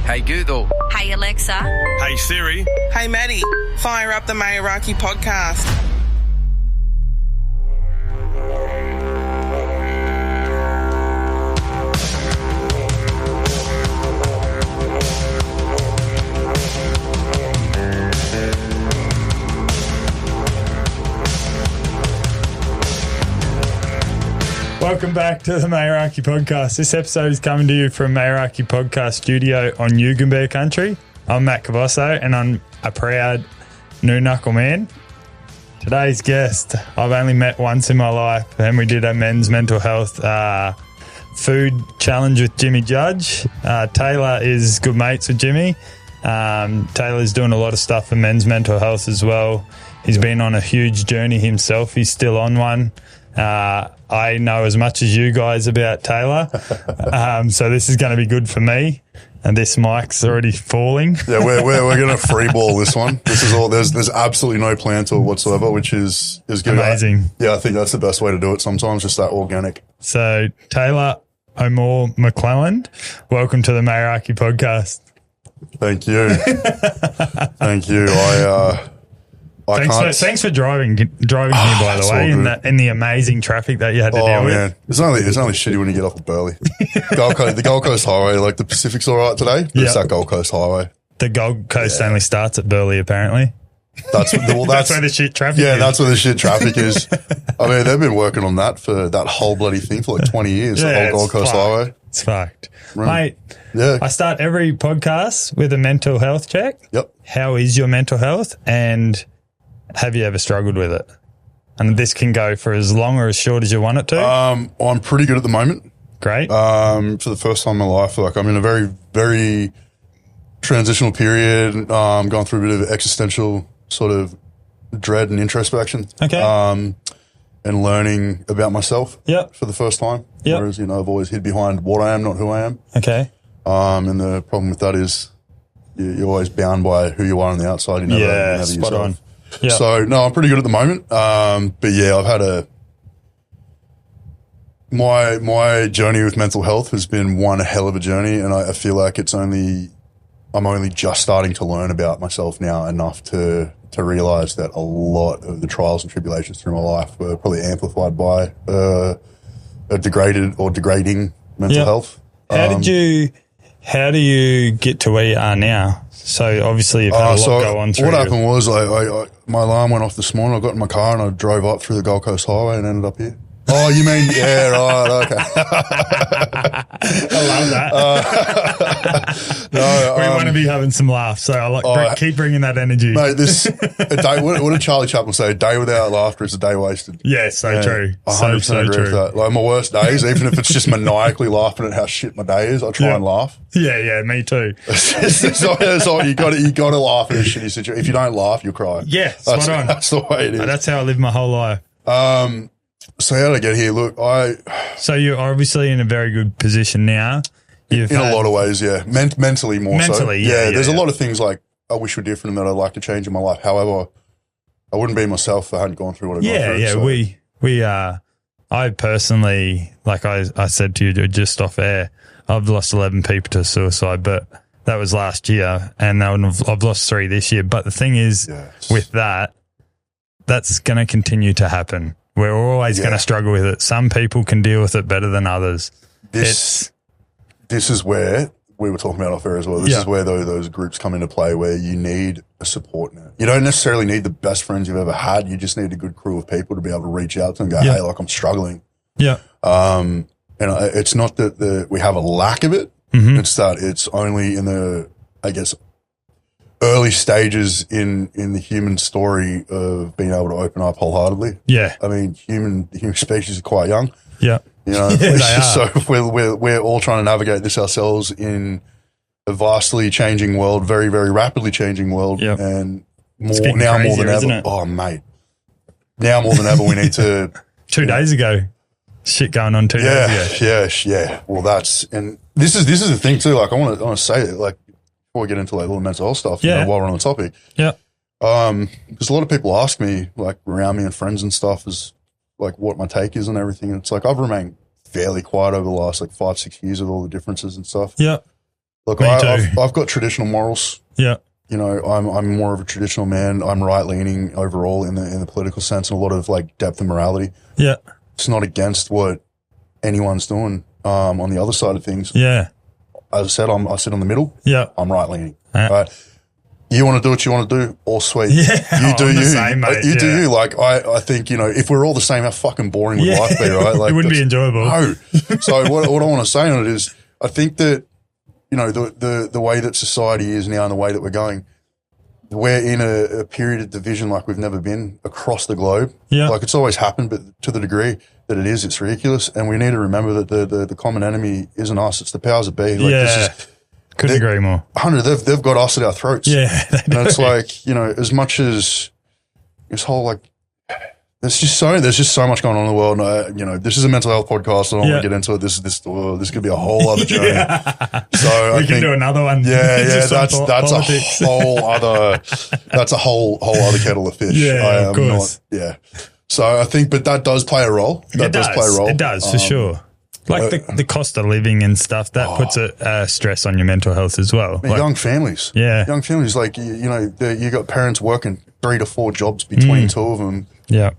Hey Google. Hey Alexa. Hey Siri. Hey Matty, fire up the Meraki Podcast. Welcome back to the Meraki Podcast. This episode is coming to you from Meraki Podcast studio on Yugambeh country. I'm Matt Cavasso and I'm a proud new knuckle man. Today's guest, I've only met once in my life, and we did a men's mental health food challenge with Jimmy Judge. Taylor is good mates with Jimmy. Taylor's doing a lot of stuff for men's mental health as well. He's been on a huge journey himself. He's still on one. I know as much as you guys about Taylor, so this is going to be good for me. And this mic's already falling. Yeah, we're going to free ball this one. This is all. There's absolutely no plan to it whatsoever, which is good. Amazing. Yeah, I think that's the best way to do it. Sometimes just that organic. So Taylor O'Moore-McClelland, welcome to the Meraki Podcast. Thank you. Thank you. Thanks for driving here, by the way, in the amazing traffic that you had to deal with. It's only shitty when you get off the Burleigh. The Gold Coast Highway, like the Pacific's all right today, but it's that Gold Coast Highway. The Gold Coast only starts at Burleigh, apparently. That's where the shit traffic is. Yeah, that's where the shit traffic is. I mean, they've been working on that for that whole bloody thing for like 20 years, the whole Gold Coast Highway. It's fucked. Right. Mate, yeah. I start every podcast with a mental health check. Yep. How is your mental health? And have you ever struggled with it? And this can go for as long or as short as you want it to. I'm pretty good at the moment. Great. For the first time in my life, like I'm in a very, very transitional period. Going through a bit of existential sort of dread and introspection. Okay. And learning about myself. Yep. For the first time. Yep. Whereas, I've always hid behind what I am, not who I am. Okay. And the problem with that is you're always bound by who you are on the outside. You never spot yourself. on. Yep. So, no, I'm pretty good at the moment. But yeah, I've had my journey with mental health has been one hell of a journey, and I feel like I'm only just starting to learn about myself now enough to realize that a lot of the trials and tribulations through my life were probably amplified by a degrading mental health. How do you get to where you are now? So obviously you've had a lot go on through. What happened was my alarm went off this morning. I got in my car and I drove up through the Gold Coast Highway and ended up here. Oh, you mean, yeah, right, okay. I love that. We want to be having some laughs, so I keep bringing that energy. Mate, what did Charlie Chaplin say? A day without laughter is a day wasted. Yeah, so true. 100% so agree true. with that. Like my worst days, even if it's just maniacally laughing at how shit my day is, I try and laugh. Yeah, me too. It's all, you got to laugh at a shitty situation. If you don't laugh, you'll cry. Yeah, spot on. That's the way it is. That's how I live my whole life. So how did I get here? Look, So you're obviously in a very good position now. In a lot of ways, yeah. Mentally more so. Mentally, yeah. There's a lot of things like I wish were different and that I'd like to change in my life. However, I wouldn't be myself if I hadn't gone through what I've gone through. Yeah, so. I personally, like I said to you just off air, I've lost 11 people to suicide, but that was last year, and I've lost 3 this year. But the thing is, with that's going to continue to happen. We're always going to struggle with it. Some people can deal with it better than others. This is where we were talking about off air as well. This is where those groups come into play, where you need a support net. You don't necessarily need the best friends you've ever had. You just need a good crew of people to be able to reach out to and go, hey, like I'm struggling. Yeah. And it's not that we have a lack of it. Mm-hmm. It's that it's only in the, I guess, early stages in the human story of being able to open up wholeheartedly. Yeah. I mean, the human species are quite young. Yeah. So we're all trying to navigate this ourselves in a vastly changing world, very, very rapidly changing world. Yep. And more than ever. Oh, mate. Now more than ever, we need to. 2 days ago. Shit going on 2 days ago. Yeah. Well, and this is the thing too. Like I want to say it, like, before we get into like all the mental health stuff, while we're on the topic. Yeah. Because a lot of people ask me, like around me and friends and stuff, is like what my take is and everything. And it's like I've remained fairly quiet over the last like 5-6 years with all the differences and stuff. Yeah. Look, Me too. I've got traditional morals. Yeah. You know, I'm more of a traditional man. I'm right leaning overall in the political sense, and a lot of like depth and morality. Yeah. It's not against what anyone's doing on the other side of things. Yeah. As I said, I sit on the middle. Yeah. I'm right leaning. Yeah. Right. You want to do what you want to do, all sweet. Yeah, you do I'm you. the same, mate. You do Yeah. you. Like I think, you know, if we're all the same, how fucking boring would life be, right? Like it wouldn't be that's- enjoyable. No. So what I want to say on it is, I think that, you know, the way that society is now and the way that we're going, we're in a period of division like we've never been across the globe. Yeah. Like it's always happened, but to the degree that it is, it's ridiculous. And we need to remember that the common enemy isn't us; it's the powers that be. Like this is, Couldn't agree more. 100. They've got us at our throats. Yeah. And it's like, you know, as much as this whole like, there's just so much going on in the world. And you know, this is a mental health podcast. I don't want to get into it. This could be a whole other journey. So we can do another one. Yeah, Just on that's politics. a whole other kettle of fish. Yeah, of course. So I think, but that does play a role. That does play a role. It does for sure. Like the cost of living and stuff, that puts a stress on your mental health as well. Like, young families. Yeah. Young families, like, you know, you got parents working 3 to 4 jobs between two of them. Yeah.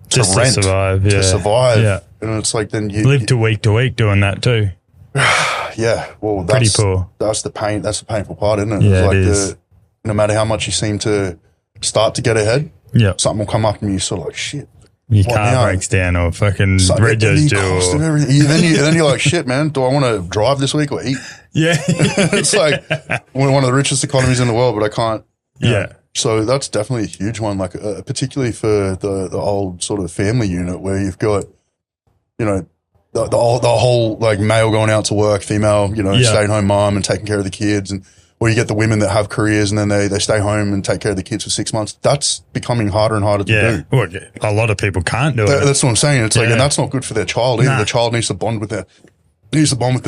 Just to rent, survive. Yeah. To survive. Yeah. And it's like then you live to week doing that too. Yeah. Well, Pretty poor. That's the pain. That's the painful part, isn't it? Yeah, It's like it is. no matter how much you seem to start to get ahead, Yeah. something will come up and you're sort of like, shit. Your what car now? breaks down or fucking So, rego's the cost of due. everything. Then you're like, shit, man, do I want to drive this week or eat? Yeah. It's like we're one of the richest economies in the world, but I can't. You know. Yeah. So that's definitely a huge one, like particularly for the old sort of family unit where you've got, you know, the whole like male going out to work, female, you know, Yeah. staying home mom and taking care of the kids, and or you get the women that have careers and then they stay home and take care of the kids for 6 months. That's becoming harder and harder to Yeah. do. Well, a lot of people can't do it. That's what I'm saying. It's like, Yeah. and that's not good for their child either. Nah. The child needs to bond with their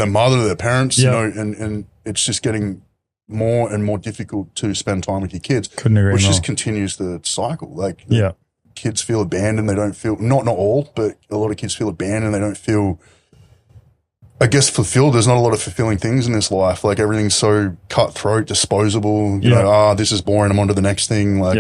mother, their parents, Yeah. you know, and it's just getting more and more difficult to spend time with your kids. Couldn't agree which more. just continues the cycle. Like, Yeah. kids feel abandoned. They don't feel, not all, but a lot of kids feel abandoned. They don't feel, I guess, fulfilled. There's not a lot of fulfilling things in this life. Like everything's so cutthroat, disposable. You know, this is boring. I'm on to the next thing. Like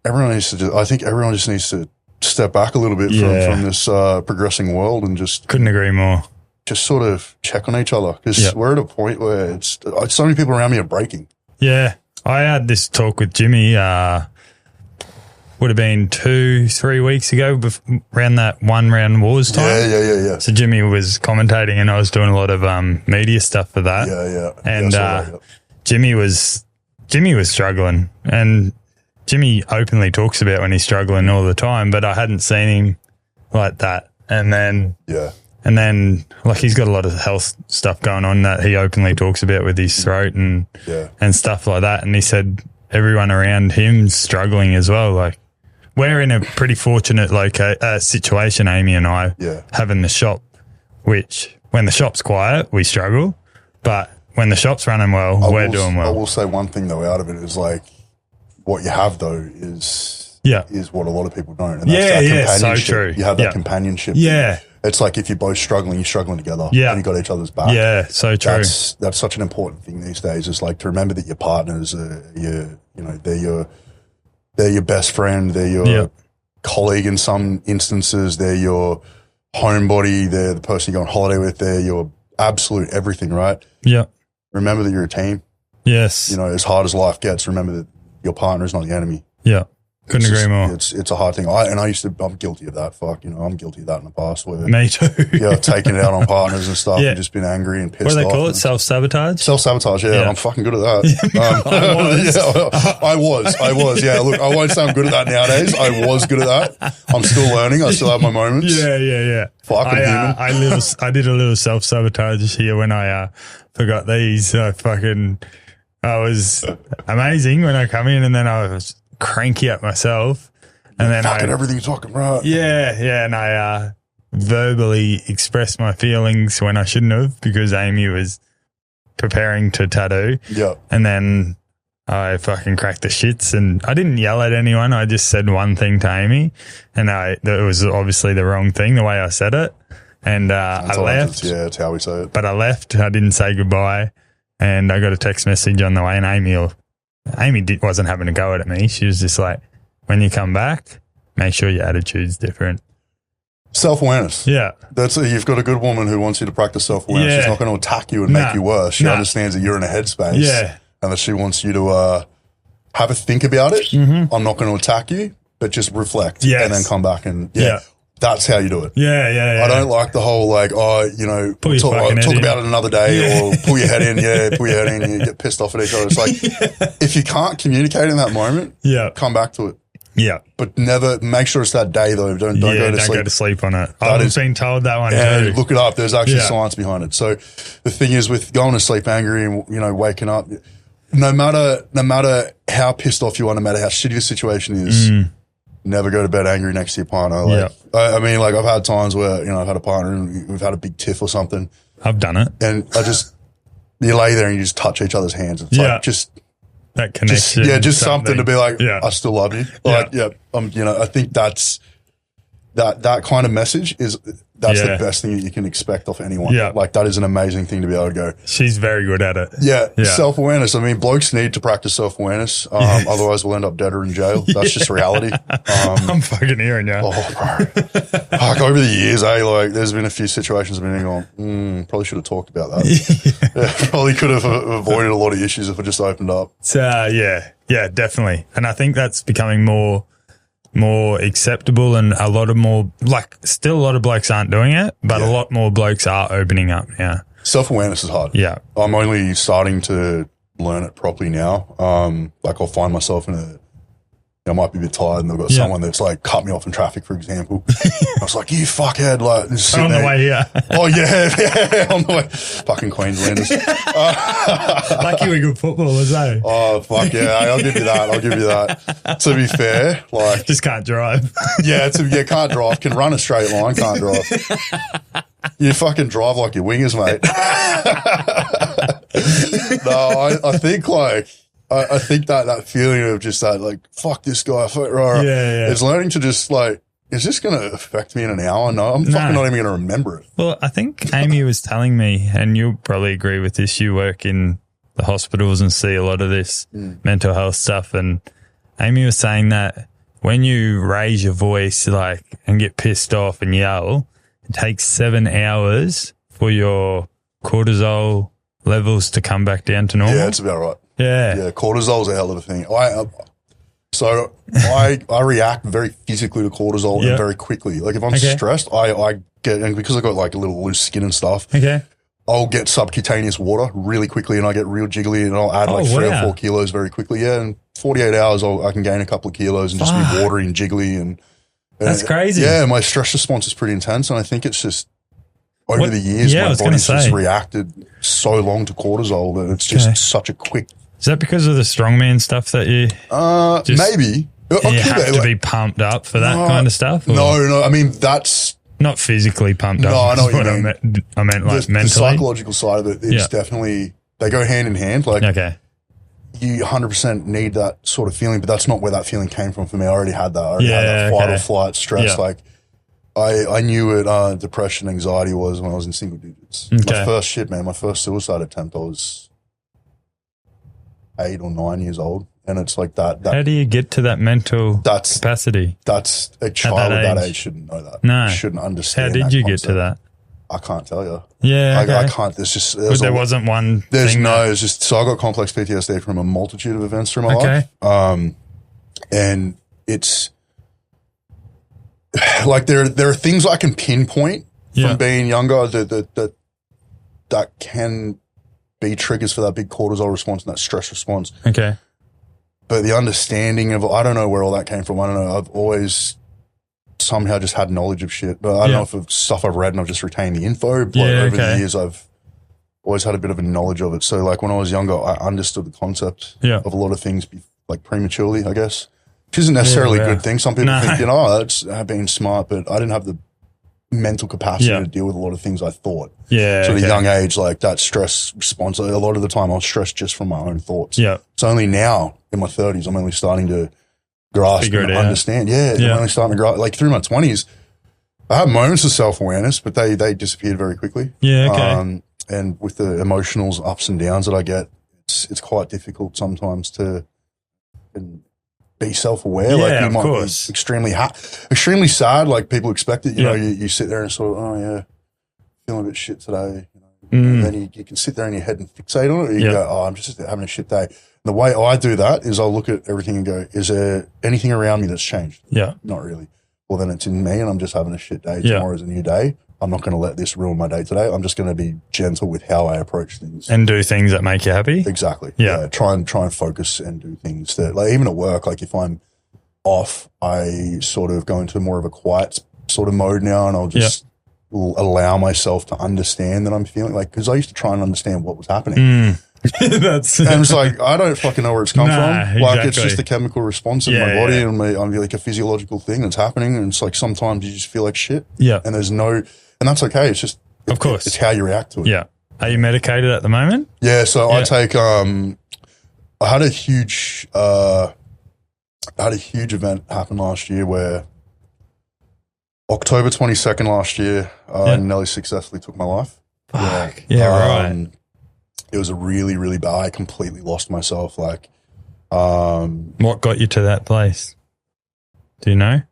I think everyone just needs to step back a little bit from this progressing world and just Couldn't agree more. just sort of check on each other because we're at a point where it's so many people around me are breaking. Yeah. I had this talk with Jimmy, would have been 2-3 weeks ago, around that one round wars time. Yeah. So Jimmy was commentating and I was doing a lot of media stuff for that. Yeah. And I saw that, Jimmy was struggling, and Jimmy openly talks about when he's struggling all the time, but I hadn't seen him like that. And then like he's got a lot of health stuff going on that he openly talks about with his throat and stuff like that. And he said everyone around him's struggling as well. Like we're in a pretty fortunate situation, Amy and I, having the shop, which when the shop's quiet, we struggle, but when the shop's running well, we're doing well. I will say one thing though out of it is like what you have though is what a lot of people don't. And that's that so companionship. true. You have that companionship. Yeah. It's like if you're both struggling, you're struggling together. Yeah. And you got each other's back. Yeah, so true. That's such an important thing these days. It's like to remember that your partners are they're your best friend, they're your colleague in some instances, they're your homebody, they're the person you go on holiday with, they're your absolute everything, right? Yeah. Remember that you're a team. Yes. You know, as hard as life gets, remember that your partner is not the enemy. Yeah. Couldn't agree more. It's a hard thing. I'm guilty of that. I'm guilty of that in the past. Where, Me too. taking it out on partners and stuff and just been angry and pissed off. What do they call it? Self-sabotage? Self-sabotage, yeah. I'm fucking good at that. I was. Yeah, look, I won't say I'm good at that nowadays. I was good at that. I'm still learning. I still have my moments. Yeah. Fucking human. I did a little self-sabotage here when I forgot these. I was amazing when I come in, and then I was cranky at myself, and then everything's fucking right. Yeah, and I verbally expressed my feelings when I shouldn't have because Amy was preparing to tattoo. Yeah, and then I fucking cracked the shits, and I didn't yell at anyone. I just said one thing to Amy, and it was obviously the wrong thing the way I said it. And I left. Yeah, that's how we say it. But I left. I didn't say goodbye. And I got a text message on the way, and Amy wasn't having a go at me. She was just like, when you come back, make sure your attitude's different. Self-awareness. Yeah. You've got a good woman who wants you to practice self-awareness. Yeah. She's not going to attack you and make you worse. She understands that you're in a headspace. Yeah. And that she wants you to have a think about it. Mm-hmm. I'm not going to attack you, but just reflect. Yes. And then come back and, that's how you do it. Yeah. I don't like the whole, like, talk about it another day or pull your head in. Yeah, pull your head in and you get pissed off at each other. It's like, if you can't communicate in that moment, come back to it. Yeah. But never, make sure it's that day though. Don't go to sleep on it. I've been told that one too. Look it up. There's actually science behind it. So the thing is with going to sleep angry and, waking up, no matter how pissed off you are, no matter how shitty the situation is, never go to bed angry next to your partner. I mean, I've had times where, I've had a partner and we've had a big tiff or something. I've done it. And you lay there and you just touch each other's hands. It's like, just that connection. Just something to be like, I still love you. I think that's that kind of message that's the best thing that you can expect off anyone. Yeah. Like that is an amazing thing to be able to go. She's very good at it. Yeah. Self-awareness. I mean, blokes need to practice self-awareness. Otherwise we'll end up dead or in jail. That's just reality. I'm fucking hearing you. Oh, bro. Like over the years, there's been a few situations I've been going, probably should have talked about that. Probably could have avoided a lot of issues if I just opened up. Yeah, definitely. And I think that's becoming more acceptable and a lot of blokes aren't doing it, but a lot more blokes are opening up now. Self-awareness is hard. Yeah. I'm only starting to learn it properly now. I'll find myself I might be a bit tired and they've got someone that's cut me off in traffic, for example. I was like, you fuckhead. On the way here. Oh, yeah, on the way. Fucking Queenslanders. Lucky we're good footballers, eh? Oh, fuck yeah. I'll give you that. To be fair, just can't drive. Can't drive. Can run a straight line, can't drive. You fucking drive like your wingers, mate. No, I think I think that feeling of just that, fuck this guy. It's learning to just is this going to affect me in an hour? No, I'm fucking not even going to remember it. Well, I think Amy was telling me, and you'll probably agree with this, you work in the hospitals and see a lot of this mental health stuff. And Amy was saying that when you raise your voice, and get pissed off and yell, it takes 7 hours for your cortisol levels to come back down to normal. Yeah, that's about right. Yeah, cortisol's a hell of a thing. I react very physically to cortisol and very quickly. If I'm stressed, I get, and because I've got a little loose skin and stuff, I'll get subcutaneous water really quickly and I get real jiggly and I'll add 3 or 4 kilos very quickly. Yeah, in 48 hours I can gain a couple of kilos and just be watery and jiggly and that's crazy. Yeah, my stress response is pretty intense and I think it's just over the years my body's just reacted so long to cortisol that it's just such a quick. Is that because of the strongman stuff that you maybe you have to be pumped up for that kind of stuff? Or? No. I mean, that's not physically pumped up. No, I know what you mean. I meant mentally. The psychological side of it is definitely, they go hand in hand. You 100% need that sort of feeling, but that's not where that feeling came from for me. I already had that. I already had that fight or flight stress. I knew what depression, anxiety was when I was in single digits. My first suicide attempt, I was 8 or 9 years old. And it's that. How do you get to that mental capacity? That's a child at that age shouldn't know that. No. Shouldn't understand. How did you get to that? I can't tell you. Yeah. I can't. There wasn't one. It's just, so I got complex PTSD from a multitude of events through my life. And it's there are things I can pinpoint from being younger that can be triggers for that big cortisol response and that stress response. Okay. But the understanding of, I don't know where all that came from. I don't know. I've always somehow just had knowledge of shit, but I don't know if it's stuff I've read and I've just retained the info. Over the years, I've always had a bit of a knowledge of it. So when I was younger, I understood the concept of a lot of things prematurely, I guess, which isn't necessarily a good thing. Some people think, that's being smart, but I didn't have the mental capacity to deal with a lot of things I thought. Yeah. So at a young age, that stress response, a lot of the time I was stressed just from my own thoughts. Yeah. It's only now in my 30s, I'm only starting to grasp and understand. Yeah. I'm only starting to grasp. Through my 20s, I had moments of self-awareness, but they disappeared very quickly. Yeah, okay. And with the emotional ups and downs that I get, it's quite difficult sometimes to be self-aware. Yeah, like you of might course. be extremely sad. Like people expect it. You know, you sit there and sort of, oh yeah, feeling a bit shit today. You know? And then you can sit there in your head and fixate on it. Or you go, oh, I'm just having a shit day. And the way I do that is I'll look at everything and go, is there anything around me that's changed? Yeah. Not really. Well, then it's in me and I'm just having a shit day. Tomorrow's a new day. I'm not going to let this ruin my day today. I'm just going to be gentle with how I approach things. And do things that make you happy? Exactly. Yeah. Try and focus and do things that, like, even at work, like if I'm off, I sort of go into more of a quiet sort of mode now, and I'll just allow myself to understand that I'm feeling like, because I used to try and understand what was happening. And it's like, I don't fucking know where it's come from. Like, it's just a chemical response in my body, and I'm like a physiological thing that's happening. And it's like, sometimes you just feel like shit. Yeah. And and that's okay. It's just, of course, it's how you react to it. Yeah. Are you medicated at the moment? Yeah. So I take, I had a huge event happen last year where October 22nd last year, I nearly successfully took my life. Fuck. Right. It was a really, really bad. I completely lost myself. Like, what got you to that place? Do you know?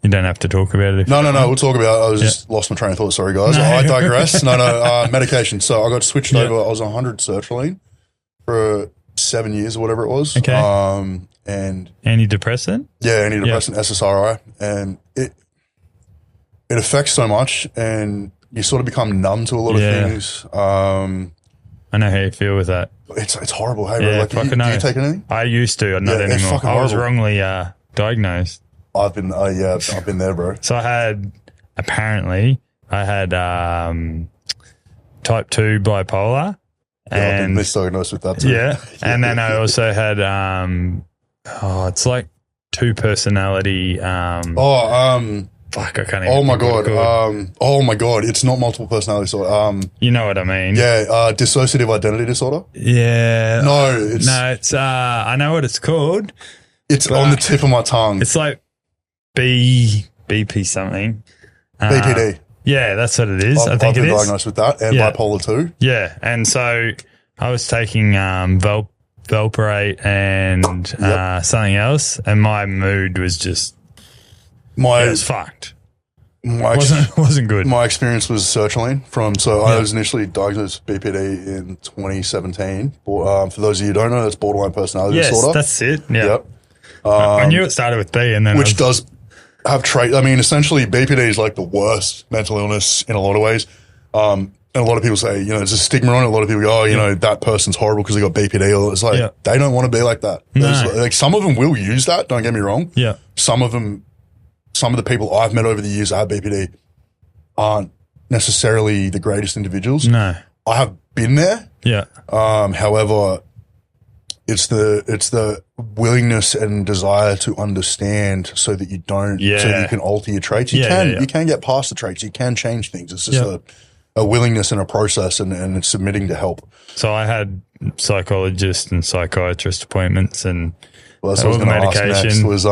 You don't have to talk about it. No. We'll talk about it. I was just lost my train of thought. Sorry, guys. I digress. Medication. So I got switched over. I was on 100 sertraline for 7 years or whatever it was. Okay. And antidepressant? Yeah, antidepressant, SSRI. And it affects so much, and you sort of become numb to a lot of things. I know how you feel with that. It's horrible. Hey, bro, like, do you take anything? I used to, not anymore. I was wrongly diagnosed. I've been there, bro. So I had type 2 bipolar. Yeah, I've been misdiagnosed with that too. Yeah. And then I also had, it's like 2 personality. Fuck, I can't even. Oh my God. It's not multiple personality disorder. You know what I mean? Yeah. Dissociative identity disorder. Yeah. No, it's, I know what it's called. It's on the tip of my tongue. It's like BP something. BPD. Yeah, that's what it is. I think I've been diagnosed with that and bipolar too. Yeah. And so I was taking Valparate and something else, and my mood was just it was fucked. Wasn't good. My experience was sertraline I was initially diagnosed with BPD in 2017. For those of you who don't know, that's borderline personality disorder. Yes, that's it. Yeah. Yep. I knew it started with B, and then does have traits. I mean, essentially, BPD is like the worst mental illness in a lot of ways. And a lot of people say, there's a stigma on it. A lot of people go, that person's horrible because they got BPD. Or it's like, they don't want to be like that. No. Like, some of them will use that. Don't get me wrong. Yeah. Some of the people I've met over the years that have BPD aren't necessarily the greatest individuals. No. I have been there. Yeah. However, it's the willingness and desire to understand so that you don't, so that you can alter your traits. You can get past the traits. You can change things. It's just a willingness and a process, and it's submitting to help. So I had psychologist and psychiatrist appointments, and all the medication was,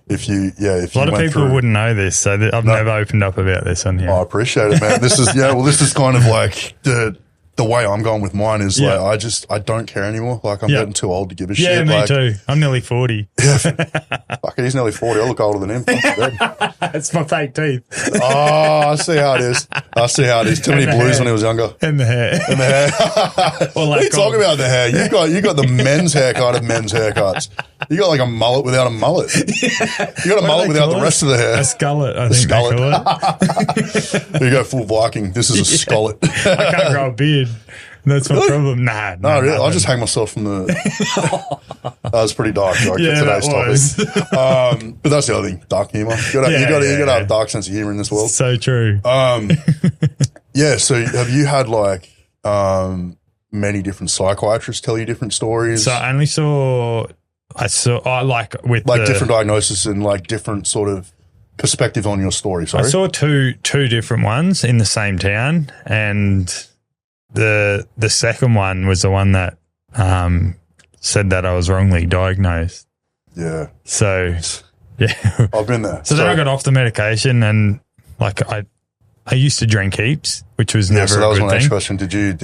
if you a lot of people wouldn't know this, so I've never opened up about this on here. I appreciate it, man. This is, this is kind of like the way I'm going with mine is like, I don't care anymore. Like, I'm getting too old to give a shit. Yeah, me like, too. I'm nearly 40. Yeah. Fuck, he's nearly 40. I look older than him. It's my fake teeth. Oh, I see how it is. Too many blues when he was younger. And the hair. What are you talking about, the hair? You got the men's haircut of men's haircuts. You got like a mullet without a mullet. You got a mullet without the rest of the hair. A skullet, I think they call it. You go full Viking. This is a skullet. I can't grow a beard. That's my problem. Nah, really. I just hang myself from the. That was pretty dark joke for today's topic. But that's the other thing, dark humor. You got to have a dark sense of humor in this world. So true. So have you had like many different psychiatrists tell you different stories? So I only saw different diagnosis and like different sort of perspective on your story. Sorry, I saw two different ones in the same town, and the second one was the one that said that I was wrongly diagnosed. Yeah. So Yeah. I've been there. So then I got off the medication and like I used to drink heaps, which was never so that a was good my next thing. question. Did you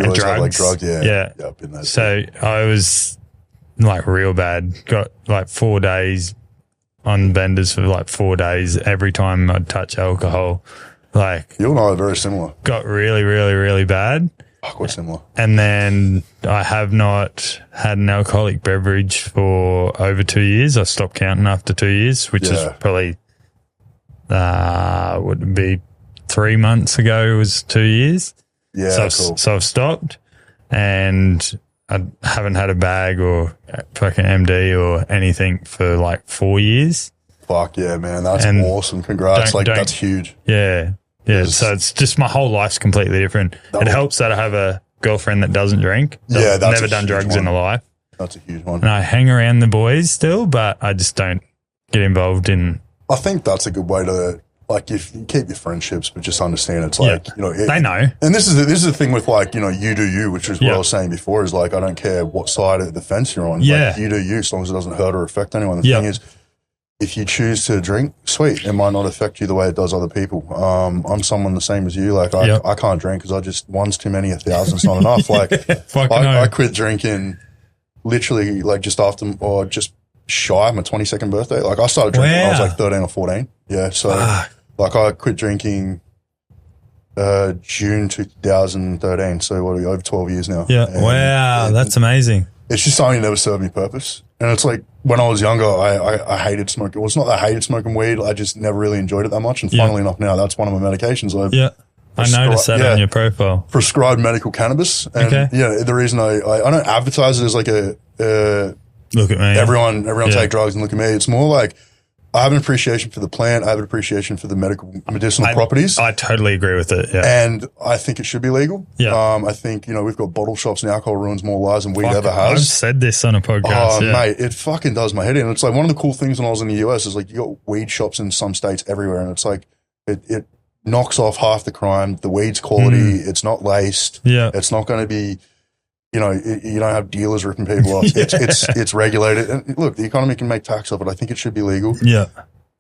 always have like drugs? Yeah. I've been there. So I was like real bad. Got like 4 days on benders for like 4 days every time I'd touch alcohol. Like You and I are very similar. got really, really, really bad. Fuck, we're similar. And then I have not had an alcoholic beverage for over 2 years. I stopped counting after 2 years, which is probably would be 3 months ago. It was 2 years. Yeah, So I've stopped, and I haven't had a bag or fucking MD or anything for like 4 years. Fuck yeah, man. That's And awesome. Congrats. That's huge. Yeah. Yeah. So it's just my whole life's completely different. It helps that I have a girlfriend that doesn't drink. Yeah, that's never done drugs in her life. That's a huge one. And I hang around the boys still, but I just don't get involved in. I think that's a good way to, like, if you keep your friendships, but just understand it's like, you know, they know. And this is the thing with, like, you know, you do you, which is what I was saying before, is like, I don't care what side of the fence you're on. Yeah. Like, you do you, as long as it doesn't hurt or affect anyone. The thing is, if you choose to drink, sweet, it might not affect you the way it does other people. I'm someone the same as you. Like, I can't drink because I just, one's too many, 1,000's not enough. Like, I quit drinking literally, like, just after, or just shy of my 22nd birthday. Like, I started drinking when I was like 13 or 14. Yeah. So, like, I quit drinking June 2013. So, what are we, over 12 years now. Yeah. And, that's amazing. It's just something that never served me purpose. And it's like, when I was younger, I hated smoking. Well, it's not that I hated smoking weed. I just never really enjoyed it that much. And funnily enough, now that's one of my medications. I noticed that on your profile. Prescribed medical cannabis. And the reason I don't advertise it as like a look at me. Everyone take drugs and look at me. It's more like, I have an appreciation for the plant. I have an appreciation for the medicinal properties. I totally agree with it. Yeah. And I think it should be legal. Yeah. I think, you know, we've got bottle shops and alcohol ruins more lives than weed ever has. I've said this on a podcast. Mate, it fucking does my head in. It's like one of the cool things when I was in the US is like, you got weed shops in some states everywhere. And it's like, it knocks off half the crime. The weed's quality. It's not laced. Yeah. It's not going to be, you know, you don't have dealers ripping people off. It's regulated. And look, the economy can make tax of it. I think it should be legal. Yeah.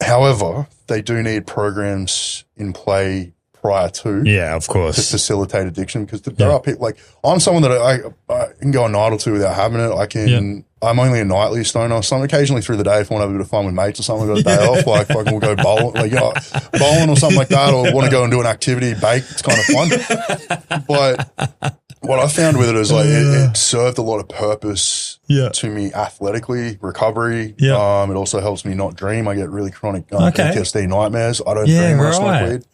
However, they do need programs in play prior to. Yeah, of course. To facilitate addiction. Because there are people, like, I'm someone that I can go a night or two without having it. I'm only a nightly stoner. Some occasionally through the day, if I want to have a bit of fun with mates or something, I've got a day off, like fucking we'll go bowling, like, you know, bowling or something like that, or want to go and do an activity, bake. It's kind of fun. But what I found with it is like it served a lot of purpose to me athletically, recovery. It also helps me not dream. I get really chronic PTSD nightmares. I don't dream when I smoke weed.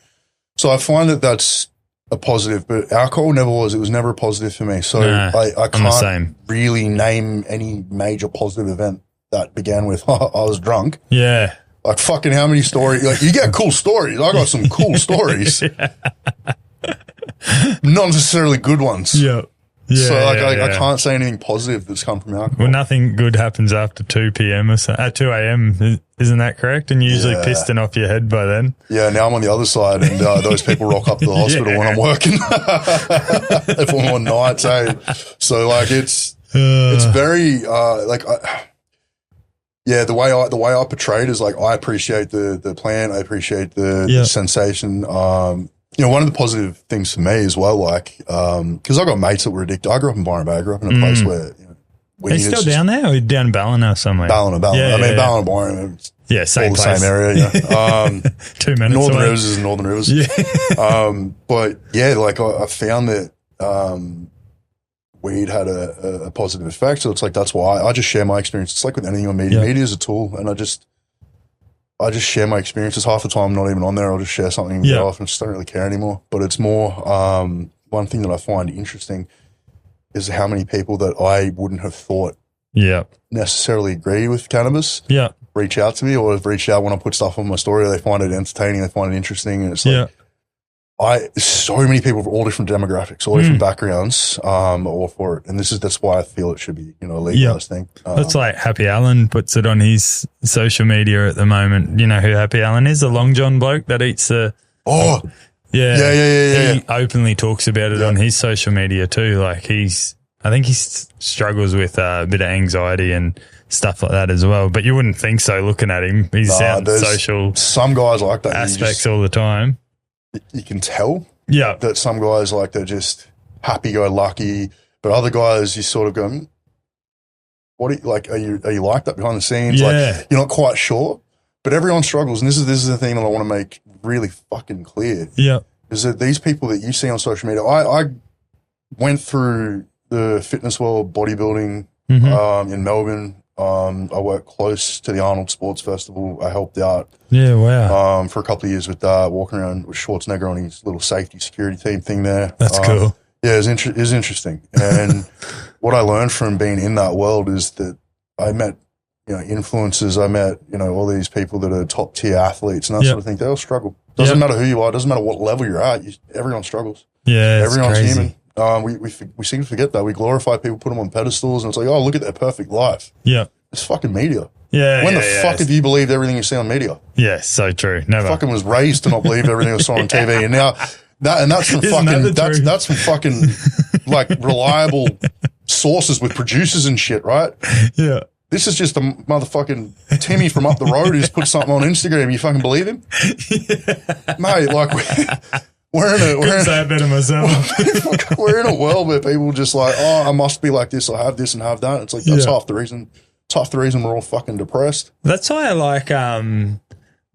So I find that that's a positive, but alcohol never was. It was never a positive for me. So I can't really name any major positive event that began with I was drunk. Yeah. Like, fucking how many stories? Like, you get cool stories. I got some cool stories. Not necessarily good ones. Yeah. Yeah. So I can't say anything positive that's come from alcohol. Well, nothing good happens after 2 p.m. or so, 2 a.m. Isn't that correct? And you're usually pisting off your head by then. Yeah, now I'm on the other side, and those people rock up to the hospital when I'm working. If I'm on nights, so like it's very the way I portray it is like, I appreciate the plant, I appreciate the sensation. You know, one of the positive things for me as well, like, because I got mates that were addicted. I grew up in Byron Bay. I grew up in a place where, you know, are you still down there, or down in Ballina somewhere? Ballina. Yeah, Ballina and Byron. Yeah, same all the place. same area. Yeah. 2 minutes Northern away. Rivers is Northern Rivers. Yeah. But yeah, like I found that weed had a positive effect. So it's like, that's why I just share my experience. It's like with anything on media. Media is a tool, and I just share my experiences. Half the time I'm not even on there. I'll just share something and get off, and just don't really care anymore. But it's more, one thing that I find interesting is how many people that I wouldn't have thought necessarily agree with cannabis reach out to me, or have reached out when I put stuff on my story. They find it entertaining, they find it interesting, and it's like, so many people of all different demographics, all different backgrounds, are all for it. And that's why I feel it should be, you know, a legalized thing. That's like Happy Allen puts it on his social media at the moment. You know who Happy Allen is? The Long John bloke that eats the... Yeah. He openly talks about it on his social media too. Like I think he struggles with a bit of anxiety and stuff like that as well. But you wouldn't think so looking at him. He's out social some guys like that aspects all the time. You can tell Yeah. that some guys like they're just happy-go-lucky, but other guys you sort of go, what are you like? Are you like that behind the scenes? Yeah. Like you're not quite sure, but everyone struggles, and this is the thing that I want to make really fucking clear. Yeah. Is that these people that you see on social media? I went through the fitness world, bodybuilding in Melbourne. I worked close to the Arnold Sports Festival. I helped out. Yeah, wow. For a couple of years with that, walking around with Schwarzenegger on his little safety security team thing there. That's cool. Yeah, it was interesting. And what I learned from being in that world is that I met, influencers. I met, all these people that are top tier athletes and that sort of thing. They all struggle. Doesn't matter who you are. Doesn't matter what level you're at. Everyone struggles. Yeah, everyone's crazy. human. We seem to forget that. We glorify people, put them on pedestals, and it's like, oh, look at their perfect life. Yeah. It's fucking media. Yeah. When the fuck have you believed everything you see on media? Yeah, so true. Never. Fucking was raised to not believe everything I saw on TV, and now that's from that's from fucking like reliable sources with producers and shit, right? Yeah. This is just a motherfucking Timmy from up the road who's put something on Instagram. You fucking believe him, mate? Like we're in say it better myself. We're in a world where people just like, oh, I must be like this. I have this and have that. It's like that's half the reason. It's half the reason we're all fucking depressed. That's why I like.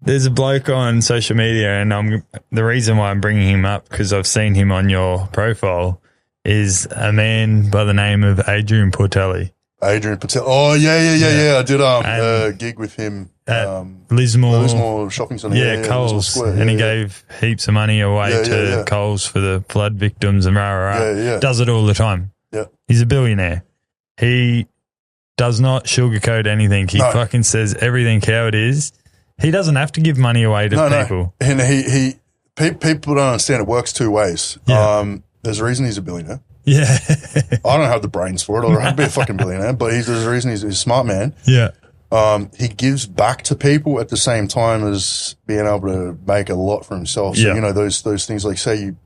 There's a bloke on social media, and the reason why I'm bringing him up because I've seen him on your profile is a man by the name of Adrian Portelli. Adrian Patel. Oh yeah. I did a gig with him at Lismore Shopping Centre. Yeah, Coles, and he gave heaps of money away to Coles for the flood victims and rah. Does it all the time. Yeah, he's a billionaire. He does not sugarcoat anything. He fucking says everything how it is. He doesn't have to give money away to people. No. And people don't understand it works two ways. Yeah. There's a reason he's a billionaire. Yeah. I don't have the brains for it. Or I'd be a fucking billionaire, but there's a reason he's a smart man. Yeah. He gives back to people at the same time as being able to make a lot for himself. So, those things like say you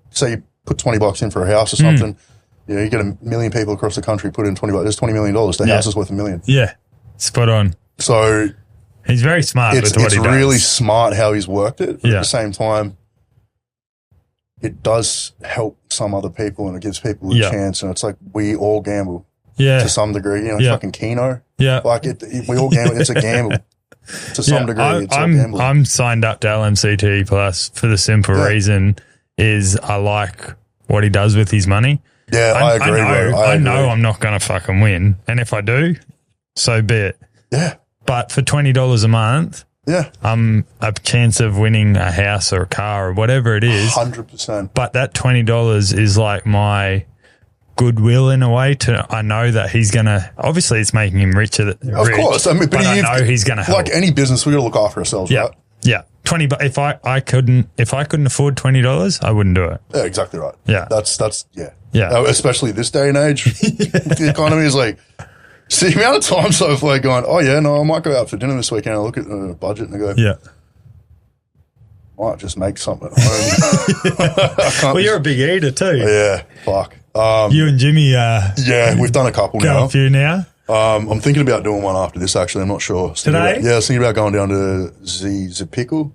put $20 in for a house or something, you get 1 million people across the country put in $20. There's $20 million. The house is worth $1 million. Yeah. Spot on. So he's very smart with what he does. It's really smart how he's worked it. But at the same time, it does help some other people and it gives people a chance. And it's like we all gamble to some degree. Fucking Keno. Yeah. Like we all gamble. It's a gamble to some degree. It's all gambling. I'm signed up to LMCT Plus for the simple reason is I like what he does with his money. Yeah, I agree, bro. I know I'm not going to fucking win. And if I do, so be it. Yeah. But for $20 a month, I'm a chance of winning a house or a car or whatever it is. 100%. But that $20 is like my goodwill in a way I know that he's going to, obviously it's making him richer. Of course. I mean, but I know he's going to help. Like any business, we got to look after ourselves, right? Yeah. If I couldn't afford $20, I wouldn't do it. Yeah, exactly right. Yeah. That's especially this day and age. The economy is like, see the amount of times I've like gone, oh yeah, no, I might go out for dinner this weekend. I look at the budget and I go, might just make something at home. Well, you're a big eater too. Yeah, fuck. You and Jimmy, we've done a couple now. A few now. I'm thinking about doing one after this. Actually, I'm not sure. Today? I was thinking about going down to Zipickle.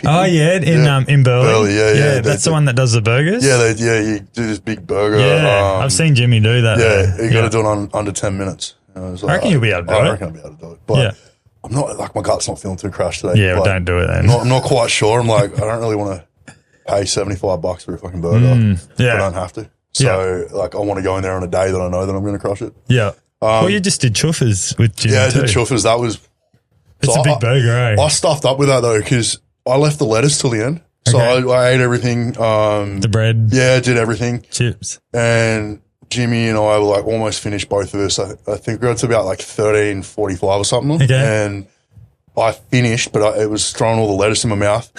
Oh yeah, in Burley. Yeah. That's the one that does the burgers. You do this big burger. Yeah, I've seen Jimmy do that. Yeah, you got to do it on under 10 minutes. I reckon you'll be able to do it. I reckon I'll be able to do it. But I'm not like my gut's not feeling too crushed today. Yeah, well, don't do it then. I'm not quite sure. I'm like, I don't really want to pay $75 for a fucking burger. If I don't have to. So like, I want to go in there on a day that I know that I'm going to crush it. Yeah. Well, you just did chuffers with Jimmy. Yeah, I did chuffers. That was. It's a big burger, eh? I stuffed up with that though because I left the lettuce till the end. So I ate everything. The bread. Yeah, I did everything. Chips. And Jimmy and I were like almost finished both of us. I think we got to about like 13:45 or something. Okay. And I finished, but it was throwing all the lettuce in my mouth.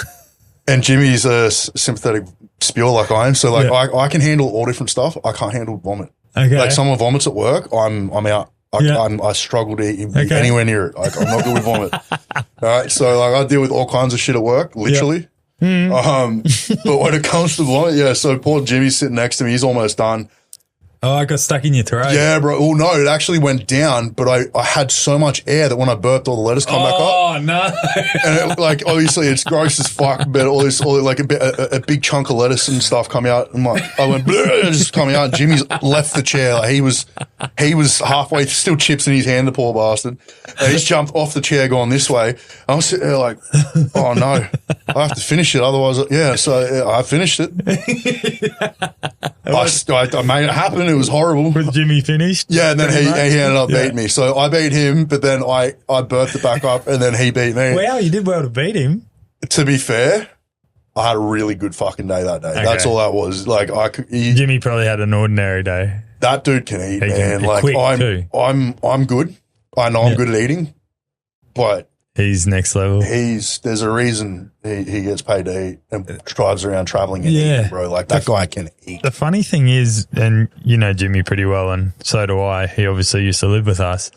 And Jimmy's a sympathetic spewer like I am. So like I can handle all different stuff. I can't handle vomit. Okay. Like someone vomits at work, I'm out. I struggle to eat anywhere near it. Like I'm not good with vomit. All right. So like I deal with all kinds of shit at work, literally. But when it comes to vomit, so poor Jimmy's sitting next to me. He's almost done. Oh, I got stuck in your throat. Yeah, bro. Well, no, it actually went down, but I had so much air that when I burped, all the lettuce come back up. Oh, no. And it, like, obviously it's gross as fuck, but like a big chunk of lettuce and stuff come out. And like, I went, and just coming out. Jimmy's left the chair. Like, he was halfway, still chips in his hand, the poor bastard. And he's jumped off the chair going this way. I was sitting there like, oh no, I have to finish it. Otherwise, yeah. So I finished it. I made it happen. It was horrible. Was Jimmy finished? Yeah, and then he ended up beating me. So I beat him, but then I burped it back up, and then he beat me. Wow, you did well to beat him. To be fair, I had a really good fucking day that day. Okay. That's all that was. Like Jimmy probably had an ordinary day. That dude can eat, man. Like I'm good. I know I'm good at eating, but he's next level. There's a reason he gets paid to eat and drives around traveling and eating, bro. Like that guy can eat. The funny thing is, and you know Jimmy pretty well, and so do I. He obviously used to live with us,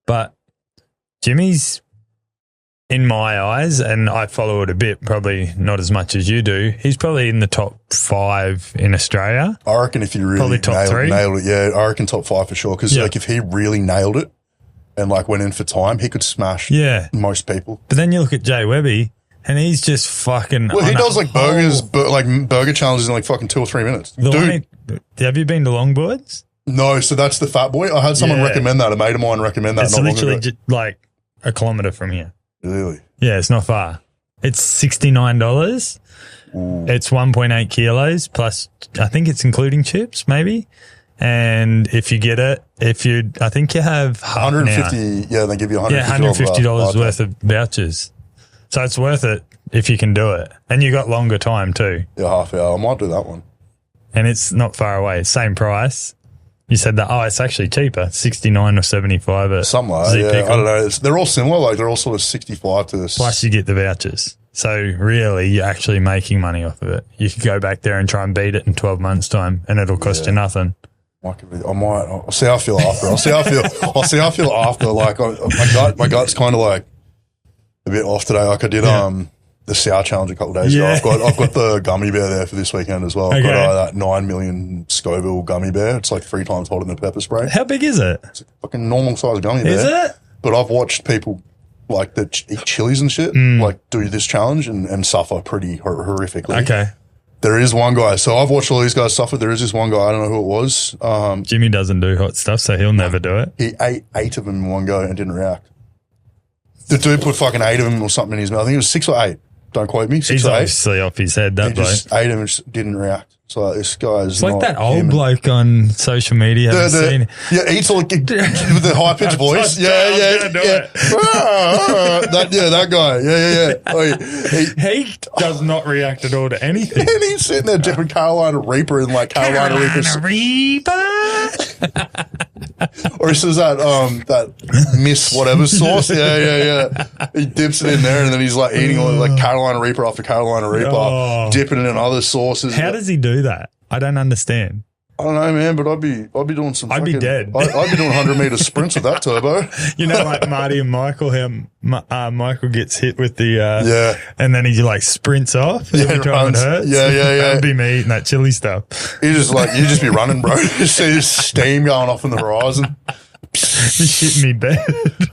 but Jimmy's, in my eyes, and I follow it a bit, probably not as much as you do, he's probably in the top 5 in Australia. I reckon if you really probably top 3. Nailed it, yeah, I reckon top 5 for sure. Because like if he really nailed it and like went in for time, he could smash most people. But then you look at Jay Webby, and he's just fucking. Well, he does like burger challenges in like fucking 2 or 3 minutes. Dude, have you been to Longboards? No, so that's the Fat Boy. I had someone recommend that. A mate of mine recommend that. It's literally like a kilometre from here. Really? Yeah, it's not far. It's $69. Ooh. It's 1.8 kilos plus, I think it's including chips, maybe. And if you get it, I think you have half 150. now. Yeah, they give you $150. Yeah, $150 worth of vouchers. So it's worth it if you can do it, and you got longer time too. Yeah, half hour. I might do that one. And it's not far away. Same price. You said that, it's actually cheaper, 69 or 75 at something like that, yeah. I don't know. They're all similar. Like, they're all sort of 65 to this. Plus you get the vouchers. So really, you're actually making money off of it. You could go back there and try and beat it in 12 months' time, and it'll cost you nothing. I'll see how I feel after. I'll see how I feel after. Like, my gut's kind of like a bit off today. Like, I did the Sour Challenge a couple of days ago. I've got the gummy bear there for this weekend as well. I've got that 9 million Scoville gummy bear. It's like 3 times hotter than the pepper spray. How big is it? It's a fucking normal size gummy bear. Is it? But I've watched people like that eat chilies and shit, like do this challenge and suffer pretty horrifically. Okay. There is one guy. So I've watched all these guys suffer. There is this one guy. I don't know who it was. Jimmy doesn't do hot stuff, so he'll never do it. He ate 8 of them in one go and didn't react. The dude put fucking 8 of them or something in his mouth. I think it was 6 or 8. Don't quote me. 6 He's or 8. obviously off his head, that bloke. He just ate him and just didn't react. So this guy's it's like that old bloke on social media. Seen yeah, eats all with the high pitched voice. Yeah. That guy. Yeah. Oh, he does not react at all to anything. And he's sitting there dipping Carolina Reaper in like Carolina Reaper. Or he says that Miss whatever sauce. Yeah. He dips it in there and then he's like eating all like Carolina Reaper after Carolina Reaper, dipping it in other sauces. How does he do that? I don't understand. I don't know, man, but I'd be doing some. I'd be dead. I'd be doing 100-meter sprints with that turbo. You know, like Marty and Michael, how Michael gets hit with the and then he like sprints off every time it hurts. Yeah. That'd be me eating that chili stuff. You just be running, bro. You see this steam going off in the horizon. Be shitting me bed.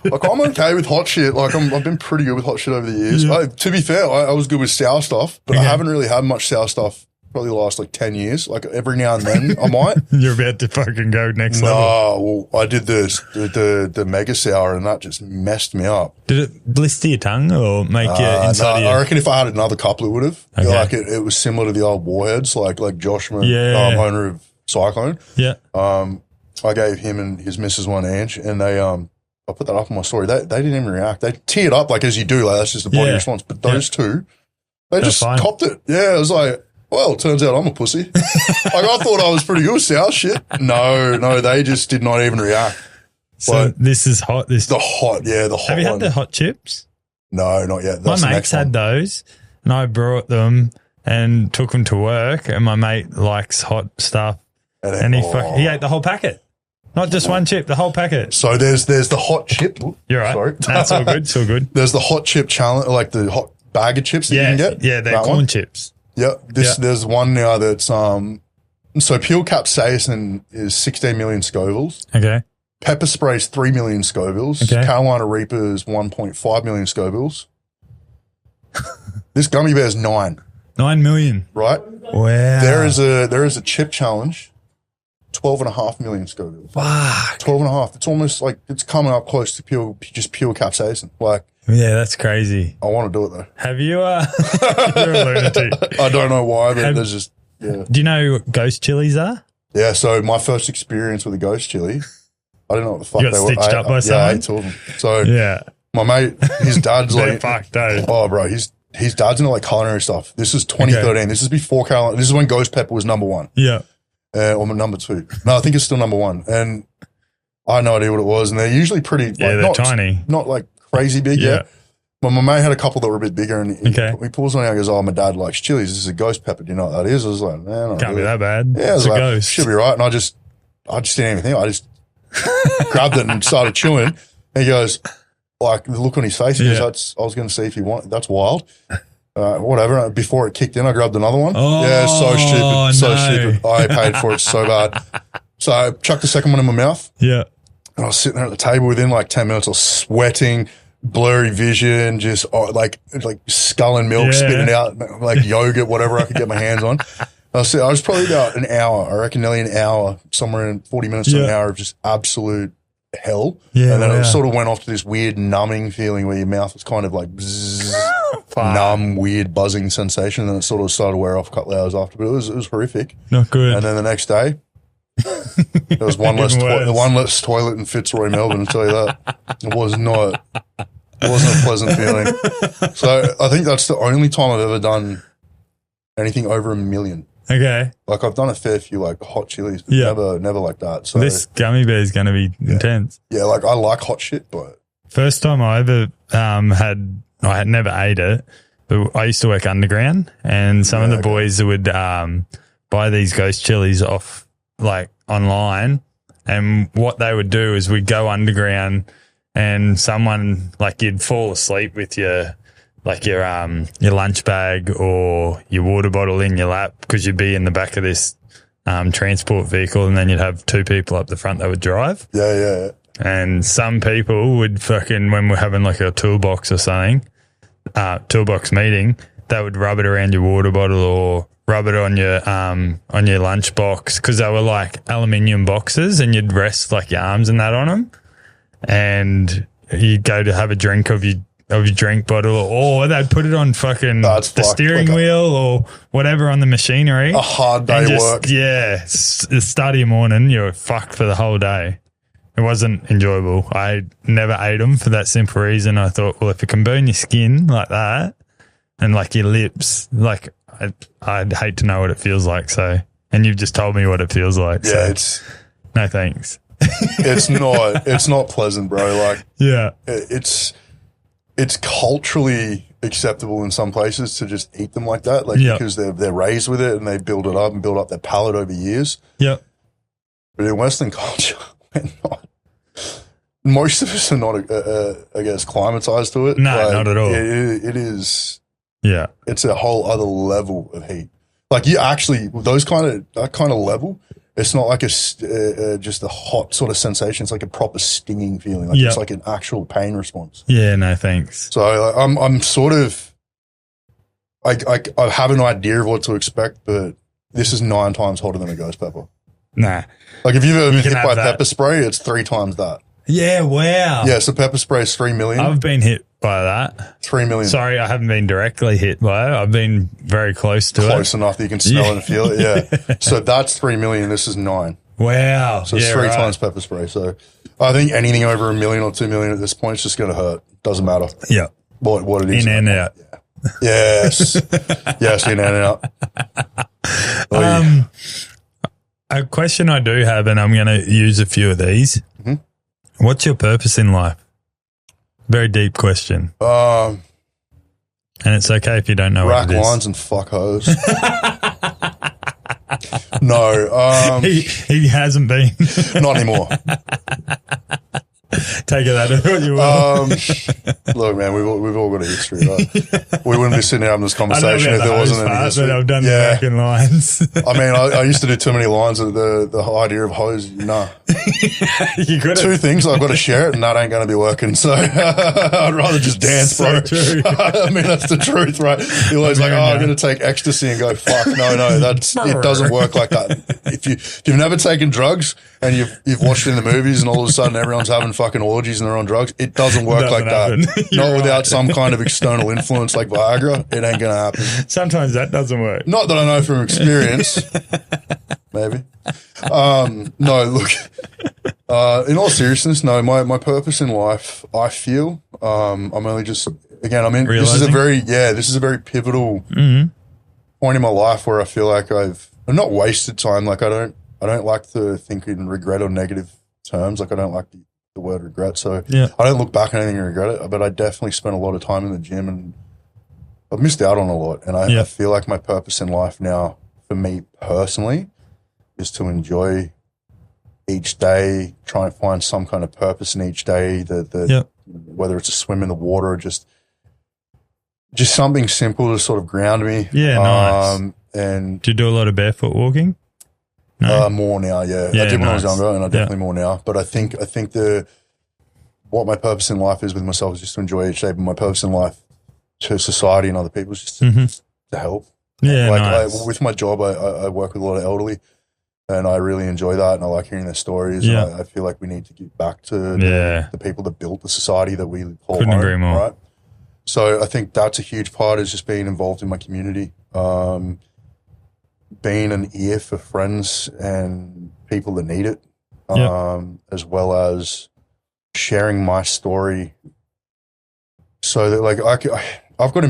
Like I'm okay with hot shit. Like I've been pretty good with hot shit over the years. To be fair, I was good with sour stuff, but I haven't really had much sour stuff. Probably the last like 10 years. Like every now and then I might. You're about to fucking go next level. No, well, I did the mega sour and that just messed me up. Did it blister your tongue or make you inside? No, I reckon if I had another couple, it would have. Okay. Like it was similar to the old Warheads, like Josh, owner of Cyclone. Yeah. I gave him and his missus one inch, and they I put that up in my story. They didn't even react. They teared up like as you do. Like that's just a body response. But those two, they just copped it. Yeah, it was like. Well, it turns out I'm a pussy. Like I thought I was pretty good with sour shit. No, they just did not even react. So this is hot. The hot one. Have you had the hot chips? No, not yet. That's my mate's had those, and I brought them and took them to work. And my mate likes hot stuff, and he ate the whole packet. Not just one chip, the whole packet. So there's the hot chip. You're right. Sorry, that's all good. It's all good. There's the hot chip challenge, like the hot bag of chips that you can get. Yeah, they're corn chips. Yeah, there's one now that's So pure capsaicin is 16 million Scovilles. Okay. Pepper spray is 3 million Scovilles. Okay. Carolina Reaper is 1.5 million Scovilles. This gummy bear is 9. 9 million. Right? Wow. There is a chip challenge, 12.5 million Scovilles. Fuck. 12.5. It's almost like it's coming up close to pure capsaicin. Like, yeah, that's crazy. I want to do it though. Have you, you're a lunatic. I don't know why, but there's just, yeah. Do you know what ghost chilies are? Yeah, so my first experience with a ghost chili, I didn't know what the fuck You got they were. stitched up by someone? Yeah, I ate two of them. So Yeah. my mate, his dad's They're like, fucked, eh? oh, bro, his dad's into like culinary stuff. This is 2013. Okay. This is before Carolina. This is when ghost pepper was number 1. Yeah. Or number 2. No, I think it's still number 1. And I had no idea what it was. And they're usually pretty, like, Yeah, they're tiny. Not like crazy big yet. But my mate had a couple that were a bit bigger, and he pulls one out and goes, oh, my dad likes chilies. This is a ghost pepper. Do you know what that is? I was like, man, Can't be that bad. Yeah, it's a like, ghost. Should be right. And I just didn't even think. I just grabbed it and started chewing. And he goes, like, the look on his face, he goes, I was going to see if you want, that's wild. Whatever. Before it kicked in, I grabbed another one. Oh, yeah, so stupid. So no. stupid. I paid for it so bad. So I chucked the second one in my mouth. Yeah. And I was sitting there at the table within like 10 minutes. I was sweating, blurry vision, just like skull and milk spitting out like yogurt, whatever I could get my hands on. I was probably about an hour, I reckon nearly an hour, somewhere in 40 minutes to an hour of just absolute hell. Yeah, and then it sort of went off to this weird numbing feeling where your mouth was kind of like bzzz, numb, weird buzzing sensation. And then it sort of started to wear off a couple of hours after, but it was horrific. Not good. And then the next day, there was one less toilet in Fitzroy, Melbourne, I'll tell you that. It wasn't a pleasant feeling. So I think that's the only time I've ever done anything over 1 million. Okay. Like I've done a fair few like hot chilies, but never like that. So this gummy bear is going to be intense. Yeah, like I like hot shit, but first time I ever I had never ate it, but I used to work underground, and some of the boys would buy these ghost chilies off like online, and what they would do is we'd go underground, and someone like you'd fall asleep with your lunch bag or your water bottle in your lap because you'd be in the back of this transport vehicle, and then you'd have 2 people up the front that would drive. Yeah. And some people would fucking, when we're having like a toolbox or something, toolbox meeting, they would rub it around your water bottle or rub it on your lunch box, because they were like aluminium boxes, and you'd rest like your arms and that on them, and you'd go to have a drink of your drink bottle, or they'd put it on fucking the steering wheel or whatever on the machinery. A hard day work. Yeah. The start of your morning, you're fucked for the whole day. It wasn't enjoyable. I never ate them for that simple reason. I thought, well, if it can burn your skin like that and like your lips, like I'd hate to know what it feels like. So, and you've just told me what it feels like. Yeah, so it's no thanks. It's not pleasant, bro. Like, yeah, it's culturally acceptable in some places to just eat them like that, like because they're raised with it and they build it up and build up their palate over years. Yep. But in Western culture, we're not. Most of us are not, I guess, climatized to it. No, like, not at all. It is. Yeah, it's a whole other level of heat. Like you actually, that kind of level. It's not like just a hot sort of sensation. It's like a proper stinging feeling. Like it's like an actual pain response. Yeah, no thanks. So like, I'm sort of, I have an idea of what to expect, but this is 9 times hotter than a ghost pepper. Nah. Like if you've ever been hit by pepper spray, it's 3 times that. Yeah, wow. Yeah, so pepper spray is 3 million. I've been hit by that. 3 million. Sorry, I haven't been directly hit by it. I've been very close to it. Close enough that you can smell it and feel it, yeah. So that's 3 million. This is 9. Wow. So it's 3 times pepper spray. So I think anything over 1 million or 2 million at this point is just going to hurt. Doesn't matter. Yeah. What it is. In and out. Yeah. Yes. Yes, in and out. A question I do have, and I'm going to use a few of these. Mm-hmm. What's your purpose in life? Very deep question. And it's okay if you don't know what it is. Rack lines and fuck hoes. No. He hasn't been. Not anymore. Take it out of what you will. Look, man, we've all got a history, right? We wouldn't be sitting here having this conversation if there wasn't any history. But I've done the back in lines. I mean, I used to do too many lines of the idea of hose. Nah. You could Two things, I've got to share it, and that ain't going to be working. So I'd rather just dance, bro. True. I mean, that's the truth, right? You're always like, I'm going to take ecstasy and go, fuck, no, it doesn't work like that. If you've never taken drugs and you've watched it in the movies and all of a sudden everyone's having fucking orgies and they're on drugs, it doesn't work like that. Not without some kind of external influence like Viagra. It ain't going to happen. Sometimes that doesn't work. Not that I know from experience. Maybe. No, look, in all seriousness, no, my purpose in life, I feel, I'm only just, again, I mean, this is a very pivotal point in my life where I feel like I've not wasted time. Like I don't like to think in regret or negative terms. Like I don't like the word regret. So I don't look back on anything and regret it, but I definitely spent a lot of time in the gym and I've missed out on a lot. And I feel like my purpose in life now, for me personally, is to enjoy each day, try and find some kind of purpose in each day that whether it's a swim in the water or just something simple to sort of ground me. Yeah, nice. And do you do a lot of barefoot walking? No? More now, yeah. I did when I was younger, and I definitely more now. But I think what my purpose in life is with myself is just to enjoy each day. But my purpose in life to society and other people is just to help. Yeah, like nice. With my job, I work with a lot of elderly, and I really enjoy that, and I like hearing their stories. Yeah. And I feel like we need to give back to the people that built the society that we call Couldn't home, agree more. Right? So I think that's a huge part, is just being involved in my community, being an ear for friends and people that need it, as well as sharing my story so that like I've got,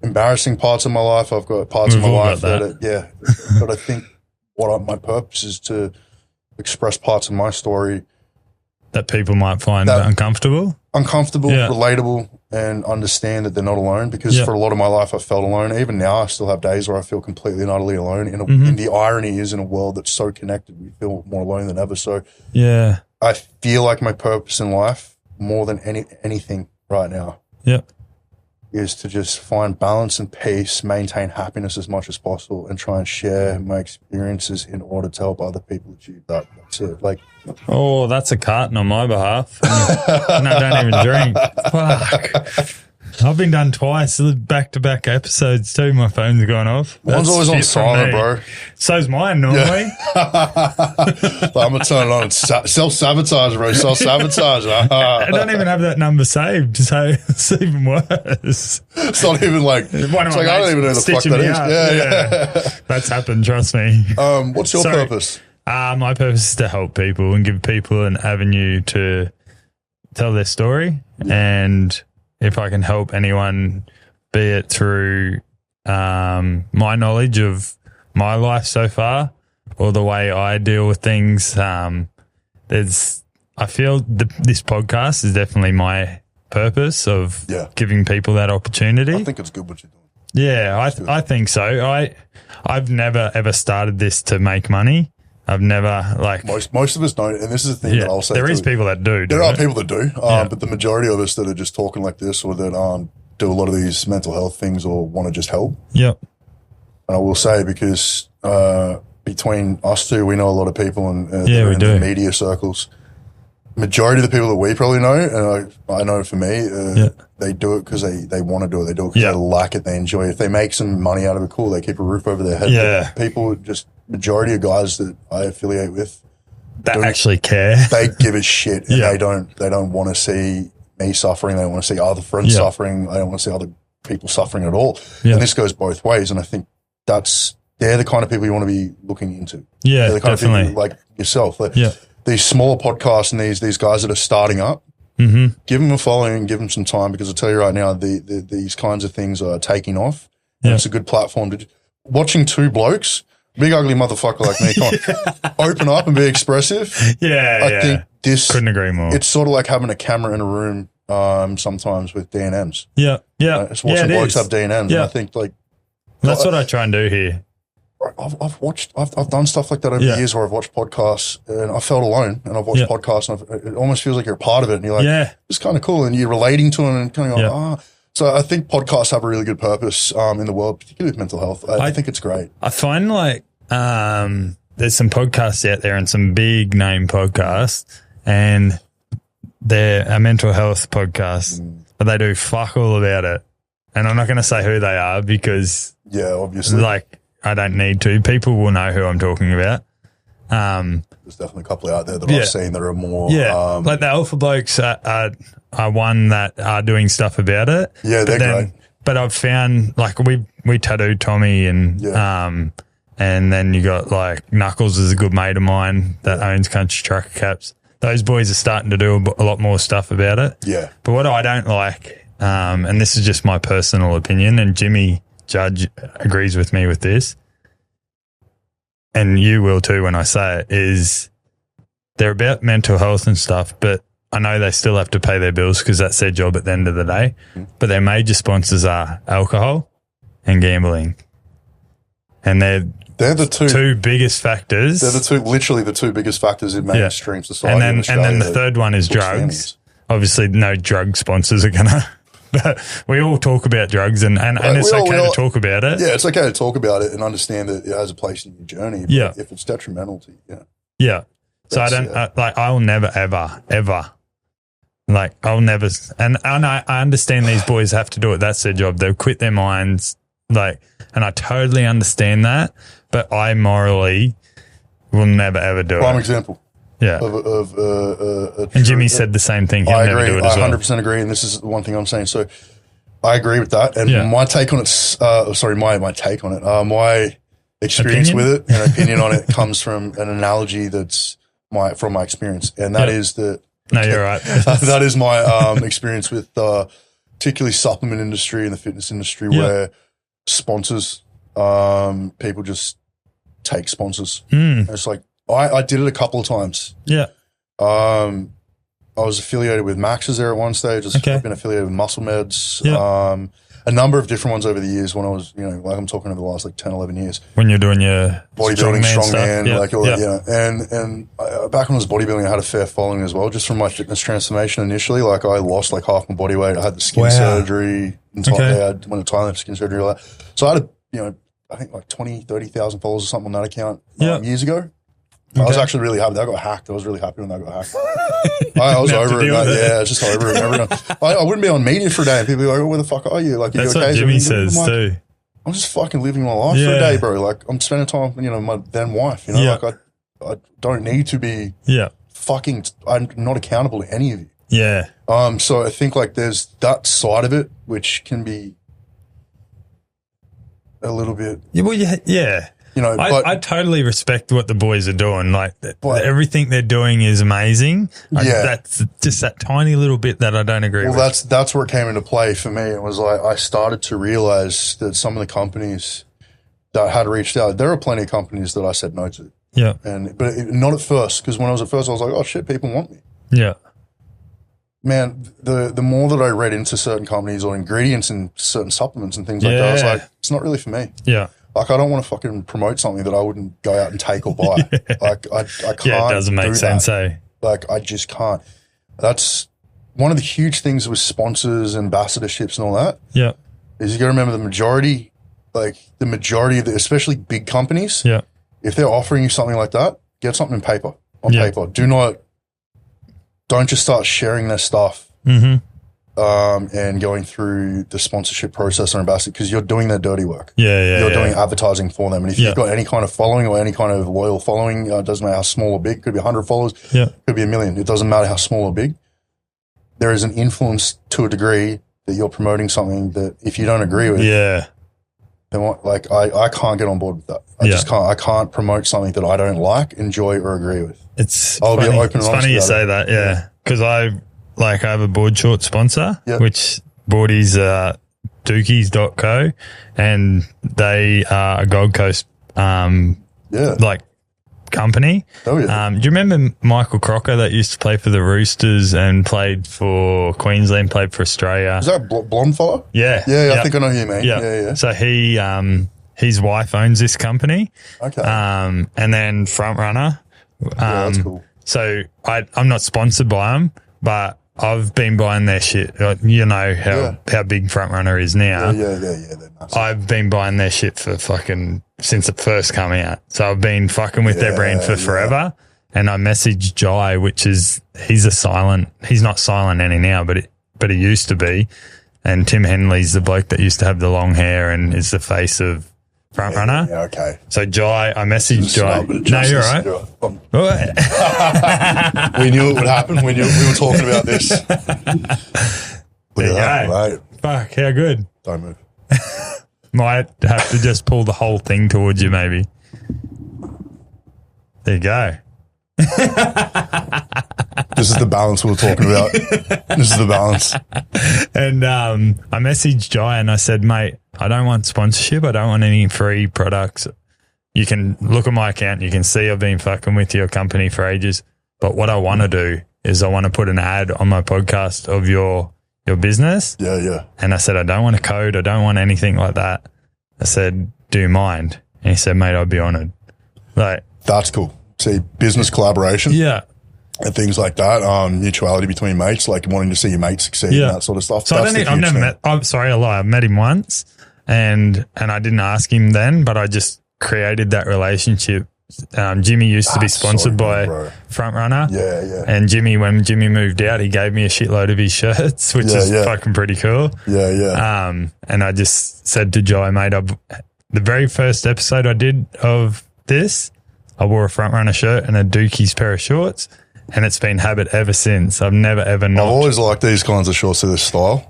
embarrassing parts of my life. I've got parts of my life that but I think my purpose is to express parts of my story that people might find uncomfortable, relatable, and understand that they're not alone. Because for a lot of my life, I felt alone. Even now, I still have days where I feel completely and utterly alone. And the irony is, in a world that's so connected, we feel more alone than ever. So I feel like my purpose in life, more than anything right now, is to just find balance and peace, maintain happiness as much as possible, and try and share my experiences in order to help other people achieve that. That's it. Like, oh, that's a carton on my behalf. And I don't even drink. Fuck. I've been done twice, back-to-back episodes too. My phone's gone off. Mine's always on silent, bro. So's mine normally. I'm going to turn it on and self-sabotage, bro. Self-sabotage. I don't even have that number saved, so it's even worse. It's not even like, I don't even know the fuck that is. Yeah. That's happened, trust me. What's your purpose? My purpose is to help people and give people an avenue to tell their story. And if I can help anyone, be it through my knowledge of my life so far or the way I deal with things, I feel this podcast is definitely my purpose of giving people that opportunity. I think it's good what you're doing. Yeah, I think so. I've never ever started this to make money. I've never most of us don't, and this is the thing that I'll say. There is people that do. There are people that do, but the majority of us that are just talking like this, or that do a lot of these mental health things, or want to just help. Yep. And I will say, because between us two, we know a lot of people in the media circles. Majority of the people that we probably know, and I know for me, they do it because they want to do it. They do it because they like it. They enjoy it. If they make some money out of it, cool. They keep a roof over their head. Yeah. But people, just majority of guys that I affiliate with, that actually care. They give a shit, and they don't want to see me suffering. They don't want to see other friends suffering. They don't want to see other people suffering at all. And this goes both ways. And I think they're the kind of people you want to be looking into. Yeah, they're the kind definitely. of people like yourself. These smaller podcasts and these guys that are starting up, give them a following, give them some time, because I tell you right now, these kinds of things are taking off. And it's a good platform to watching two blokes, big ugly motherfucker like me, come on, open up and be expressive. I think this couldn't agree more. It's sort of like having a camera in a room sometimes with D&Ms. Yeah. It's watching blokes have D&Ms, and I think like that's what I try and do here. I've done stuff like that over the years where I've watched podcasts and I felt alone, and I've watched podcasts and it almost feels like you're a part of it, and you're like, it's kind of cool, and you're relating to it and kind of going, So I think podcasts have a really good purpose in the world, particularly with mental health. I think it's great. I find like there's some podcasts out there and some big name podcasts, and they're a mental health podcast, but they do fuck all about it. And I'm not going to say who they are because obviously, like, I don't need to. People will know who I'm talking about. There's definitely a couple out there that I've seen that are more... like the alpha blokes are one that are doing stuff about it. Yeah, they're great. But I've found, like, we tattooed Tommy and then you got, like, Knuckles is a good mate of mine that owns Country Trucker Caps. Those boys are starting to do a lot more stuff about it. Yeah. But what I don't like, and this is just my personal opinion, and Jimmy Judge agrees with me with this, and you will too when I say it, is they're about mental health and stuff, but I know they still have to pay their bills because that's their job at the end of the day. But their major sponsors are alcohol and gambling. And they're the two biggest factors. They're literally the two biggest factors in mainstream society. And then the third one is drugs. Families. Obviously, no drug sponsors are going to... But we all talk about drugs and it's okay to talk about it. Yeah, it's okay to talk about it and understand that it has a place in your journey. But if it's detrimental to you, So I don't, I'll never, ever, like, I'll never, and I understand these boys have to do it. That's their job. They'll quit their minds, like, and I totally understand that, but I morally will never, ever do it. Prime example. Yeah. And Jimmy said the same thing. He'll never do it as well. I 100% agree. And this is the one thing I'm saying. So I agree with that. And my take on it, my take on it, my experience with it and opinion on it comes from an analogy that's from my experience. And that is that. No, you're right. That is my experience with particularly supplement industry and the fitness industry where sponsors, people just take sponsors. It's like, I did it a couple of times. Yeah. I was affiliated with Max's there at one stage. I've been affiliated with Muscle Meds. Yeah. A number of different ones over the years when I was, like I'm talking over the last like 10, 11 years. When you're doing your bodybuilding, strongman, like all that, And back when I was bodybuilding, I had a fair following as well, just from my fitness transformation initially. Like I lost like half my body weight. I had the skin surgery. I went to Thailand for skin surgery, all that. So I had, I think like 20, 30,000 followers or something on that account years ago. I was actually really happy. That got hacked. I was really happy when that got hacked. I was over it. I was just over it. Everyone, I wouldn't be on media for a day and people be like, oh, where the fuck are you? Like, that's you okay? What Jimmy says like, too. I'm just fucking living my life for a day, bro. Like, I'm spending time with, my then wife, like I don't need to be I'm not accountable to any of you. Yeah. So I think like there's that side of it, which can be a little bit. Yeah. I totally respect what the boys are doing. Like, everything they're doing is amazing. That's just that tiny little bit that I don't agree with. Well, that's where it came into play for me. It was like I started to realize that some of the companies that had reached out, there are plenty of companies that I said no to. Yeah. But not at first, because when I was at first, I was like, oh, shit, people want me. Yeah. Man, the more that I read into certain companies or ingredients in certain supplements and things like that, I was like, it's not really for me. Yeah. Like, I don't want to fucking promote something that I wouldn't go out and take or buy. Like, I can't. Yeah, it doesn't make sense, eh? Like, I just can't. That's one of the huge things with sponsors, ambassadorships and all that. Yeah. Is you got to remember the majority of especially big companies. Yeah. If they're offering you something like that, get something on paper. Don't just start sharing their stuff. Mm-hmm. And going through the sponsorship process or ambassador, because you're doing their dirty work. You're doing advertising for them. And if you've got any kind of following or any kind of loyal following, it doesn't matter how small or big, could be 100 followers, could be 1 million. It doesn't matter how small or big. There is an influence to a degree that you're promoting something that if you don't agree with, then like I can't get on board with that. I just can't. I can't promote something that I don't like, enjoy, or agree with. I'll be open and honest. It's funny you say that, because I have a board short sponsor, which boardies dookies.co, and they are a Gold Coast like company. Oh, yeah. Do you remember Michael Crocker that used to play for the Roosters and played for Queensland, played for Australia? Is that blonde fella? Yeah. I think I know who you mean. Yeah. So he his wife owns this company. Okay. And then Front Runner. That's cool. So I'm not sponsored by them, but I've been buying their shit. You know how big Front Runner is now. Yeah. They're nuts. I've been buying their shit for since it first come out. So I've been fucking with their brand for forever. And I messaged Jai, he's not silent any now, but he used to be. And Tim Henley's the bloke that used to have the long hair and is the face of Front Runner. Yeah, okay. So Jai, I messaged Jai. No, you're all right. We knew it would happen. We were talking about this. Look at that, mate. Fuck, how good. Don't move. Might have to just pull the whole thing towards you, maybe. There you go. This is the balance we were talking about. This is the balance. And I messaged Jai and I said, mate, I don't want sponsorship. I don't want any free products. You can look at my account. You can see I've been fucking with your company for ages. But what I want to do is I want to put an ad on my podcast of your business. Yeah. And I said, I don't want a code. I don't want anything like that. I said, do you mind? And he said, mate, I'd be honored. That's cool. See, business collaboration. Yeah. And things like that, mutuality between mates, like wanting to see your mates succeed and that sort of stuff. So I've never met, I've met him once and I didn't ask him then, but I just created that relationship. Jimmy used to be sponsored by Front Runner. Yeah. And when Jimmy moved out, he gave me a shitload of his shirts, which is fucking pretty cool. Yeah. And I just said to Jai, mate, the very first episode I did of this, I wore a Front Runner shirt and a Dookie's pair of shorts. And it's been habit ever since. I've never, ever not. I've always liked these kinds of shorts to this style.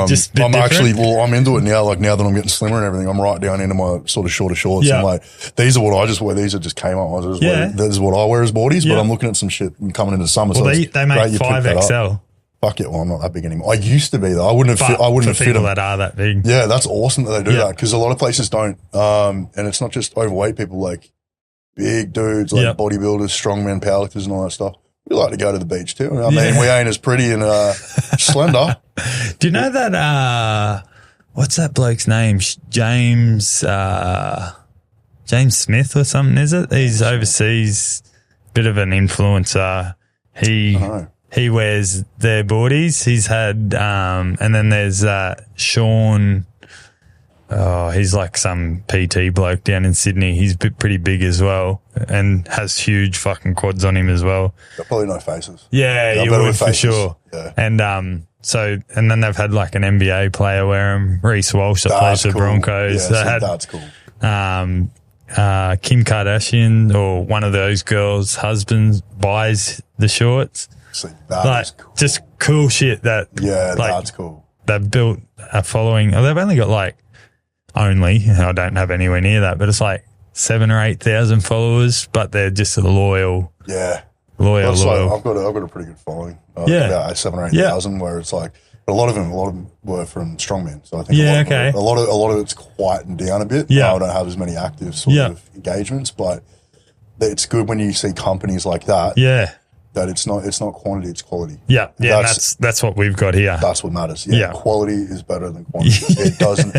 Just a bit different. I'm into it now. Like now that I'm getting slimmer and everything, I'm right down into my sort of shorter shorts. Yeah. And like, these are what I just wear. These are just came up. This is what I wear as boardies, but I'm looking at some shit coming into summer. Well, so they make 5XL. Fuck it. Well, I'm not that big anymore. I used to be though. I wouldn't have fit people them. that are that big. Yeah. That's awesome that they do that because a lot of places don't. And it's not just overweight people, like big dudes, like bodybuilders, strongmen, powerlifters and all that stuff. We like to go to the beach too. I mean, we ain't as pretty and slender. Do you know that, what's that bloke's name? James Smith or something, is it? He's overseas, bit of an influencer. He wears their boardies. He's had, and then there's Sean. Oh, he's like some PT bloke down in Sydney. He's pretty big as well and has huge fucking quads on him as well. They're probably no faces. Yeah, you would for sure. Yeah. And and then they've had like an NBA player wear them. Reece Walsh that plays for the Broncos. Yeah, that's cool. Kim Kardashian or one of those girls' husbands buys the shorts. See, that is cool. Just cool shit that. Yeah, that's cool. They've built a following. They've only got I don't have anywhere near that, but it's like 7,000 or 8,000 followers, but they're just loyal. Yeah. Loyal. I've got a pretty good following. About 7,000 or 8,000 where it's like, but a lot of them were from strongmen. So I think a lot of it's quietened down a bit. Yeah. I don't have as many active sort of engagements, but it's good when you see companies like that. Yeah. That it's not quantity, it's quality. Yeah. Yeah. That's what we've got here. That's what matters. Yeah. Quality is better than quantity. It doesn't.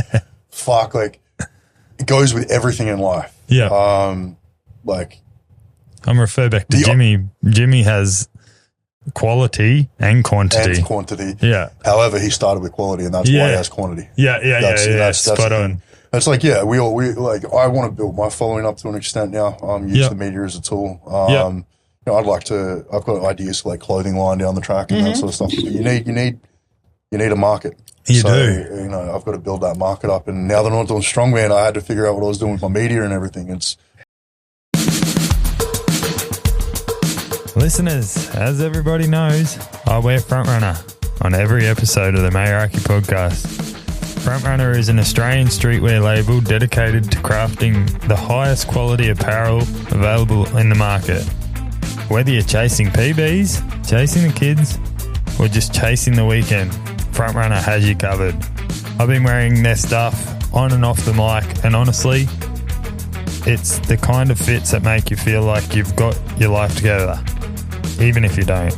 Fuck, like it goes with everything in life. Yeah. I'm refer back to Jimmy. Jimmy has quality and quantity. Yeah. However, he started with quality, and that's why he has quantity. That's spot on. It's like, we like. I want to build my following up to an extent now. Use the media as a tool. I'd like to. I've got ideas for like clothing line down the track and that sort of stuff. But you need a market. You do. I've got to build that market up. And now that I'm not doing strongman, I had to figure out what I was doing with my media and everything. Listeners, as everybody knows, I wear Front Runner on every episode of the Meraki Podcast. Front Runner is an Australian streetwear label dedicated to crafting the highest quality apparel available in the market. Whether you're chasing PBs, chasing the kids, or just chasing the weekend, Front Runner has you covered. I've been wearing their stuff on and off the mic, and honestly, it's the kind of fits that make you feel like you've got your life together, even if you don't.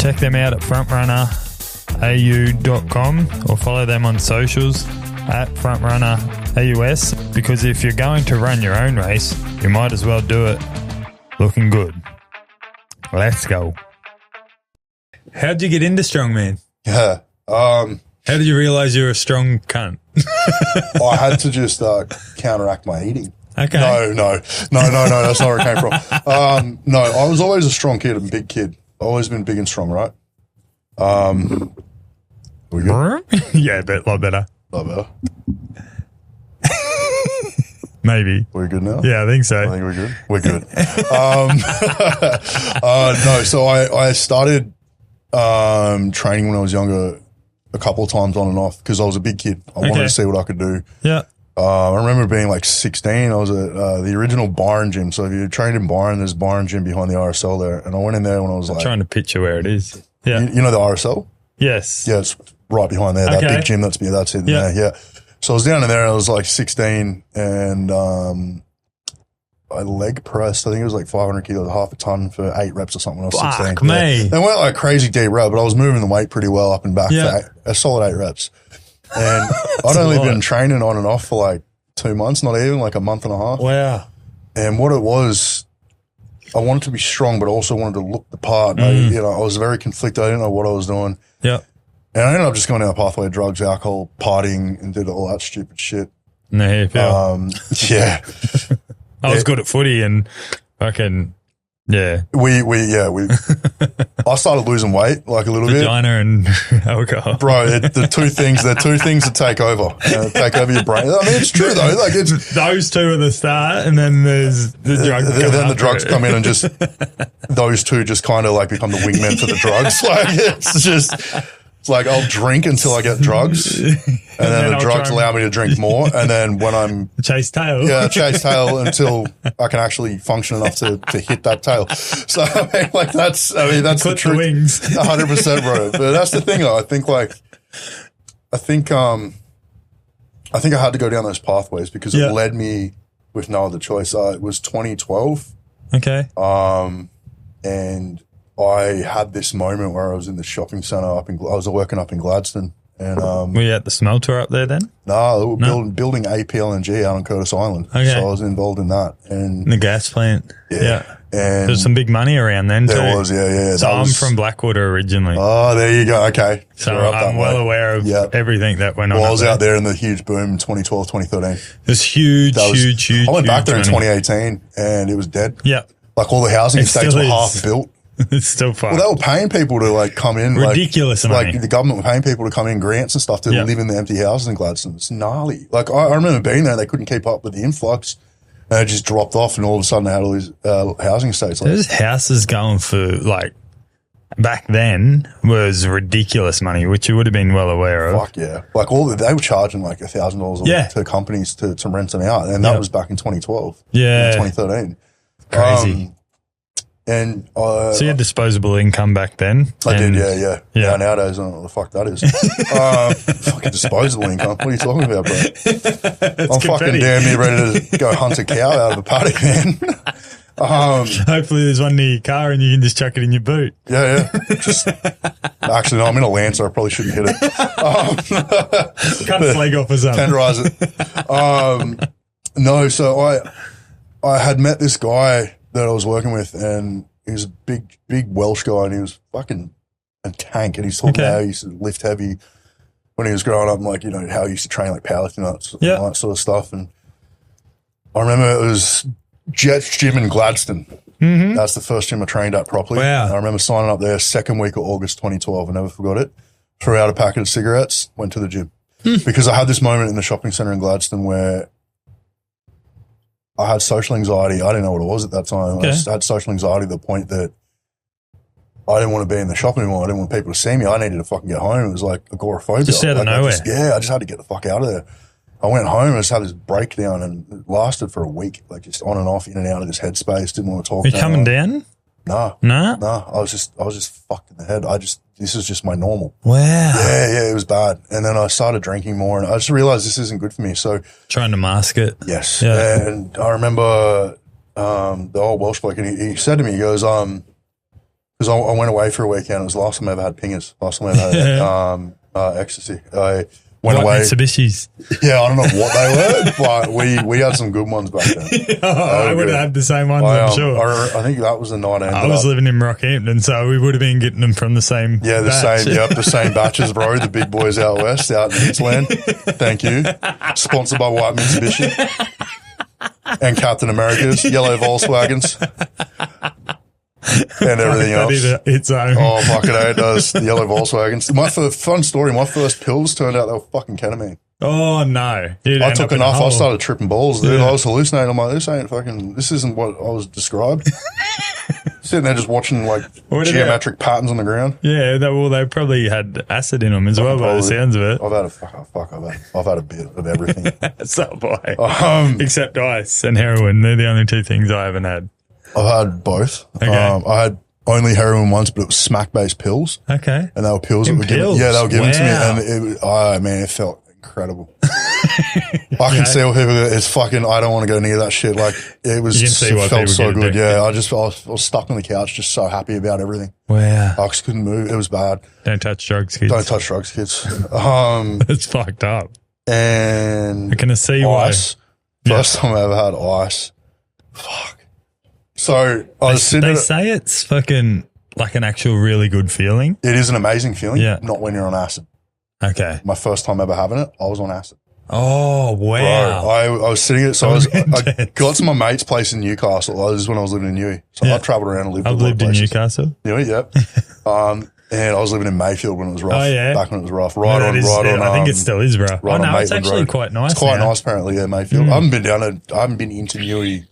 Check them out at frontrunnerau.com or follow them on socials at frontrunner_au. AUS, because if you're going to run your own race, you might as well do it looking good. Let's go. How'd you get into strongman? Yeah. How did you realise you were a strong cunt? I had to just counteract my eating. Okay. No. That's not where it came from. No, I was always a strong kid, a big kid. Always been big and strong, right? We good? Yeah, a lot better. Not better. Maybe. We're good now? Yeah, I think so. I think we're good. We're good. No, so I started training when I was younger a couple of times on and off because I was a big kid. I wanted to see what I could do. Yeah. I remember being like 16. I was at the original Byron gym. So if you trained in Byron, there's Byron gym behind the RSL there. And I went in there when I was I'm trying to picture where it is. Yeah. You know the RSL? Yes. Yeah, it's right behind there. That big gym that's in there. Yeah. So I was down in there and I was like 16 and I leg pressed. I think it was like 500 kilos, half a ton for 8 reps or something when I was 16. Me. They weren't like crazy deep rep, but I was moving the weight pretty well up and back for a solid 8 reps. And I'd only been training on and off for like 2 months, not even like a month and a half. Wow. And what it was, I wanted to be strong, but also wanted to look the part. I was very conflicted. I didn't know what I was doing. Yeah. And I ended up just going down the pathway of drugs, alcohol, partying, and did all that stupid shit. No, yeah. I was good at footy and fucking, yeah. I started losing weight like a little bit. Vagina and alcohol. Bro, they're two things that take over. Take over your brain. I mean, it's true though. Like it's those two are the start and then there's the drugs. Then the drugs come in and just, those two just kind of like become the wingmen for the drugs. Like it's like I'll drink until I get drugs, and then the drugs allow me to drink more, and then when I'm chase tail, chase tail until I can actually function enough to hit that tail. So that's the truth. Wings. 100%, bro. But that's the thing, though. I think I had to go down those pathways because it led me with no other choice. It was 2012. Okay. And I had this moment where I was in the shopping centre I was working up in Gladstone. And, were you at the smelter up there then? No, we were building APLNG out on Curtis Island. Okay. So I was involved in that. And the gas plant. Yeah. And there's some big money around then too. There was, yeah. So I'm from Blackwater originally. Oh, there you go. Okay. So I'm well aware of everything that went on. Well, I was out there in the huge boom in 2012, 2013. It was huge. I went back there in 2018 and it was dead. Yeah. Like all the housing estates were half built. It's still fun. Well, they were paying people to like come in. Ridiculous money. Like the government were paying people to come in grants and stuff to live in the empty houses in Gladstone. It's gnarly. Like I remember being there and they couldn't keep up with the influx. And it just dropped off and all of a sudden they had all these housing estates. Those houses going for like back then was ridiculous money, which you would have been well aware of. Fuck yeah. Like they were charging like $1,000 a week to companies to rent them out. And that was back in 2012. Yeah. 2013. Crazy. And so you had disposable income back then? I did, yeah. Nowadays, I don't know what the fuck that is. Fucking disposable income. What are you talking about, bro? I'm fucking damn near ready to go hunt a cow out of a paddock, man. Hopefully there's one near your car and you can just chuck it in your boot. Yeah. Actually, no, I'm in a Lancer. I probably shouldn't hit it. Cut its leg off or something. Tenderize it. No, so I had met this guy that I was working with, and he was a big Welsh guy, and he was fucking a tank, and he's talking about how he used to lift heavy when he was growing up, and like, how he used to train like powerlifting and that sort of stuff. And I remember it was Jet's Gym in Gladstone. Mm-hmm. That's the first gym I trained at properly. Wow. And I remember signing up there second week of August 2012. I never forgot it. Threw out a packet of cigarettes, went to the gym. Because I had this moment in the shopping centre in Gladstone where I had social anxiety. I didn't know what it was at that time. Okay. I had social anxiety to the point that I didn't want to be in the shop anymore. I didn't want people to see me. I needed to fucking get home. It was like agoraphobia. Just out of nowhere. I just had to get the fuck out of there. I went home and just had this breakdown, and it lasted for a week, like just on and off, in and out of this headspace. Didn't want to talk. Are you coming down? No. I was just fucked in the head. This is just my normal. Wow. Yeah, it was bad. And then I started drinking more, and I just realized this isn't good for me. So trying to mask it. Yes. Yeah. And I remember the old Welsh bloke, and he said to me, he goes, because I went away for a weekend. It was the last time I ever had pingers. Last time I ever had ecstasy. Went What away. Mitsubishis? Yeah, I don't know what they were, but we had some good ones back then. I would have had the same ones, I'm sure. I think that was the night I was living in Rockhampton, so we would have been getting them from the same batch. the same batches, bro. The big boys out west, out in Hintsland. Thank you. Sponsored by White Mitsubishi and Captain America's yellow Volkswagens and everything else. It's Oh, fuck it does. The yellow Volkswagens. Fun story, my first pills turned out they were fucking ketamine. Oh, no. I took enough. I started tripping balls, dude. I was hallucinating. I'm like, this isn't what I was described. Sitting there just watching like geometric patterns on the ground. Yeah, they probably had acid in them as well, by the sounds of it. I've had a bit of everything. So boy. Except ice and heroin. They're the only two things I haven't had. I've had both. Okay. I had only heroin once, but it was smack-based pills. Okay. And they were pills that were given. Yeah, they were given to me, and it felt incredible. I can see what people. It's fucking. I don't want to go near that shit. Like it was. It felt so good. Yeah, I was stuck on the couch, just so happy about everything. Wow. I just couldn't move. It was bad. Don't touch drugs, kids. Don't touch drugs, kids. It's fucked up. And I can see ice. why. First time I ever had ice. Fuck. So I was sitting. They say it's fucking like an actual really good feeling. It is an amazing feeling. Yeah. Not when you're on acid. Okay. My first time ever having it, I was on acid. Oh, wow. Bro, I was sitting at, I got to my mate's place in Newcastle. This is when I was living in Newey. So I've travelled around and lived I've lived in Newcastle. Newey, yep. And I was living in Mayfield when it was rough. Oh, yeah. Back when it was rough. I think it still is rough. Right no, it's actually Road. quite nice. It's quite now. nice, apparently, yeah, Mayfield. I haven't been into Newey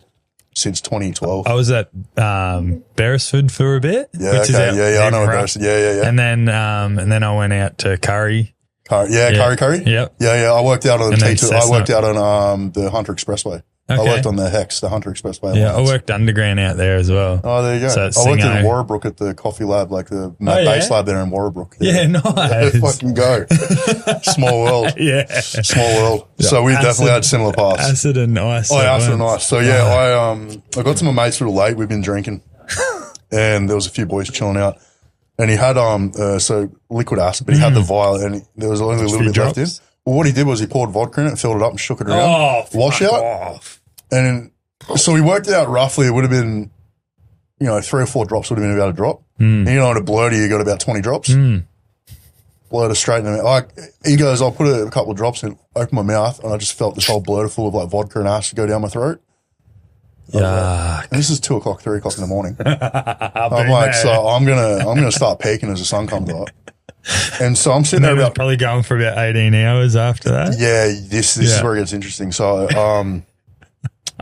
since 2012. I was at Beresford for a bit. Yeah, which okay. is I know Beresford. Yeah. And then I went out to Curry. Curry. Yep. Yeah. I worked out on T2. I worked out on the Hunter Expressway. Okay. I worked on the Hunter Expressway. Yeah, I worked underground out there as well. Oh, there you go. So I worked in Warrabrook at the coffee lab, like the base lab there in Warrabrook. Yeah, nice. Fucking go. Small world. Yeah. Small world. Yeah. So we definitely had similar paths. Acid and ice. Oh, yeah, acid and ice. So yeah, I got to my mate's a little late. We've been drinking and there was a few boys chilling out. And he had so liquid acid, but he had the vial and there was only a little bit left in. Well, what he did was he poured vodka in it, filled it up and shook it around. Oh, wash out. Off. And so we worked it out roughly. It would have been, 3 or 4 drops would have been about a drop. And at a blurter, you got about 20 drops. Blurter straight in the mouth. Like, he goes, I'll put a couple of drops in, open my mouth, and I just felt this whole blurter full of like vodka and acid go down my throat. Yeah. And this is 2 o'clock, 3 o'clock in the morning. I'm like, so I'm gonna start peaking as the sun comes up. And so I'm sitting there probably going for about 18 hours after that. Yeah, this is where it gets interesting. So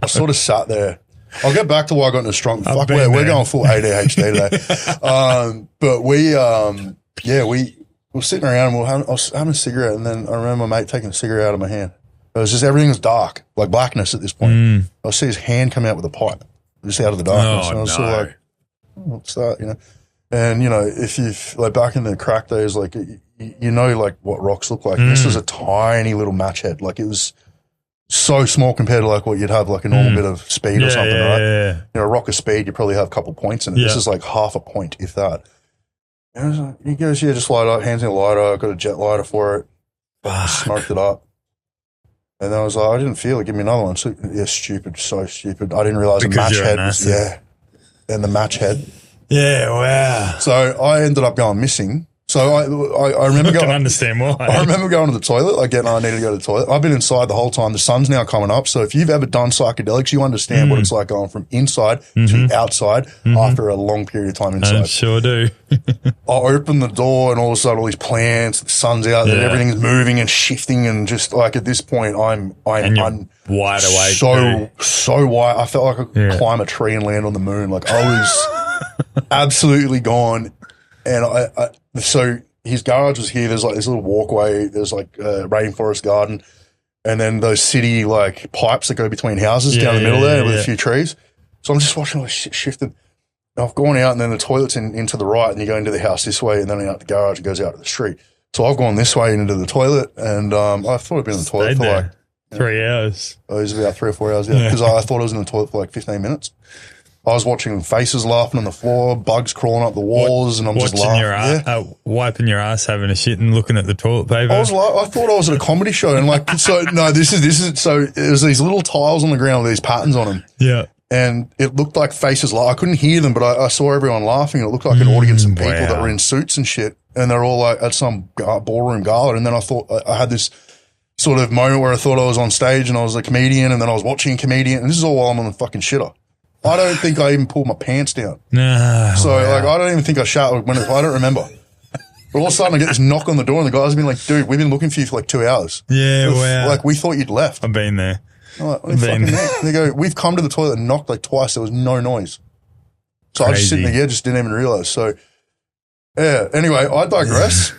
I sort of sat there. I'll get back to why I got into strong. Fuck, we're going full ADHD today. But we were sitting around and I was having a cigarette, and then I remember my mate taking a cigarette out of my hand. It was just, everything was dark, like blackness at this point. I see his hand come out with a pipe, just out of the darkness. Oh, and I was sort of like, what's that, And, if you've, like, back in the crack days, like, like, what rocks look like. This was a tiny little match head. Like, it was so small compared to, like, what you'd have, like, a normal bit of speed or something, right? Yeah. A rock of speed, you probably have a couple points in it. This is, like, half a point, if that. And I was like, he goes, just light up, hands me a lighter. I got a jet lighter for it. Smoked it up. And then I was like, I didn't feel it. Give me another one. So, stupid. So stupid. I didn't realize the match head was, and the match head. Yeah, wow. So I ended up going missing. So I remember going. I can understand why. I remember going to the toilet. I needed to go to the toilet. I've been inside the whole time. The sun's now coming up. So if you've ever done psychedelics, you understand what it's like going from inside to outside after a long period of time inside. I sure do. I opened the door and all of a sudden all these plants, the sun's out there, everything's moving and shifting, and just like at this point I'm wide awake. So wide. I felt like I could climb a tree and land on the moon. Like I was absolutely gone. And so his garage was here. There's like this little walkway. There's like a rainforest garden. And then those city like pipes that go between houses down the middle there with a few trees. So I'm just watching all this shit shifting. And I've gone out, and then the toilet's into the right, and you go into the house this way, and then out the garage, it goes out to the street. So I've gone this way into the toilet, and I thought I'd been in the toilet for like 3 hours. It was about 3 or 4 hours, because I thought I was in the toilet for like 15 minutes. I was watching faces laughing on the floor, bugs crawling up the walls, and I'm just laughing. Wiping your ass, having a shit, and looking at the toilet paper. I thought I was at a comedy show, and like, so no, this is so there's these little tiles on the ground with these patterns on them. Yeah. And it looked like faces. I couldn't hear them, but I saw everyone laughing. It looked like an audience of people that were in suits and shit, and they're all like at some ballroom gala. And then I thought I had this sort of moment where I thought I was on stage and I was a comedian, and then I was watching a comedian, and this is all while I'm on the fucking shitter. I don't think I even pulled my pants down. No. So like, I don't even think I shat I don't remember. But all of a sudden I get this knock on the door, and the guy's been like, "Dude, we've been looking for you for like 2 hours. Yeah, wow. Like, we thought you'd left." I've been there. I'm like, they go, "We've come to the toilet and knocked like twice. There was no noise." So I was just sitting there, just didn't even realize. So yeah. Anyway, I digress.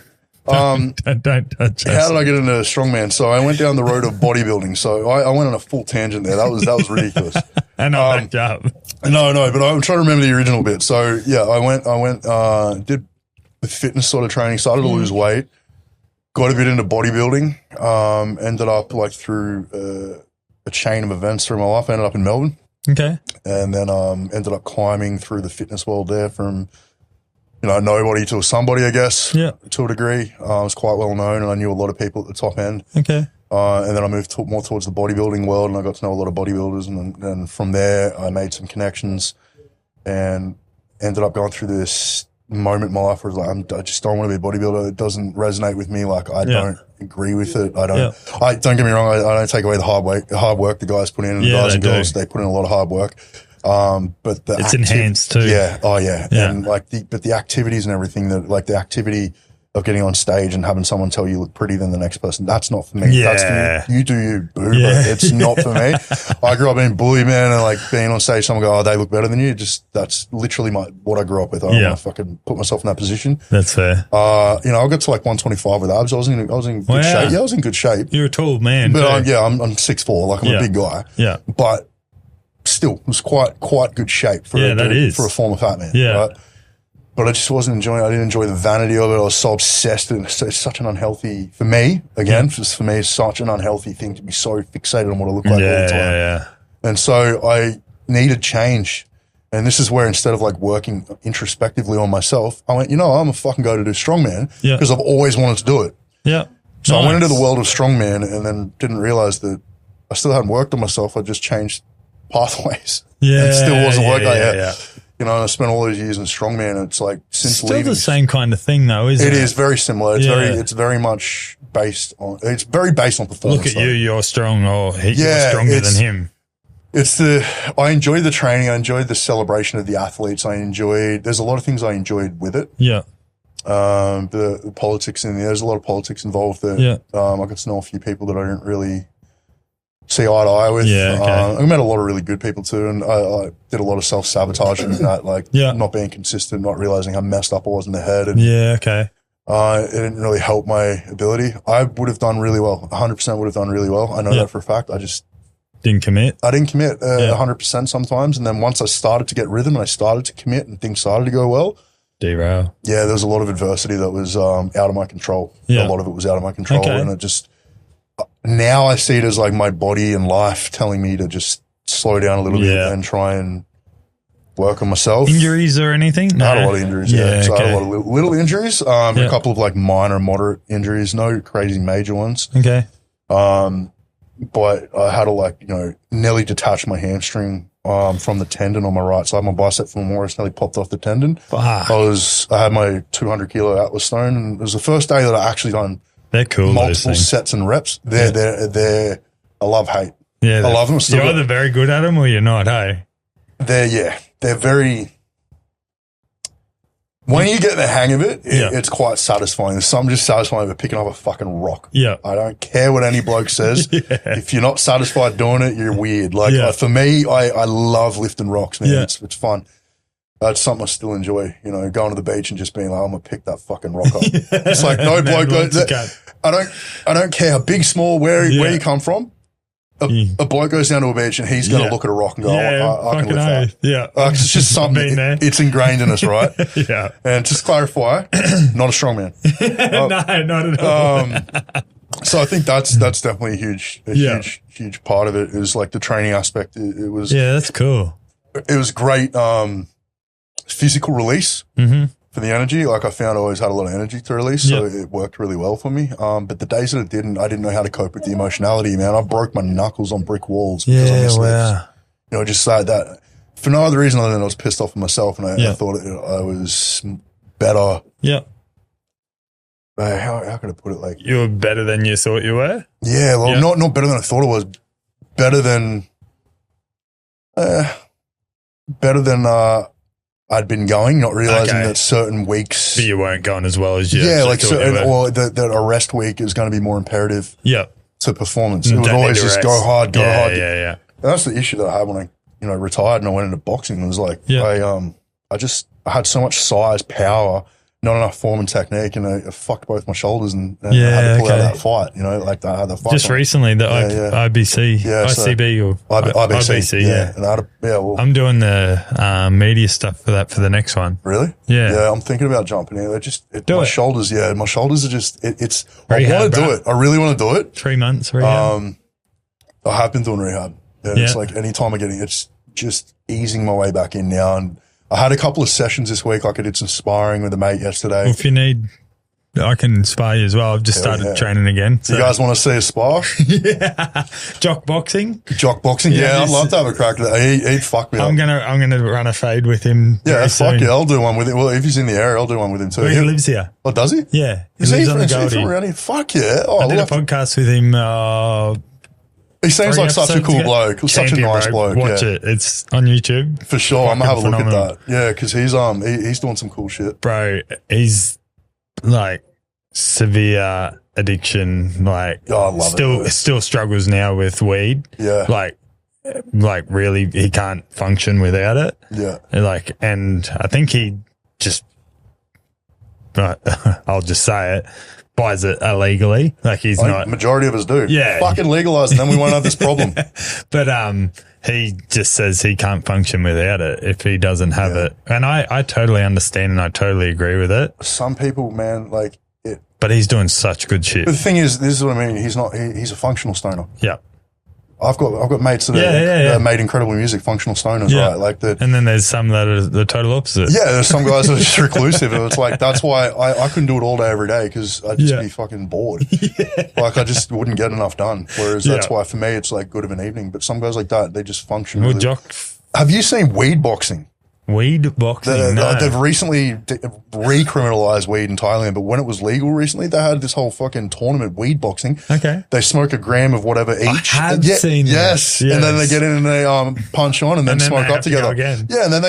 Don't touch us. How did I get into strongman? So I went down the road of bodybuilding. So I went on a full tangent there. That was ridiculous. And I backed up. No, but I'm trying to remember the original bit. So yeah, I went, did the fitness sort of training, started to lose weight, got a bit into bodybuilding, ended up like through a chain of events through my life. I ended up in Melbourne. Okay. And then ended up climbing through the fitness world there from, nobody to somebody, I guess, to a degree. I was quite well known, and I knew a lot of people at the top end. Okay. And then I moved more towards the bodybuilding world, and I got to know a lot of bodybuilders. And from there, I made some connections and ended up going through this moment in my life where I just don't want to be a bodybuilder. It doesn't resonate with me. Like, I don't agree with it. I don't don't get me wrong. I don't take away the hard work the guys put in, and the guys and girls, they put in a lot of hard work. But it's enhanced too. Yeah. Oh yeah. And like the activities and everything the activity of getting on stage and having someone tell you look prettier than the next person, that's not for me. Yeah. That's for you. You do you, boo. But it's not for me. I grew up being bullied, man, and like being on stage, someone go, "Oh, they look better than you." That's literally what I grew up with. I don't want to fucking put myself in that position. That's fair. I got to like 125 with abs. I was in good shape. Yeah, I was in good shape. You're a tall man. But I'm 6'4", like I'm a big guy. Yeah. But still, it was quite good shape for a former fat man. Yeah. Right? But I just wasn't enjoying it. I didn't enjoy the vanity of it. I was so obsessed. And it's such an unhealthy, for me, it's such an unhealthy thing to be so fixated on what I look like all the time. Yeah. And so I needed change. And this is where, instead of like working introspectively on myself, I went, I'm a fucking go to do strongman because I've always wanted to do it. Yeah. So I went into the world of strongman and then didn't realize that I still hadn't worked on myself. I just changed pathways. Yeah. It still wasn't working. Yeah. I spent all those years in strongman, and it's like since still leaving, the same kind of thing though, isn't it? It is very similar. It's very much based on performance. Look at you, you're strong, or you're stronger than him. I enjoyed the training. I enjoyed the celebration of the athletes. There's a lot of things I enjoyed with it. Yeah. The politics there's a lot of politics involved there. Yeah. I got to know a few people that I didn't really see eye to eye with. Yeah, okay. I met a lot of really good people too, and I did a lot of self-sabotage in that, not being consistent, not realizing how messed up I was in the head. And, it didn't really help my ability. I would have done really well, 100% would have done really well. I know that for a fact. I just didn't commit. I didn't commit 100% sometimes, and then once I started to get rhythm and I started to commit and things started to go well, derail. Yeah, there was a lot of adversity that was out of my control. Yeah. A lot of it was out of my control, and it just... Now I see it as like my body and life telling me to just slow down a little bit and try and work on myself. Injuries or anything? No. I had a lot of injuries, So I had a lot of little injuries, a couple of like minor, moderate injuries, no crazy major ones. Okay. But I had to nearly detach my hamstring from the tendon on my right side. My bicep femoris nearly popped off the tendon. Wow. I had my 200 kilo Atlas stone, and it was the first day that I actually done they're cool. Multiple sets and reps. They're I love hate. Yeah. I love them. You're either very good at them or you're not, hey? They're very, when you get the hang of it, it's quite satisfying. There's something just satisfying about picking up a fucking rock. Yeah. I don't care what any bloke says. If you're not satisfied doing it, you're weird. For me, I love lifting rocks, man. It's fun. That's something I still enjoy, going to the beach and just being like, I'm going to pick that fucking rock up. It's like no bloke goes, I don't care how big, small, where you come from. A bloke goes down to a beach and he's going to look at a rock and go, I can lift that. Yeah. It's just something, it's ingrained in us, right? Yeah. And just clarify, not a strong man. No, not at all. So I think that's definitely a huge part of it is like the training aspect. It was. Yeah, that's cool. it was great physical release for the energy. Like I found I always had a lot of energy to release, so it worked really well for me. But the days that it didn't, I didn't know how to cope with the emotionality, man. I broke my knuckles on brick walls because I missed lifts. You know, just like that. For no other reason other than I was pissed off with myself and I thought I was better. Yeah. How can I put it? Like you were better than you thought you were? Yeah, well, not better than I thought I was. Better than I'd been going, not realizing that certain weeks. But you weren't going as well as you. Yeah, like certain, or that a rest week is going to be more imperative. To performance. It would always just go hard. Yeah. And that's the issue that I had when I retired and I went into boxing. It was like I had so much size, power, not enough form and technique, and I fucked both my shoulders and I had to pull out of that fight. You know, like I had the fight. Just recently, the IBC, ICB or IBC. Yeah. And I had I'm doing the media stuff for the next one. Really? Yeah. I'm thinking about jumping in. My shoulders. Yeah, my shoulders are just. I want to do it. I really want to do it. 3 months rehab. I have been doing rehab. And it's like anytime it's just easing my way back in now. And I had a couple of sessions this week. Like I did some sparring with a mate yesterday. Well, if you need, I can spar you as well. I've just started training again. So. You guys want to see a spar? Jock boxing. Yeah, I'd love to have a crack at that. He'd fuck me up. I'm gonna run a fade with him. Yeah, fuck yeah, I'll do one with him. Well, if he's in the area, I'll do one with him too. He lives here. Oh, does he? Yeah, he lives on the Goldie. Around here? Fuck yeah! I did a podcast with him. He seems like such a cool bloke. Such a nice bloke. Watch it. It's on YouTube. For sure. I'm going to have a look at that. Yeah, because he's doing some cool shit. Bro, he's like severe addiction. Like, I love it. Still struggles now with weed. Yeah. Like really, he can't function without it. Yeah. Like, and I think he just, I'll just say it, buys it illegally. Like he's not. Majority of us do. Yeah. Fucking legalize, and then we won't have this problem. But he just says he can't function without it if he doesn't have it. And I totally understand and I totally agree with it. Some people, man, like it. But he's doing such good shit. But the thing is, this is what I mean. He's not. He's a functional stoner. Yeah. I've got mates that made incredible music, functional stoners, right? Like that. And then there's some that are the total opposite. Yeah, there's some guys that are just reclusive. And it's like, that's why I couldn't do it all day, every day, because I'd just be fucking bored. Like I just wouldn't get enough done. Whereas that's why for me, it's like good of an evening. But some guys like that, they just function. Well, Jock. Have you seen weed boxing? Weed boxing? No. They've recently recriminalized weed in Thailand, but when it was legal recently, they had this whole fucking tournament, weed boxing. Okay. They smoke a gram of whatever each. I have seen yes. And then they get in and they punch on and then smoke up together. Again. Yeah, and then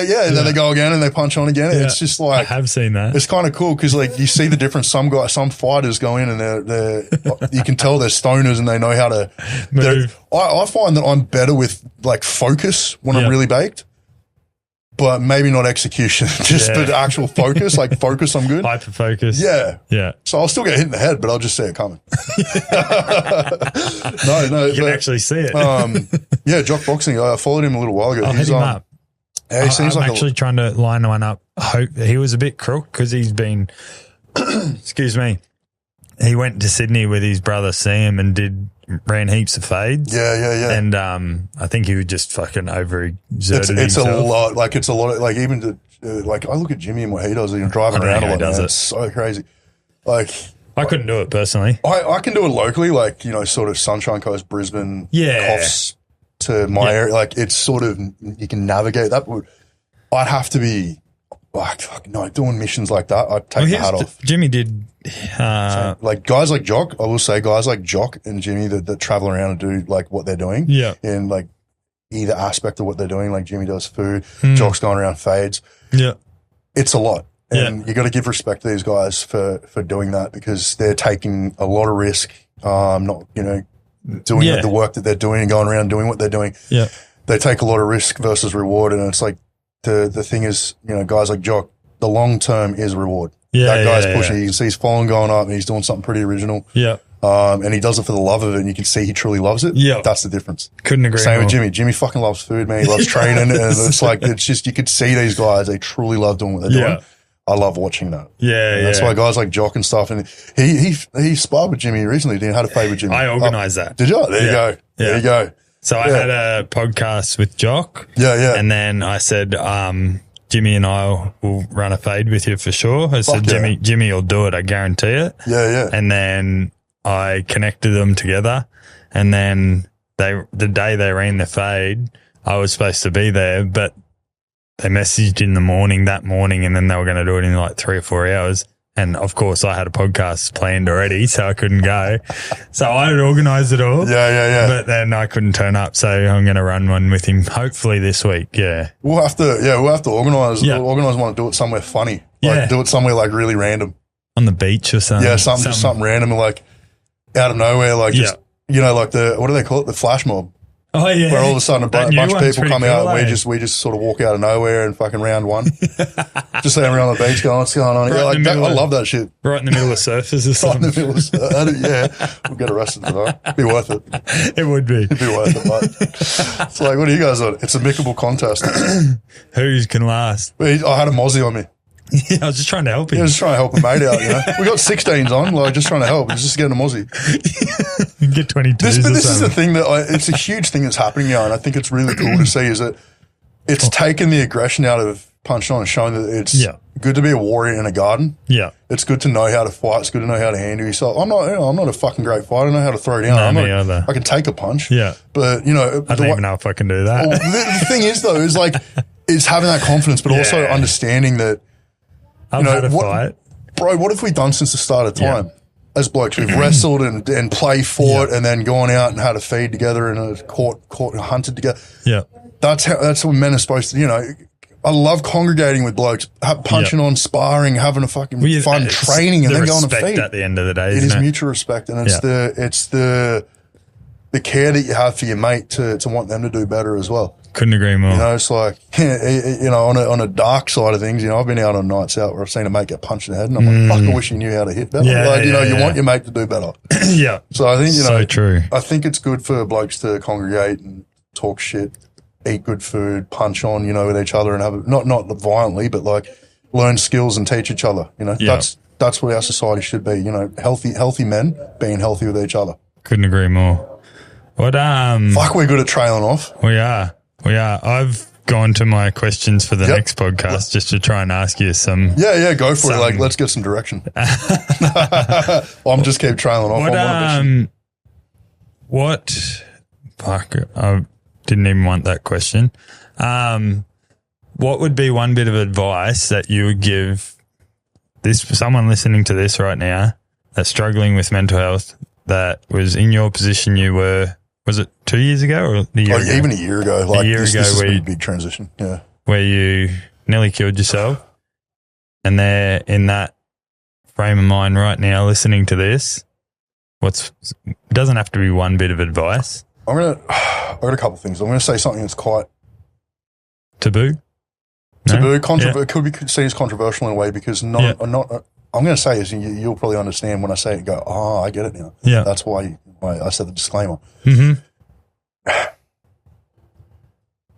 they go again and they punch on again. Yeah. It's just like I have seen that. It's kind of cool because like you see the difference. Some fighters go in and they're you can tell they're stoners and they know how to move. I find that I'm better with like focus when I'm really baked. But maybe not execution, but actual focus. Like focus, I'm good. Hyper focus. Yeah. So I'll still get hit in the head, but I'll just see it coming. No. You can actually see it. Jock boxing. I followed him a little while ago. I'll hit him up. Yeah, he seems I'm like actually trying to line one up. He was a bit crook because he's been, excuse me, he went to Sydney with his brother Sam and ran heaps of fades. Yeah. And I think he would just fucking overexerted it's himself. a lot. Like it's a lot. Like even to like I look at Jimmy and what he does. Driving around a lot. Does it. It's so crazy. Like I couldn't do it personally. I can do it locally. Like sort of Sunshine Coast, Brisbane, Coffs to my area. Like it's sort of you can navigate that. But I'd have to be like doing missions like that. I'd take the hat off. Jimmy did. So, like guys like Jock, I will say guys like Jock and Jimmy that travel around and do like what they're doing. Yeah. In like either aspect of what they're doing. Like Jimmy does food, Jock's going around fades. Yeah. It's a lot. And you got to give respect to these guys for doing that because they're taking a lot of risk, not, doing the work that they're doing and going around doing what they're doing. Yeah. They take a lot of risk versus reward. And it's like, the thing is, guys like Jock, the long term is reward. Yeah, that guy's pushing. You can see his following going up and he's doing something pretty original. Yeah. And he does it for the love of it and you can see he truly loves it. Yeah. That's the difference. Couldn't agree Same more. with Jimmy. Jimmy fucking loves food, man. He loves training. And it's like, it's just, you could see these guys, they truly love doing what they're doing. I love watching that. Yeah, That's why guys like Jock and stuff. And he sparred with Jimmy recently. Didn't had a fade with Jimmy. I organised that. Did you? There you go. Yeah. There you go. So I had a podcast with Jock. Yeah. And then I said, Jimmy and I will run a fade with you for sure. I said, Jimmy will do it. I guarantee it. Yeah. And then I connected them together. And then the day they ran the fade, I was supposed to be there, but they messaged in the morning, and then they were going to do it in like 3 or 4 hours. And of course I had a podcast planned already, so I couldn't go. So I had organised it all. Yeah. But then I couldn't turn up. So I'm going to run one with him hopefully this week. Yeah. We'll have to organise. Yeah. Organise one to do it somewhere funny. Like do it somewhere like really random. On the beach or something. Yeah, something random, like out of nowhere, like just, like what do they call it? The flash mob. Oh, yeah. Where all of a sudden a bunch of people come out and we just sort of walk out of nowhere and fucking round one. Just sitting around the beach going, what's going on? Right, I love that shit. Right in the middle of surfers or something. Right in the middle of we'll get arrested for that. Be worth it. It would be. It'd be worth it, mate. It's like, what are you guys on? It's a amicable contest. Who can last? I had a mozzie on me. Yeah, I was just trying to help him. Yeah, just trying to help a mate out, We got 16s on, like just trying to help. It's just getting a mozzie. Get 22s. This is the thing it's a huge thing that's happening now, and I think it's really cool to see is that it's taken the aggression out of punching on and showing that it's good to be a warrior in a garden. Yeah. It's good to know how to fight. It's good to know how to handle yourself. I'm not a fucking great fighter. I know how to throw down. No, me either. I can take a punch. Yeah. But, I don't even know if I can do that. Well, the thing is, though, is like, it's having that confidence, but also understanding that, I've had a fight. Bro, what have we done since the start of time? As blokes, we've wrestled and play fought and then gone out and had a feed together and caught and hunted together. Yeah. That's what men are supposed to, I love congregating with blokes, punching on, sparring, having a fucking fun training and then going to feed. At the end of the day, it is mutual respect, and it's the care that you have for your mate to want them to do better as well. Couldn't agree more. It's like, on a dark side of things, I've been out on nights out where I've seen a mate get punched in the head and I'm like, fuck, I wish you knew how to hit better. You want your mate to do better. Yeah. So I think, so true. I think it's good for blokes to congregate and talk shit, eat good food, punch on, with each other and have not violently, but like learn skills and teach each other. That's what our society should be. Healthy men being healthy with each other. Couldn't agree more. What fuck, we're good at trailing off. We are. I've gone to my questions for the next podcast just to try and ask you some. Yeah, go for it. Like, let's get some direction. I'm just keep trailing off. Fuck, I didn't even want that question. What would be one bit of advice that you would give someone listening to this right now that's struggling with mental health that was in your position you were? Was it 2 years ago or the year ago? Even a year ago. Like, this has been a big transition. Yeah. Where you nearly killed yourself, and they're in that frame of mind right now listening to this. Doesn't have to be one bit of advice. I've got a couple of things. I'm going to say something that's quite taboo. Taboo, it could be seen as controversial in a way because I'm going to say this, and you'll probably understand when I say it and go, I get it now. Yeah. That's why I said the disclaimer. Mm-hmm.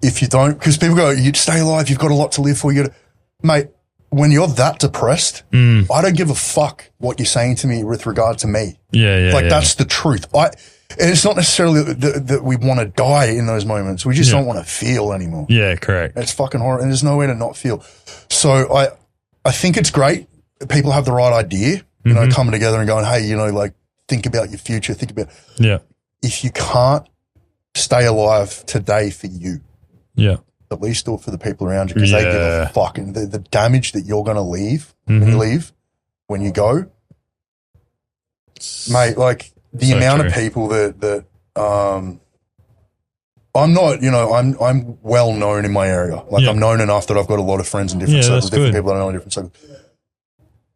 If you don't, because people go, you stay alive, you've got a lot to live for. Mate, when you're that depressed, I don't give a fuck what you're saying to me with regard to me. Yeah. That's the truth. And it's not necessarily that we want to die in those moments. We just don't want to feel anymore. Yeah, correct. It's fucking horrible, and there's no way to not feel. So I think it's great. People have the right idea, coming together and going, hey, like, think about your future. Think about if you can't stay alive today for you, at least do it for the people around you because they give a fuck. And the damage that you're going to leave when you leave, when you go, mate. Like the amount of people that I'm not, I'm well known in my area. Like I'm known enough that I've got a lot of friends in different circles, different people that I know in different circles.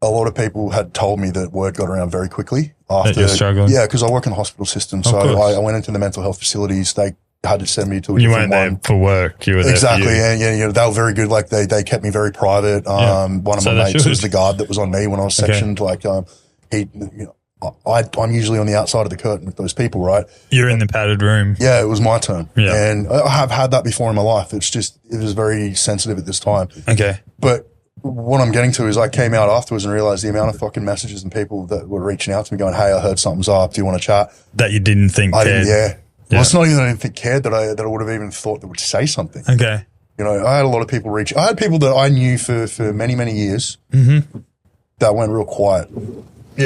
A lot of people had told me that word got around very quickly after. That you're struggling? Yeah, because I work in the hospital system. So I went into the mental health facilities. They had to send me to a you different weren't there for work. You were there exactly. For you. And they were very good. Like they kept me very private. One of my mates was the guard that was on me when I was sectioned. Like I'm usually on the outside of the curtain with those people, right? You're in the padded room. Yeah, it was my turn. Yeah. And I have had that before in my life. It was very sensitive at this time. Okay. But what I'm getting to is I came out afterwards and realized the amount of fucking messages and people that were reaching out to me going, hey, I heard something's up. Do you want to chat? That you didn't think I didn't, Well, it's not even that I didn't think cared that I would have even thought that would say something. Okay. You know, I had a lot of people I had people that I knew for many, many years that went real quiet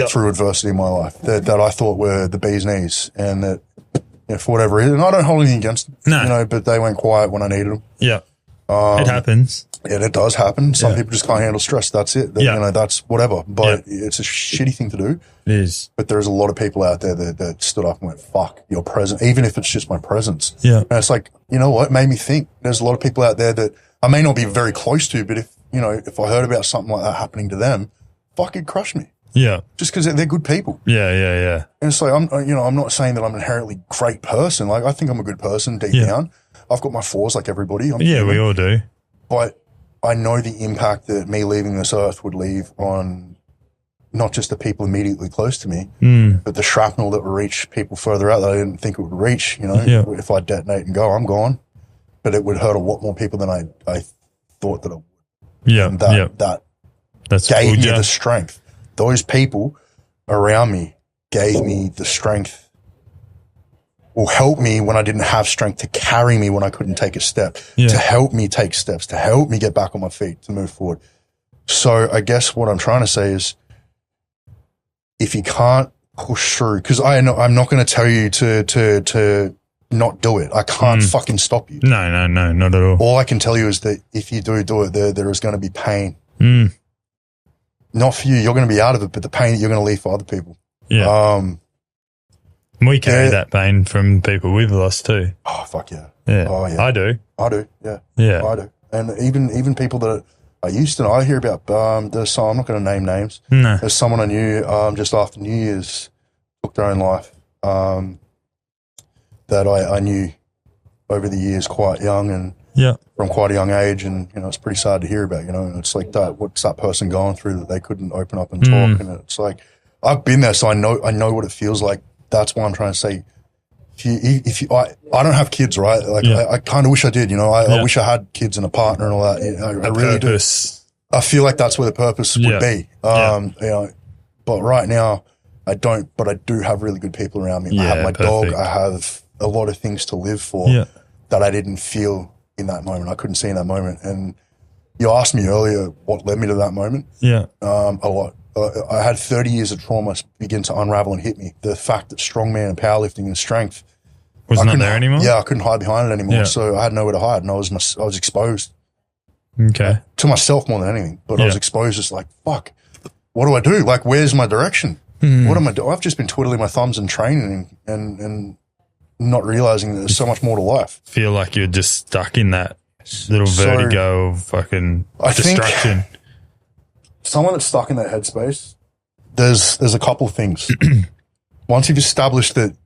through adversity in my life that I thought were the bee's knees, and that, you know, for whatever reason, and I don't hold anything against them, you know, but they went quiet when I needed them. Yeah. It happens. Yeah, it does happen. Some people just can't handle stress. That's it. You know, that's whatever. But it's a shitty thing to do. It is. But there's a lot of people out there that stood up and went, fuck, your presence, even if it's just my presence. Yeah. And it's like, you know what? It made me think. There's a lot of people out there that I may not be very close to, but if I heard about something like that happening to them, fuck, it'd crush me. Yeah. Just because they're good people. Yeah. And it's like, I'm not saying that I'm an inherently great person. Like, I think I'm a good person deep down. I've got my flaws like everybody. We all do. But I know the impact that me leaving this earth would leave on not just the people immediately close to me, but the shrapnel that would reach people further out that I didn't think it would reach. You know, if I detonate and go, I'm gone. But it would hurt a lot more people than I thought that it would. Yeah, and that gave me the strength. Those people around me gave me the strength, or helped me when I didn't have strength, to carry me when I couldn't take a step, to help me take steps, to help me get back on my feet, to move forward. So I guess what I'm trying to say is, if you can't push through, because I'm not going to tell you to not do it. I can't fucking stop you. No, not at all. All I can tell you is that if you do it, there is going to be pain. Not for you. You're going to be out of it, but the pain that you're going to leave for other people. Yeah. We carry that pain from people we've lost too. Oh, fuck yeah. Yeah. Oh, yeah. I do. Yeah. Yeah. I do. And even people that I used to know, I hear about, there's some, I'm not going to name names. No. There's someone I knew just after New Year's took their own life that I knew over the years quite young and from quite a young age. And, you know, it's pretty sad to hear about, you know, and it's like that, what's that person going through that they couldn't open up and talk? And it's like, I've been there, so I know what it feels like. That's why I'm trying to say, I don't have kids, right? Like I kind of wish I did, you know, I wish I had kids and a partner and all that. You know, I really do. I feel like that's where the purpose would be. You know, but right now I don't, but I do have really good people around me. I have my dog. I have a lot of things to live for that I didn't feel in that moment. I couldn't see in that moment. And you asked me earlier what led me to that moment. Yeah. A lot. I had 30 years of trauma begin to unravel and hit me. The fact that strongman and powerlifting and strength was not there anymore. Yeah, I couldn't hide behind it anymore. So I had nowhere to hide, and I was exposed. Okay. To myself more than anything, but I was exposed. Just like, fuck, what do I do? Like, where's my direction? What am I doing? I've just been twiddling my thumbs and training and not realizing that there's so much more to life. Feel like you're just stuck in that little vertigo of fucking distraction. Someone that's stuck in that headspace, there's a couple of things. Once you've established that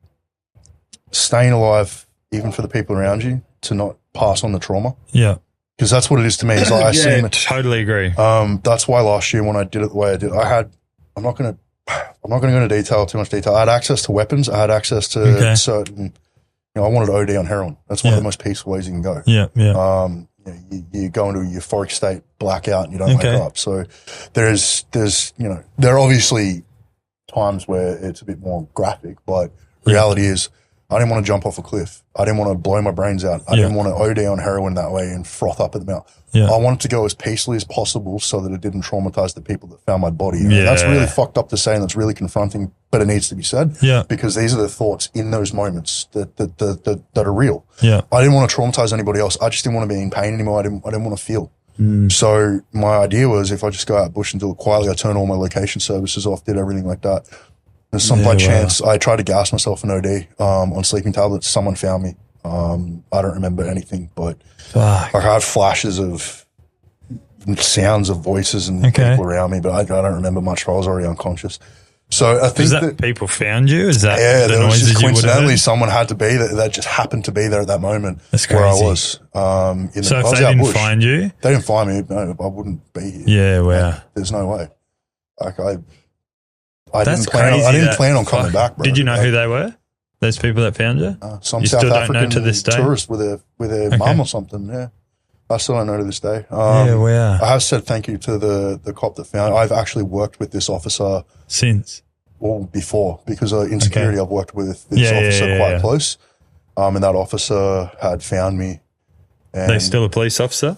staying alive, even for the people around you, to not pass on the trauma. Yeah. Because that's what it is to me. Is like I totally agree. That's why last year when I did it the way I did, I'm not going to go into too much detail. I had access to weapons. I had access to certain, you know, I wanted to OD on heroin. That's one of the most peaceful ways you can go. Yeah. You go into a euphoric state, blackout, and you don't wake up. So there's, you know, there are obviously times where it's a bit more graphic, but reality is I didn't want to jump off a cliff. I didn't want to blow my brains out. I didn't want to OD on heroin that way and froth up at the mouth. I wanted to go as peacefully as possible so that it didn't traumatize the people that found my body. And that's really fucked up to say, and that's really confronting, but it needs to be said. Because these are the thoughts in those moments that are real. I didn't want to traumatize anybody else. I just didn't want to be in pain anymore. I didn't want to feel. So my idea was, if I just go out bush and do it quietly, I turn all my location services off, did everything like that. And some by chance, I tried to gas myself an OD on sleeping tablets. Someone found me. I don't remember anything, but like I had flashes of sounds of voices and people around me, but I don't remember much. I was already unconscious. So I think that people found you. Is that the noises just coincidentally someone had to be there. That just happened to be there at that moment. That's crazy. Where I was. So if they didn't find you, they didn't find me. No, I wouldn't be here. Yeah, wow. Like, there's no way. Like I didn't plan on coming back, bro. Did you know who they were? Those people that found you? Some you South still African don't know to this day? tourist with their mum or something. Yeah, I still don't know to this day. Wow. I have said thank you to the cop that found. I've actually worked with this officer since, before, because of insecurity. I've worked with this officer quite close. And that officer had found me. And They still a police officer?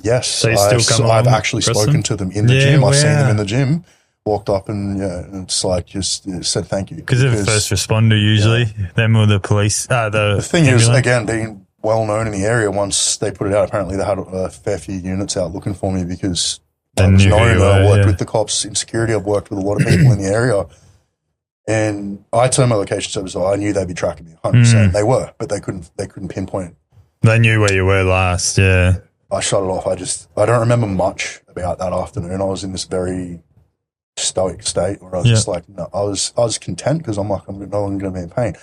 yes, So you still come I've along, actually Preston? spoken to them in the gym. I've seen them in the gym, walked up and it's like just said thank you. Because they're the first responder usually, them or the police. The thing is, again, being well known in the area, once they put it out, apparently they had a fair few units out looking for me because I was known. I worked with the cops in security. I've worked with a lot of people in the area. And I turned my location service on. I knew they'd be tracking me 100%. They were, but they couldn't pinpoint. They knew where you were last, yeah. I shut it off. I don't remember much about that afternoon. I was in this very stoic state where I was just like, no, I was content because I'm like, I'm no longer going to be in pain.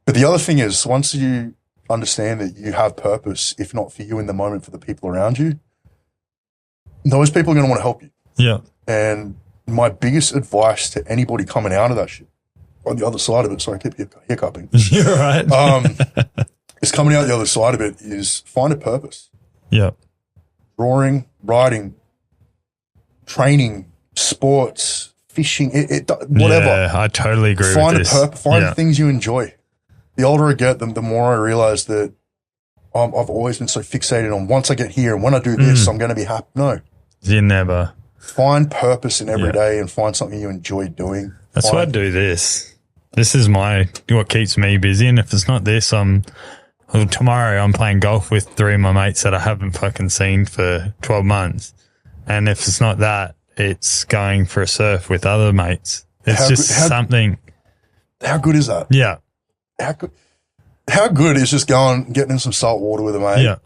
But the other thing is, once you understand that you have purpose, if not for you in the moment, for the people around you, those people are going to want to help you. Yeah. And my biggest advice to anybody coming out of that shit, on the other side of it, sorry, I keep hiccuping. You're right. Is coming out the other side of it is find a purpose. Yeah. Drawing, writing, training, sports, fishing, whatever. Yeah, I totally agree Find with this. a purpose. Find things you enjoy. The older I get, the more I realize that I've always been so fixated on once I get here and when I do this, I'm going to be happy. No. You never. Find purpose in every day and find something you enjoy doing. That's why I do this. This is what keeps me busy. And if it's not this, tomorrow I'm playing golf with 3 of my mates that I haven't fucking seen for 12 months. And if it's not that, it's going for a surf with other mates. It's something. How good is that? Yeah. How good is just getting in some salt water with a mate? Yeah.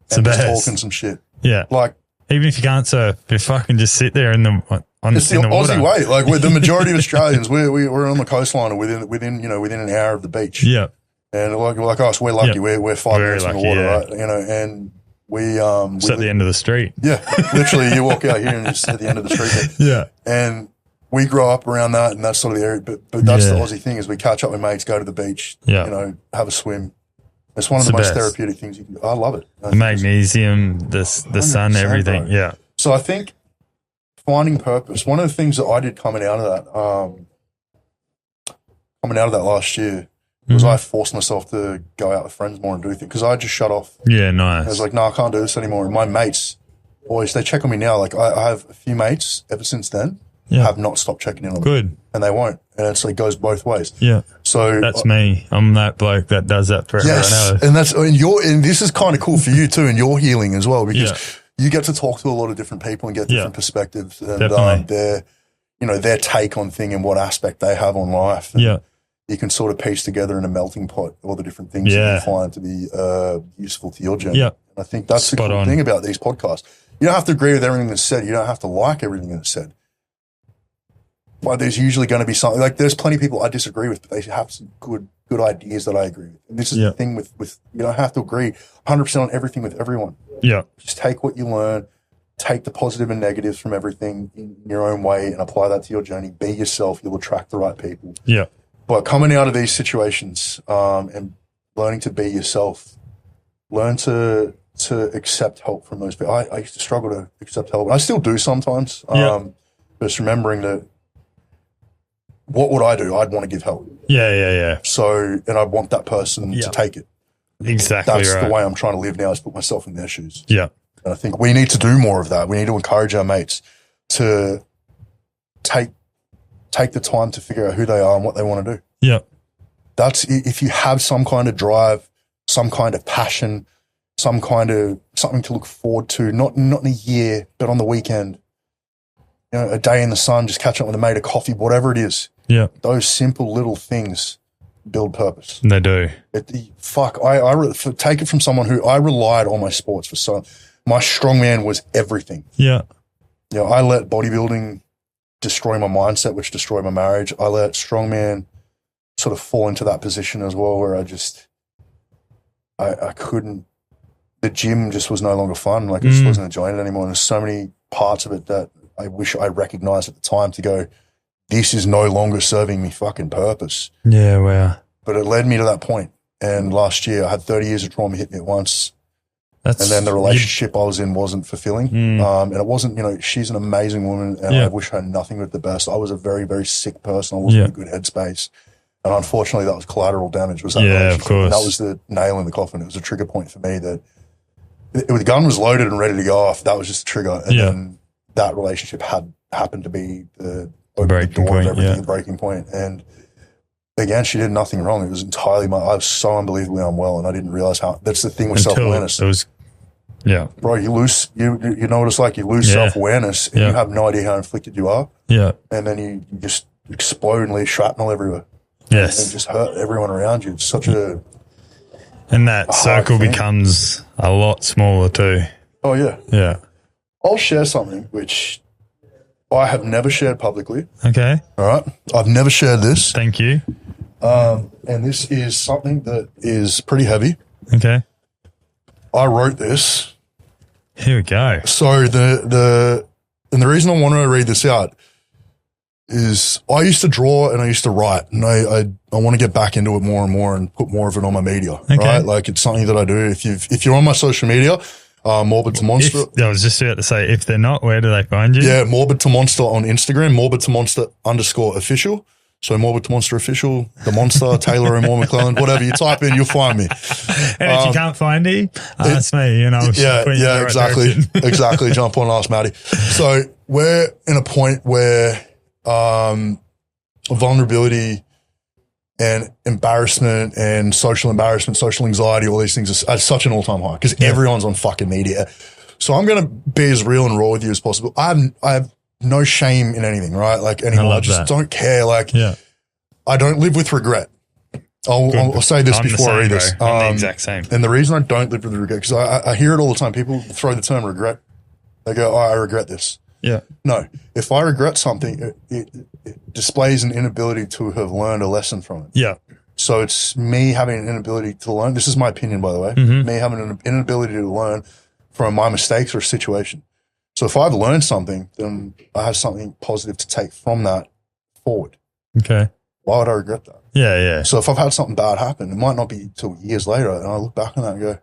It's and the just best. talking some shit. Yeah. Like, even if you can't surf, you fucking just sit there in it's the Aussie way. Like, the majority of Australians, we're on the coastline or within an hour of the beach. Yeah. And like us, we're lucky. Yeah. We're 5 minutes from the water, yeah. right? And we It's at the end of the street. Yeah, literally, you walk out here and it's at the end of the street. Yeah. And we grow up around that, and that's sort of the area. But that's the Aussie thing is we catch up with mates, go to the beach, have a swim. It's one of the most therapeutic things you can do. I love it. The magnesium, the sun, everything. Bro. Yeah. So I think finding purpose, one of the things that I did coming out of that last year was I forced myself to go out with friends more and do things because I just shut off. Yeah, nice. I was like, no, I can't do this anymore. And my mates, boys, they check on me now. Like I have a few mates ever since then have not stopped checking in on me. Good. And they won't. And it goes both ways. Yeah. So that's me. I'm that bloke that does that for everyone else. And this is kind of cool for you too, and your healing as well, because you get to talk to a lot of different people and get different perspectives and their take on thing and what aspect they have on life. And you can sort of piece together in a melting pot all the different things you can find to be useful to your journey. Yeah. And I think that's the cool thing about these podcasts. You don't have to agree with everything that's said. You don't have to like everything that's said. But there's usually going to be something, like there's plenty of people I disagree with, but they have some good ideas that I agree with. And this is the thing with you don't have to agree 100% on everything with everyone. Yeah. Just take what you learn, take the positive and negatives from everything in your own way and apply that to your journey. Be yourself. You'll attract the right people. Yeah. But coming out of these situations and learning to be yourself, learn to accept help from those people. I used to struggle to accept help. I still do sometimes. Just remembering that what would I do? I'd want to give help. Yeah. So, and I want that person to take it. Exactly. That's the way I'm trying to live now, is put myself in their shoes. Yeah. And I think we need to do more of that. We need to encourage our mates to take the time to figure out who they are and what they want to do. Yeah. That's, if you have some kind of drive, some kind of passion, some kind of something to look forward to, not in a year, but on the weekend, a day in the sun, just catch up with a mate, a coffee, whatever it is. Yeah. Those simple little things build purpose. They do. I take it from someone who I relied on my sports for so. My strongman was everything. Yeah. I let bodybuilding destroy my mindset, which destroyed my marriage. I let strongman sort of fall into that position as well, where I couldn't. The gym just was no longer fun. Like I just wasn't enjoying it anymore. And there's so many parts of it that I wish I recognized at the time to go, this is no longer serving me fucking purpose. Yeah, wow. But it led me to that point. And last year I had 30 years of trauma hit me at once. And then the relationship I was in wasn't fulfilling. And it wasn't, she's an amazing woman and I wish her nothing but the best. I was a very, very sick person. I wasn't in a good headspace. And unfortunately, that was collateral damage. Was that Yeah, of relationship. course. And that was the nail in the coffin. It was a trigger point for me that the gun was loaded and ready to go off. That was just a trigger. And then that relationship happened to be the breaking point, everything, the breaking point. And again, she did nothing wrong. It was entirely I was so unbelievably unwell, and I didn't realize how. That's the thing with self-awareness. It was, bro, you lose. You know what it's like. You lose self-awareness, and you have no idea how inflicted you are. Yeah, and then you just explode and leave shrapnel everywhere. Yes, and just hurt everyone around you. It's such a and that circle becomes a lot smaller too. Oh yeah, yeah. I'll share something which I have never shared publicly. Okay. All right. I've never shared this. Thank you. And this is something that is pretty heavy. Okay. I wrote this. Here we go. So the reason I want to read this out is I used to draw and I used to write, and I want to get back into it more and more and put more of it on my media. Okay. Right? Like, it's something that I do. If you're on my social media, Morbid to Monster. I was just about to say, if they're not, where do they find you? Yeah, Morbid to Monster on Instagram, Morbid to Monster _official. So Morbid to Monster official, the Monster, Taylor O'Moore-McClelland, whatever you type in, you'll find me. And if you can't find me, ask me, and I'll point you in the right direction. Exactly. Jump on, ask Matty. So we're in a point where vulnerability and embarrassment and social embarrassment, social anxiety, all these things are such an all-time high because everyone's on fucking media. So I'm going to be as real and raw with you as possible. I have no shame in anything, right? Like, anymore. I just don't care. Like, I don't live with regret. I'll say this before I read this. I'm the exact same. And the reason I don't live with regret, because I hear it all the time. People throw the term regret. They go, oh, I regret this. Yeah. No, if I regret something, it displays an inability to have learned a lesson from it. Yeah. So it's me having an inability to learn. This is my opinion, by the way. Me having an inability to learn from my mistakes or situation. So if I've learned something, then I have something positive to take from that forward. Okay. Why would I regret that? Yeah, yeah. So if I've had something bad happen, it might not be till years later, and I look back on that and go,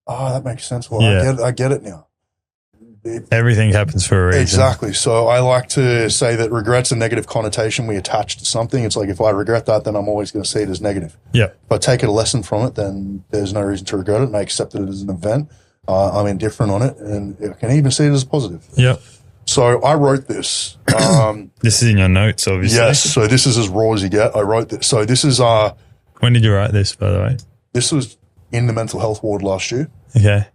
oh, that makes sense. Well, I get it now. Everything happens for a reason. Exactly. So I like to say that regret's a negative connotation we attach to something. It's like, if I regret that, then I'm always going to see it as negative. Yeah. If I take a lesson from it, then there's no reason to regret it, and I accept it as an event. I'm indifferent on it, and I can even see it as a positive. Yeah. So I wrote this. This is in your notes, obviously. Yes. So this is as raw as you get. I wrote this. So this is when did you write this, by the way? This was in the mental health ward last year. Okay.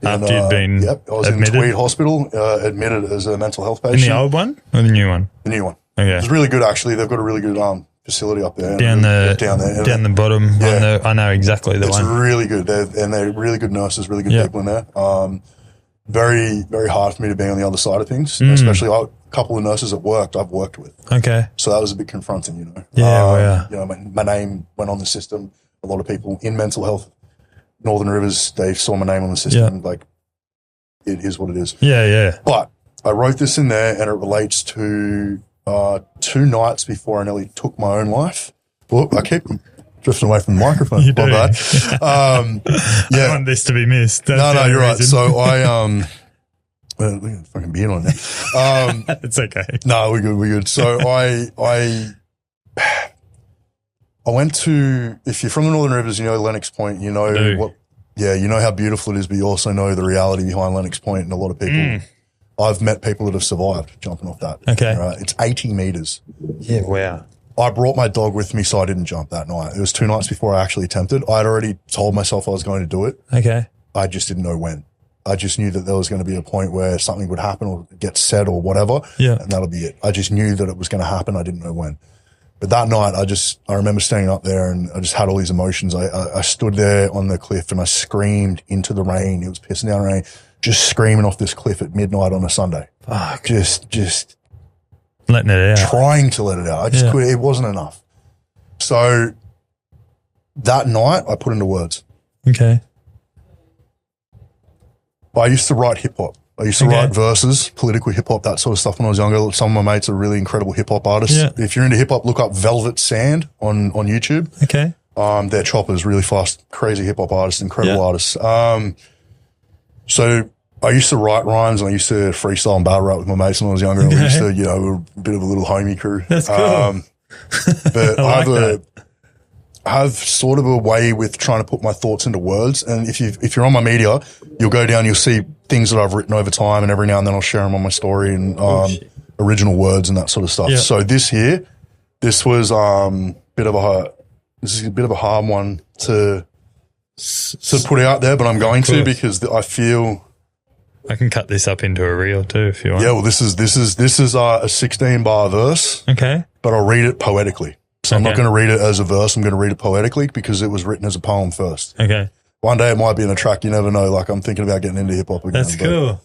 After you'd been I was admitted? in Tweed Hospital, admitted as a mental health patient. In the old one or the new one? The new one. Okay. It's really good, actually. They've got a really good facility up there. Down there. Down the bottom. Yeah. I know exactly the one. It's really good. They're really good nurses, really good people in there. Very, very hard for me to be on the other side of things, especially a couple of nurses I've worked with. Okay. So that was a bit confronting, you know. Yeah, You know, my name went on the system. A lot of people in mental health, Northern Rivers, they saw my name on the system. Like, it is what it is. Yeah, yeah. But I wrote this in there, and it relates to 2 nights before I nearly took my own life. Well, I keep drifting away from the microphone. You do. My bad. I don't want this to be missed. That's No, you're right. reason. So I look at the fucking beard on there. It's okay. No, we're good. So I went to, if you're from the Northern Rivers, you know Lennox Point, you know you know how beautiful it is, but you also know the reality behind Lennox Point, and a lot of people, I've met people that have survived jumping off that. Okay. Right? It's 80 meters. Yeah, wow. I brought my dog with me, so I didn't jump that night. It was 2 nights before I actually attempted. I'd already told myself I was going to do it. Okay. I just didn't know when. I just knew that there was going to be a point where something would happen or get said or whatever. Yeah. And that'll be it. I just knew that it was going to happen. I didn't know when. But that night, I remember standing up there, and I just had all these emotions. I stood there on the cliff, and I screamed into the rain. It was pissing down rain, just screaming off this cliff at midnight on a Sunday. Fuck. Just letting it out. Trying to let it out. I just couldn't. It wasn't enough. So that night, I put into words. Okay. I used to write hip hop. I used to write verses, political hip hop, that sort of stuff when I was younger. Some of my mates are really incredible hip hop artists. Yeah. If you're into hip hop, look up Velvet Sand on YouTube. Okay. They're choppers, really fast, crazy hip hop artists, incredible artists. So I used to write rhymes, and I used to freestyle and battle rap with my mates when I was younger. We used to, we were a bit of a little homie crew. That's cool. But I I have sort of a way with trying to put my thoughts into words. And if you're on my media, you'll go down, you'll see things that I've written over time, and every now and then I'll share them on my story and original words and that sort of stuff. Yeah. So this was a bit of a hard one to put out there, but I'm going to, because I feel I can cut this up into a reel too if you want. Yeah, well, this is a 16 bar verse. Okay. But I'll read it poetically. So I'm not going to read it as a verse. I'm going to read it poetically because it was written as a poem first. Okay. One day it might be in a track. You never know. Like, I'm thinking about getting into hip hop again. That's cool.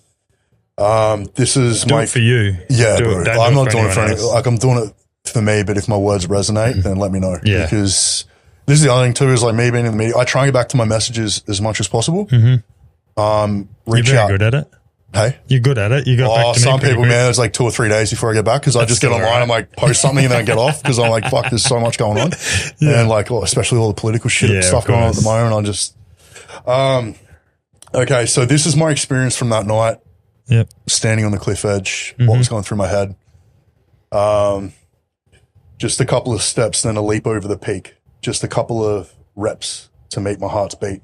This is do it for you. Yeah, bro. I'm not doing it for anyone anyone. Like, I'm doing it for me. But if my words resonate, then let me know. Yeah. Because this is the other thing too. Is like me being in the media. I try and get back to my messages as much as possible. Mm-hmm. You're very good at it. Hey, you're good at it. You got back to me. Some people, man, it's like 2 or 3 days before I get back because I just get online and like post something and then I get off because I'm like, fuck, there's so much going on. And like, especially all the political shit stuff going on at the moment. I just, okay. So this is my experience from that night. Yep. Standing on the cliff edge, what was going through my head. Just a couple of steps, then a leap over the peak. Just a couple of reps to make my heart's beat.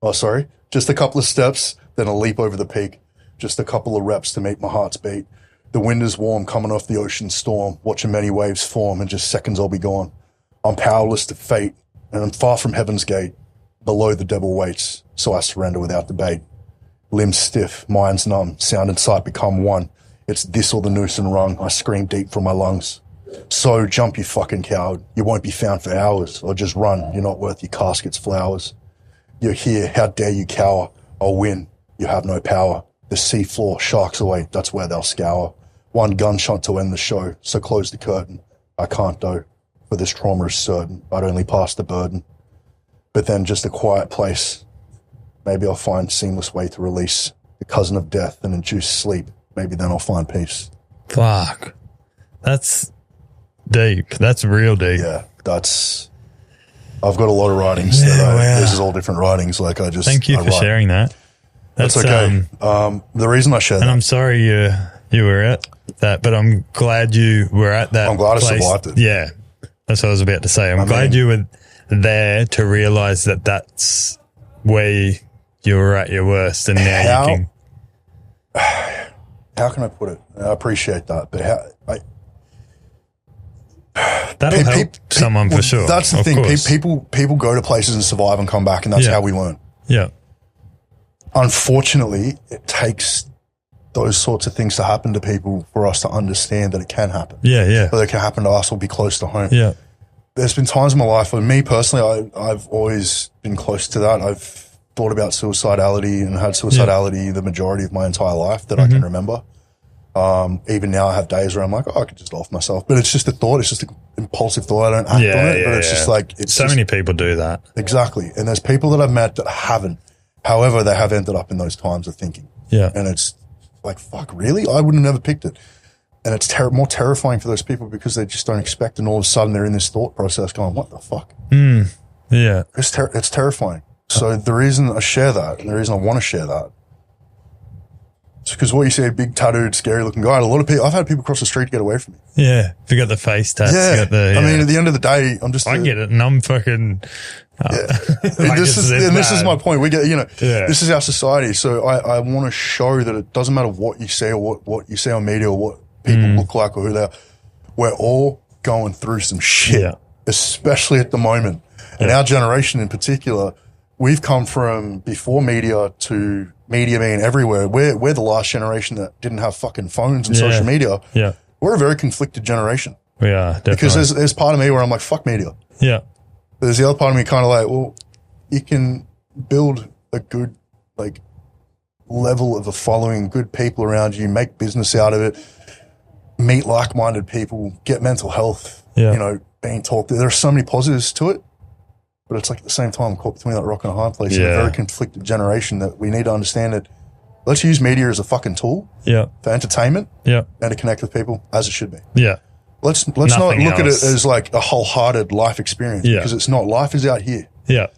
Oh, sorry. Just a couple of steps, then a leap over the peak. Just a couple of reps to make my heart's beat. The wind is warm coming off the ocean storm, watching many waves form. In just seconds I'll be gone. I'm powerless to fate, and I'm far from heaven's gate. Below the devil waits, so I surrender without debate. Limbs stiff, minds numb, sound and sight become one. It's this or the noose and rung. I scream deep from my lungs. So jump, you fucking coward. You won't be found for hours, or just run. You're not worth your casket's flowers. You're here, how dare you cower? I'll win, you have no power. The sea floor, sharks away, that's where they'll scour. One gunshot to end the show, so close the curtain. I can't do, for this trauma is certain. I'd only pass the burden. But then just a quiet place. Maybe I'll find seamless way to release the cousin of death and induce sleep. Maybe then I'll find peace. Fuck. That's deep. That's real deep. Yeah, I've got a lot of writings. This is all different writings. Like Thank you for sharing that. That's okay. The reason I shared that. And I'm sorry you were at that, but I'm glad you were at that. I'm glad place. I survived it. Yeah. That's what I was about to say. I'm glad you were there to realize that that's where you were at your worst. And now you can. How can I put it? I appreciate that. But that'll help someone for sure. That's the thing. People go to places and survive and come back, and that's how we learn. Yeah. Unfortunately, it takes those sorts of things to happen to people for us to understand that it can happen. Yeah, yeah. Whether it can happen to us or be close to home. Yeah. There's been times in my life, for me personally, I've always been close to that. I've thought about suicidality and had suicidality the majority of my entire life that I can remember. Even now I have days where I'm like, I could just off myself. But it's just a thought. It's just an impulsive thought. I don't act on it. But it's just like... many people do that. Exactly. And there's people that I've met that haven't. However, they have ended up in those times of thinking. Yeah. And it's like, fuck, really? I would have never picked it. And it's more terrifying for those people because they just don't expect, and all of a sudden they're in this thought process going, what the fuck? Yeah. It's terrifying. So the reason I share that, and the reason I want to share that, is because what you see, a big tattooed, scary looking guy, a lot of people, I've had people cross the street to get away from me. Yeah. If you got the face tats. Yeah. I mean, at the end of the day, I get it, and I'm fucking... This is my point. We get, this is our society. So I want to show that it doesn't matter what you say or what you say on media or what people look like or who they are. We're all going through some shit, especially at the moment. And our generation in particular, we've come from before media to media being everywhere. We're the last generation that didn't have fucking phones and social media. Yeah. We're a very conflicted generation. We are, definitely. Because there's part of me where I'm like, fuck media. Yeah. But there's the other part of me kind of like, well, you can build a good, like, level of a following, good people around you, make business out of it, meet like-minded people, get mental health, being talked to. There are so many positives to it, but it's like at the same time, caught between that rock and a hard place. Yeah. A very conflicted generation that we need to understand that let's use media as a fucking tool for entertainment and to connect with people as it should be. Yeah. Let's not look at it as like a wholehearted life experience because it's not. Life is out here. Yeah.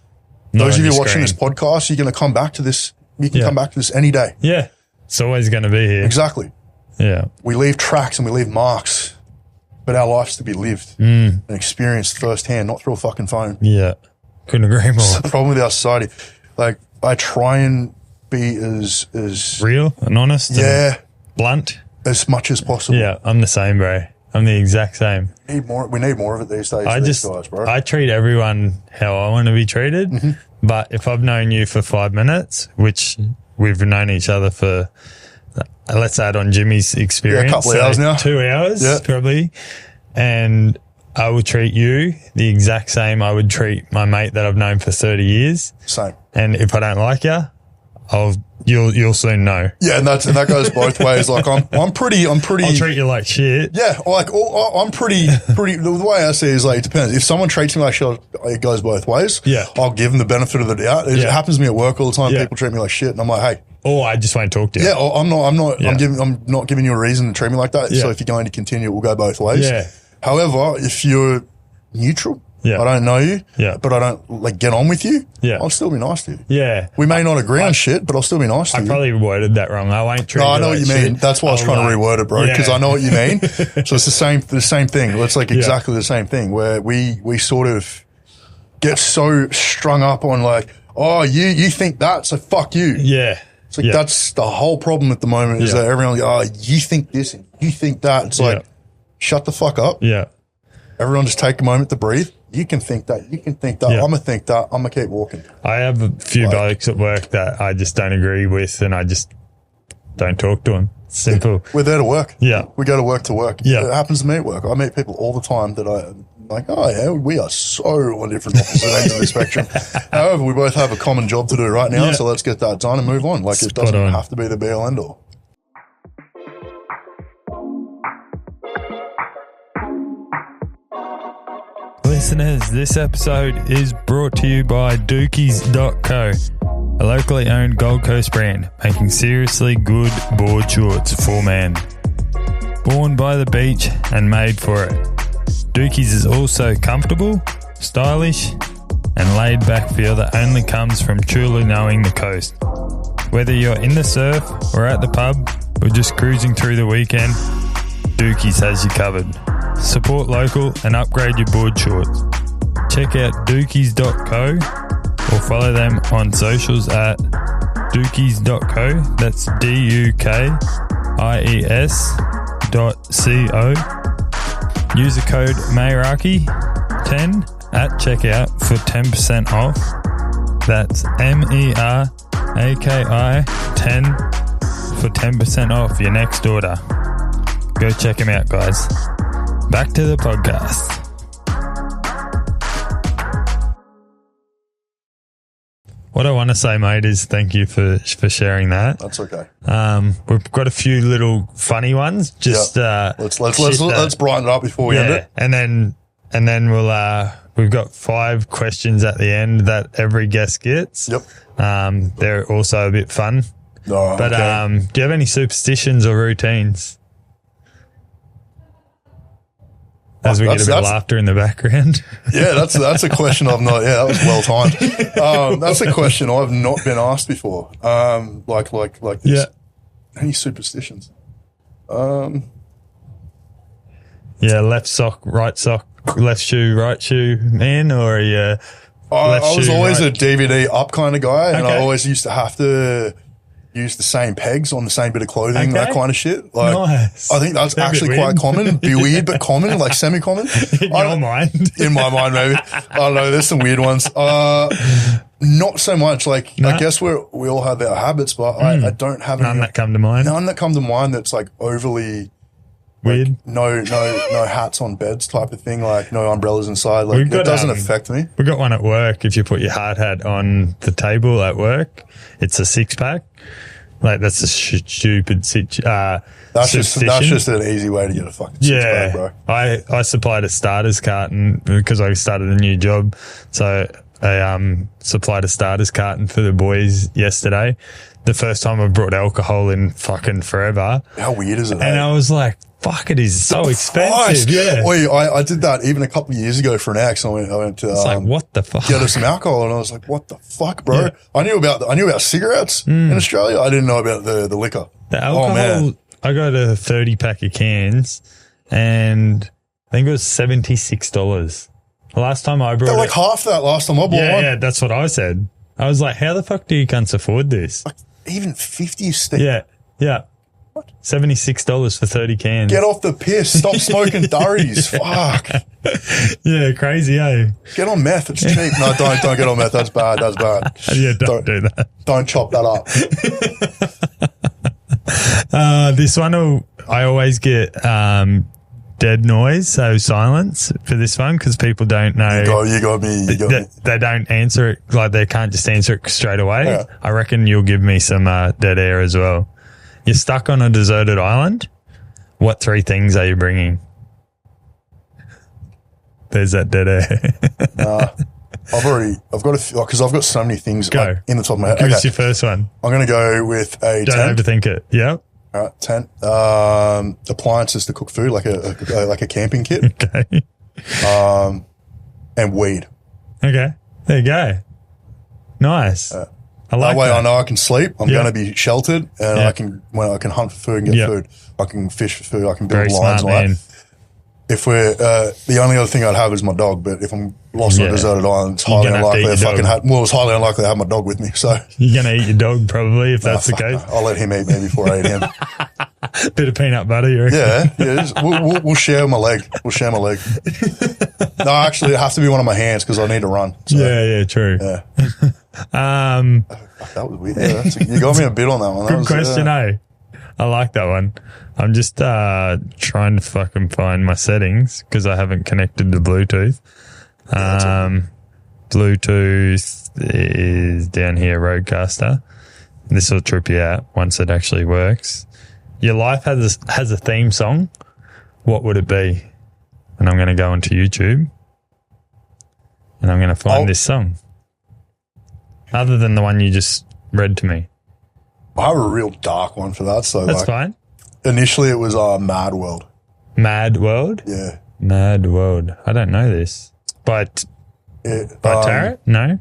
Those of you watching this podcast, you're going to come back to this. You can come back to this any day. Yeah. It's always going to be here. Exactly. Yeah. We leave tracks and we leave marks, but our life's to be lived and experienced firsthand, not through a fucking phone. Yeah. Couldn't agree more. It's the problem with our society. Like, I try and be as real and honest and blunt as much as possible. Yeah, I'm the same, bro. I'm the exact same. We need more of it these days. Guys, bro. I treat everyone how I want to be treated. But if I've known you for 5 minutes, which we've known each other for, let's add on Jimmy's experience. A couple of hours now. 2 hours, probably. And I will treat you the exact same I would treat my mate that I've known for 30 years. Same. And if I don't like you, you'll soon know. Yeah, and that goes both ways. Like I'm pretty. I'll treat you like shit. Yeah, like I'm pretty. The way I see it is like, it depends. If someone treats me like shit, it goes both ways. Yeah, I'll give them the benefit of the doubt. It happens to me at work all the time. People treat me like shit, and I'm like, hey. Or I just won't talk to you. Yeah, I'm not. Yeah. I'm not giving you a reason to treat me like that. Yeah. So if you're going to continue, it will go both ways. Yeah. However, if you're neutral. I don't know you, but I don't get on with you. I'll still be nice to you. Yeah, we may not agree on shit, but I'll still be nice to you. I probably worded that wrong. I won't treat you. No, I know like what you mean. shit. That's why I was trying to reword it, bro, because I know what you mean. So it's the same thing. It's like exactly the same thing where we sort of get so strung up on like, oh, you think that, so fuck you. Yeah. It's like that's the whole problem at the moment is that everyone, oh, you think this and you think that. It's like, shut the fuck up. Yeah. Everyone just take a moment to breathe. You can think that. You can think that. I'm going to think that. I'm going to keep walking. I have a few blokes at work that I just don't agree with and I just don't talk to them. Simple. We're there to work. Yeah. We go to work. Yeah. It happens to me at work. I meet people all the time that I'm like, oh, yeah, we are so on different opposite ends of the spectrum. However, we both have a common job to do right now, so let's get that done and move on. Like, it doesn't have to be the be-all, end-all. Listeners, this episode is brought to you by Dookies.co, a locally owned Gold Coast brand making seriously good board shorts for men. Born by the beach and made for it, Dookies is also comfortable, stylish, and laid back feel that only comes from truly knowing the coast. Whether you're in the surf or at the pub or just cruising through the weekend, Dookies has you covered. Support local and upgrade your board shorts. Check out dookies.co or follow them on socials at dookies.co. That's DUKIES.co. Use the code Meraki10 at checkout for 10% off. That's MERAKI 10 for 10% off your next order. Go check them out, guys. Back to the podcast. What I want to say, mate, is thank you for sharing that. That's okay. We've got a few little funny ones. Just let's brighten it up before we end it. And then we've got 5 questions at the end that every guest gets. Yep. They're also a bit fun. Oh, but do you have any superstitions or routines? As we get a bit of laughter in the background. Yeah, that's a question I've not. Yeah, that was well timed. That's a question I've not been asked before. Like this. Yeah. Any superstitions? Yeah, left sock, left shoe, right shoe, man, or I was always a DVD up kind of guy, and I always used to have to use the same pegs on the same bit of clothing, that kind of shit. Like, nice. I think that's actually quite common. Be weird, but common, like semi-common. In your mind. In my mind, maybe. I don't know. There's some weird ones. Not so much. Like, I guess we all have our habits, but I don't have none that come to mind. None that come to mind that's like overly weird. Like, no hats on beds type of thing. Like no umbrellas inside. Like it doesn't affect me. We got one at work. If you put your hard hat on the table at work, it's a 6-pack. Like that's a stupid that's just an easy way to get a fucking 6-pack, bro. I supplied a starters carton because I started a new job, so I supplied a starters carton for the boys yesterday. The first time I've brought alcohol in fucking forever. How weird is it? And I was like, fuck, it is so expensive. Yeah. I did that even a couple of years ago for an ex. I went to it's like, what the fuck? Get us some alcohol, and I was like, what the fuck, bro? Yeah. I knew about cigarettes in Australia. I didn't know about the liquor. The alcohol, I got a 30-pack of cans, and I think it was $76. The last time I brought They're it. like half that last time I bought one. Yeah, that's what I said. I was like, how the fuck do you cunts afford this? Like, even 50 is steep. Yeah. What? $76 for 30 cans. Get off the piss. Stop smoking durries. Fuck. Yeah, crazy, eh? Get on meth. It's cheap. No, don't get on meth. That's bad. Yeah, don't do that. Don't chop that up. This one, I always get dead noise, so silence for this one because people don't know. You got me. They don't answer it, like they can't just answer it straight away. Yeah. I reckon you'll give me some dead air as well. You're stuck on a deserted island. What 3 things are you bringing? There's that dead air. I've got a few, because I've got so many things Go. in the top of my head. Give us your first one. I'm going to go with a Don't tent. overthink it. Yep. All right, tent. Appliances to cook food, like a camping kit. Okay. And weed. Okay. There you go. Nice. I like That way that. I know I can sleep. I'm Yeah. going to be sheltered, and Yeah. I can hunt for food and get Yeah. food. I can fish for food. I can build Very lines smart, and all man. that. If we're the only other thing I'd have is my dog, but if I'm lost on Yeah. a deserted island, it's You're highly gonna have to unlikely eat if your I can dog. have. Well, it's highly unlikely to have my dog with me. So You're going to eat your dog probably if that's the fuck case. no. I'll let him eat me before I eat him. Bit of peanut butter, you reckon? Yeah. We'll share my leg. We'll share my leg. No, actually, it has to be one of my hands because I need to run. So, Yeah, true. yeah. That was weird. Yeah, you got me a bit on that one. That Good was, question, eh? I like that one. I'm just trying to fucking find my settings because I haven't connected to Bluetooth. Bluetooth is down here, Roadcaster. This will trip you out once it actually works. Your life has a theme song. What would it be? And I'm going to go onto YouTube and I'm going to find this song. Other than the one you just read to me. I have a real dark one for that. So That's fine. Initially, it was Mad World. Mad World? Yeah. Mad World. I don't know this. But by Tarrant? No?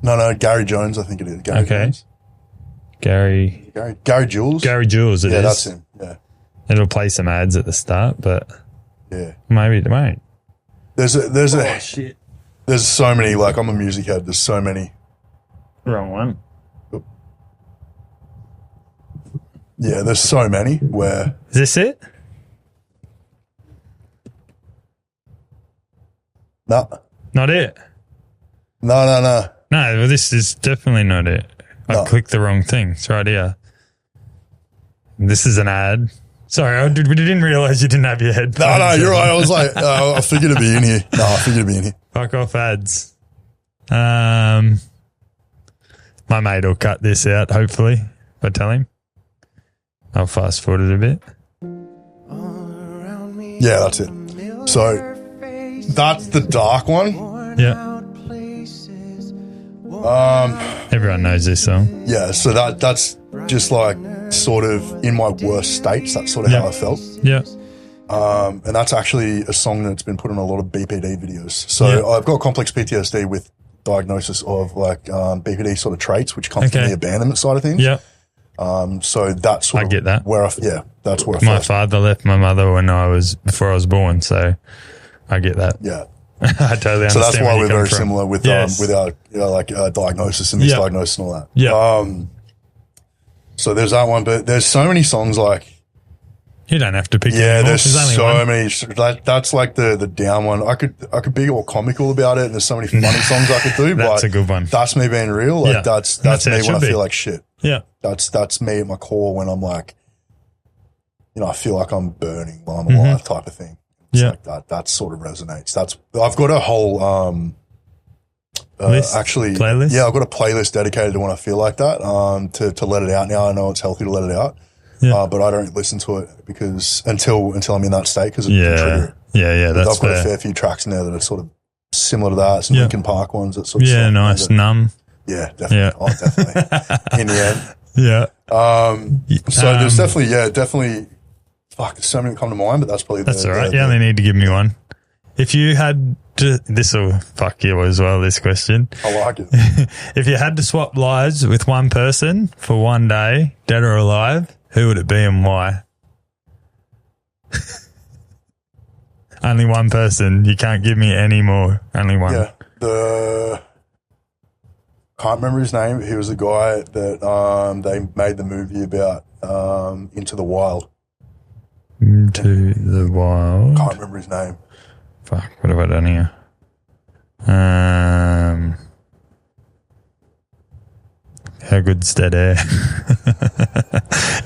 No, Gary Jones, I think it is. Gary Okay. Jones. Gary Jules. Gary Jules, it is. Yeah, that's him. Yeah. It'll play some ads at the start, but Yeah. maybe it won't. There's Shit. There's so many, like, I'm a music head. There's so many. Wrong one. Yeah, there's so many where. Is this it? No. Not it? No. No, well, this is definitely not it. No. I clicked the wrong thing. It's right here. This is an ad. Sorry, we didn't realise you didn't have your headphones. No, you're right. I was like, I figured it'd be in here. No, I figured it'd be in here. Fuck off ads. My mate will cut this out, hopefully, if I tell him. I'll fast forward it a bit. Yeah, that's it. So that's the dark one. Yeah. Everyone knows this song. Yeah, so that's just like sort of in my worst states. That's sort of how I felt. Yeah. And that's actually a song that's been put in a lot of BPD videos. So Yeah. I've got complex PTSD with diagnosis of like BPD sort of traits, which comes from Okay. the abandonment side of things. Yeah. So that's sort I of get that. where that's where I My first. father left my mother before I was born, so I get that. Yeah. I totally understand. So that's where why you we're come very from. similar with Yes. our diagnosis and misdiagnosis and all that. Yeah. So there's that one, but there's so many songs like. You don't have to pick. Yeah, anymore. there's only so one. many. That's like the down one. I could be all comical about it, and there's so many funny songs I could do. That's but a good one. That's me being real. Like Yeah. that's That's how me it when I should be. feel like shit. Yeah. That's me at my core when I'm like, I feel like I'm burning while I'm alive, type of thing. It's Yeah. like that sort of resonates. I've got a whole List? Playlist? Yeah, I've got a playlist dedicated to when I feel like that. To let it out. Now I know it's healthy to let it out. Yeah. But I don't listen to it because until I'm in that state because it can trigger it. Yeah, that's I've got a fair. fair few tracks in there that are sort of similar to that. Some Yeah. Linkin Park ones that sort of Yeah, stuff, nice. that- Numb. Yeah, definitely. Yeah. Oh, definitely. In the end. Yeah. So there's definitely. Fuck, there's so many that come to mind, but that's probably That's all right. You only need to give me one. If you had to, this will fuck you as well, this question. I like it. If you had to swap lives with one person for one day, dead or alive, who would it be and why? Only one person. You can't give me any more. Only one. Yeah. Can't remember his name. He was the guy that they made the movie about, Into the Wild. Into the Wild. Can't remember his name. Fuck, what have I done here? How good's dead air?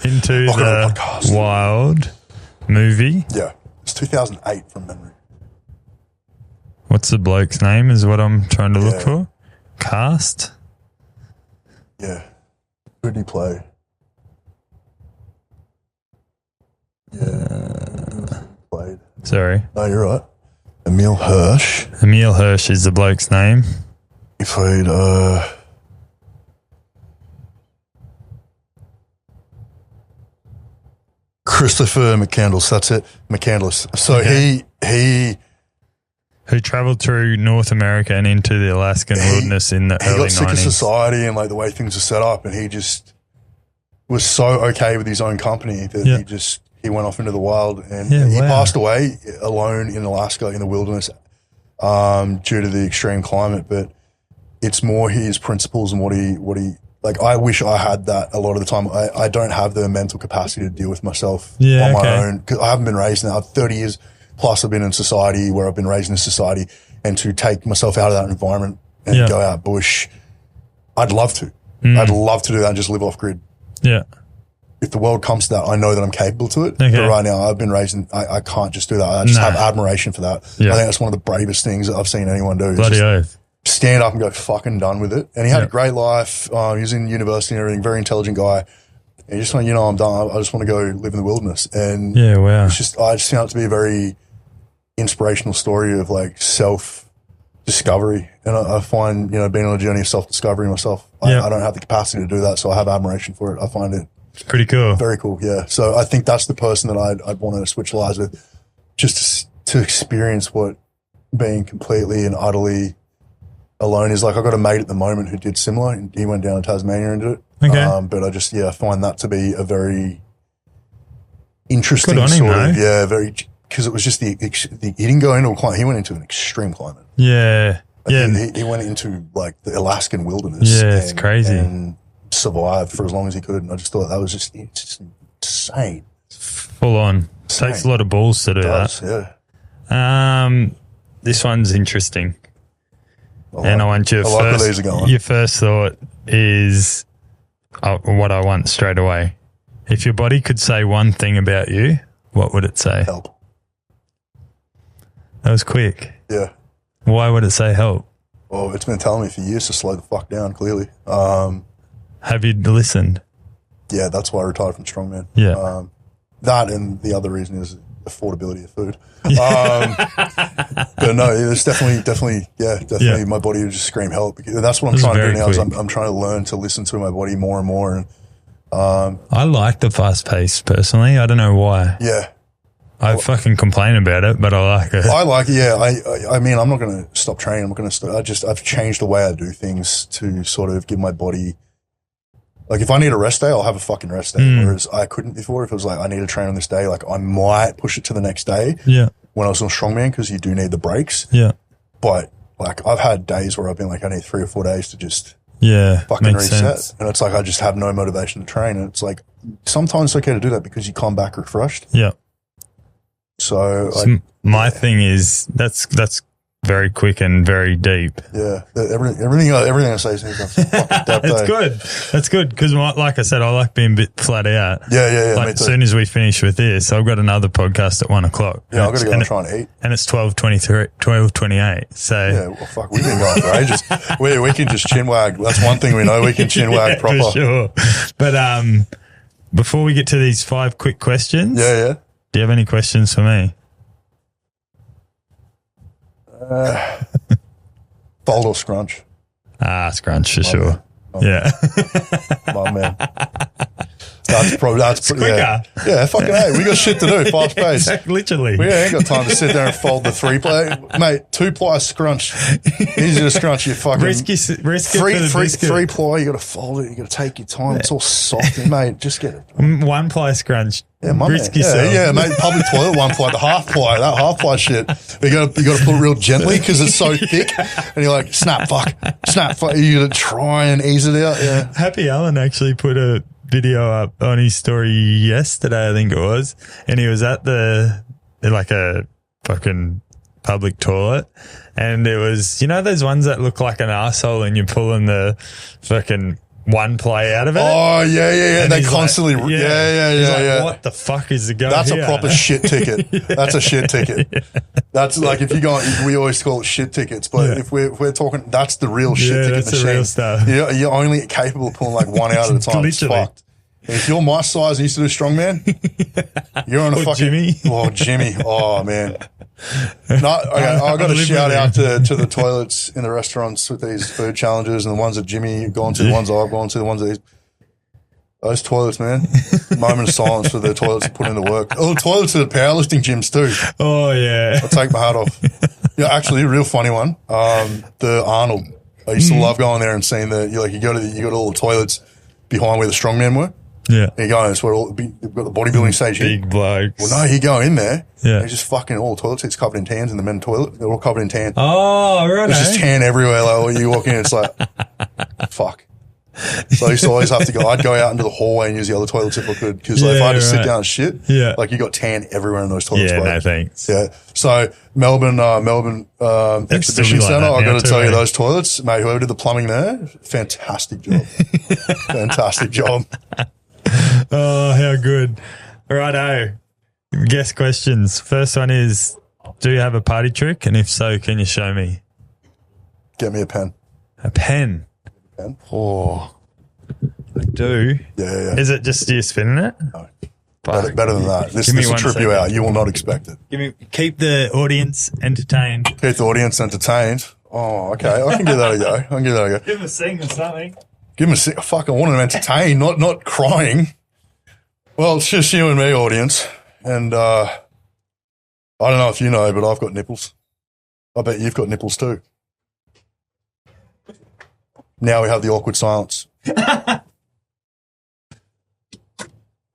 Into the Wild movie. Yeah. It's 2008 from memory. What's the bloke's name is what I'm trying to look for. Cast? Yeah. Who did he play? Yeah. Played. Sorry. No, you're right. Emil Hirsch. Emil Hirsch is the bloke's name. He played, Christopher McCandless. That's it. McCandless. So Okay. he Who travelled through North America and into the Alaskan wilderness in the he early got sick of 90s. society and like the way things are set up, and he just was so okay with his own company that he went off into the wild, and he passed away alone in Alaska in the wilderness due to the extreme climate. But it's more his principles and what he like. I wish I had that a lot of the time. I don't have the mental capacity to deal with myself on my own, because I haven't been raised now. 30 years plus I've been in society where I've been raised in this society, and to take myself out of that environment and go out bush, I'd love to. I'd love to do that and just live off grid. Yeah. If the world comes to that, I know that I'm capable to it. Okay. But right now, I've been raised in, I can't just do that. I just have admiration for that. Yeah. I think that's one of the bravest things that I've seen anyone do. Bloody oath. Stand up and go fucking done with it. And he had a great life. He was in university and everything, very intelligent guy. And he just went, I'm done. I just want to go live in the wilderness. And wow. I just found it to be a very inspirational story of like self-discovery. And I find, being on a journey of self-discovery myself, I don't have the capacity to do that. So I have admiration for it. I find it pretty cool. very cool, yeah. So I think that's the person that I'd want to switch lives with, just to experience what being completely and utterly alone is like. I've got a mate at the moment who did similar, and he went down to Tasmania and did it. Okay. But I just, find that to be a very interesting Good on him, sort of, though. very, because it was just he didn't go into a climate, he went into an extreme climate. Yeah. He went into like the Alaskan wilderness. Yeah, it's crazy. And survived for as long as he could. And I just thought that was just insane. Full on. Insane. Takes a lot of balls to do that. Yeah. This one's interesting. I like where these are going. Your first thought is what I want straight away. If your body could say one thing about you, what would it say? Help. That was quick. Yeah. Why would it say help? Well, it's been telling me for years to slow the fuck down, clearly. Have you listened? Yeah, that's why I retired from Strongman. Yeah. That and the other reason is affordability of food. But no, it's definitely my body would just scream help. And that's what I'm trying to do now is I'm trying to learn to listen to my body more and more. And I like the fast pace personally. I don't know why. yeah. I fucking complain about it, but I like it. I like it, yeah. I mean, I'm not going to stop training. I'm going to I've changed the way I do things to sort of give my body, like if I need a rest day, I'll have a fucking rest day. Whereas I couldn't before. If it was like, I need to train on this day, like I might push it to the next day. Yeah. When I was on Strongman, because you do need the breaks. Yeah. But like I've had days where I've been like, I need 3 or 4 days to just makes fucking reset. sense. And it's like, I just have no motivation to train. And it's like, sometimes it's okay to do that because you come back refreshed. Yeah. So my thing is that's very quick and very deep. yeah, everything I say is fucking depth. That's good. That's good because, like I said, I like being a bit flat out. Yeah. Like me as too. soon as we finish with this, I've got another podcast at 1 o'clock. Yeah, I've got to go and try and eat. And it's 12:28. So Yeah, well, fuck, we've been going for ages. We can just chin wag. That's one thing we know. We can chin wag proper. for sure. But before we get to these 5 quick questions, Yeah. do you have any questions for me? Fold or scrunch? Scrunch for sure. Man. Yeah. My man. That's pretty, yeah, fucking hey, we got shit to do, fast pace. Exactly, literally. We ain't got time to sit there and fold the 3-ply. Mate, 2-ply scrunch. Easy to scrunch your fucking... Risk it for the biscuit. 3-ply, you got to fold it, you got to take your time. It's all soft, mate. Just get it. 1-ply scrunch. Yeah, my risk man. yourself. Yeah, mate. Public toilet 1-ply, the half-ply, that half-ply shit. You got to put it real gently because it's so thick, and you're like, snap, fuck. You got to try and ease it out. Yeah. Happy Alan actually put a video up on his story yesterday, I think it was, and he was at like a fucking public toilet, and it was, you know, those ones that look like an arsehole and you're pulling the fucking 1-ply out of it. Oh yeah. And they constantly, like, yeah. What the fuck is the go? That's here? a proper shit ticket. That's a shit ticket. That's like if you go, we always call it shit tickets, but if we're talking, that's the real shit ticket that's machine. the real stuff. You're only capable of pulling like one out at a time. It's fucked. If you're my size and used to do strongman, you're on a fucking Jimmy. Oh man. No, I got a shout out to the toilets in the restaurants with these food challenges and the ones that Jimmy gone to, the ones I've gone to, the ones that those toilets, man. Moment of silence for the toilets that put in the work. Oh, toilets at the powerlifting gyms too. Oh yeah. I'll take my hat off. Yeah, actually, a real funny one. The Arnold. I used to love going there and seeing you got all the toilets behind where the strongmen were. Yeah. You go, it's where you've got the bodybuilding station. Big blokes. Well, no, you go in there. Yeah. There's just fucking all the toilet seats covered in tans in the men's toilet. They're all covered in tan. Oh, right. There's just tan everywhere. Like when you walk in, it's like, fuck. So I used to always have to go. I'd go out into the hallway and use the other toilets if I could. Because if I had to sit down and shit, like you got tan everywhere in those toilets. Yeah, bro. no thanks. Yeah. So Melbourne Exhibition Centre, I've got to tell you, those toilets, mate, whoever did the plumbing there, fantastic job. Fantastic job. Oh, how good. Righto. Guess questions. First one is, do you have a party trick? And if so, can you show me? Get me a pen. A pen? Pen? Oh, I do. Yeah. Is it just you spinning it? No. Better than that. This will trip you out. You will not expect it. Keep the audience entertained. Keep the audience entertained. Oh, okay. I can give that a go. Give them a sing or something. Give them a fuck. I want them entertained, not crying. Well, it's just you and me, audience. And I don't know if you know, but I've got nipples. I bet you've got nipples too. Now we have the awkward silence.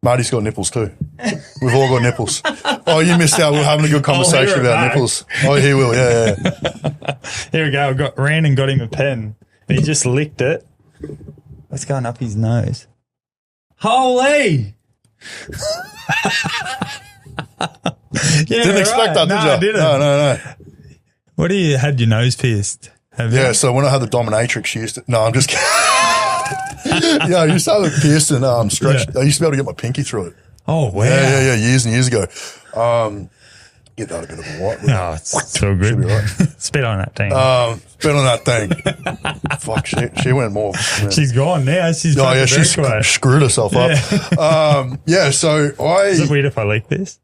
Marty's got nipples too. We've all got nipples. Oh, you missed out. We're having a good conversation about nipples. Oh, he will. Yeah. Here we go. Ran and got him a pen. And he just licked it. What's going up his nose? Holy! Didn't expect that, did you? I didn't. No. What do you had your nose pierced? So when I had the dominatrix, she used to. No, I'm just kidding. Yeah, I used to have it pierced and stretched. Yeah. I used to be able to get my pinky through it. Oh, wow. Yeah, years and years ago. Get that a bit of a what? Oh, it's so good. Right. Spit on that thing. Spit on that thing. Fuck, she went more. Man. She's gone now. She's she screwed herself up. So Is it weird if I leak this?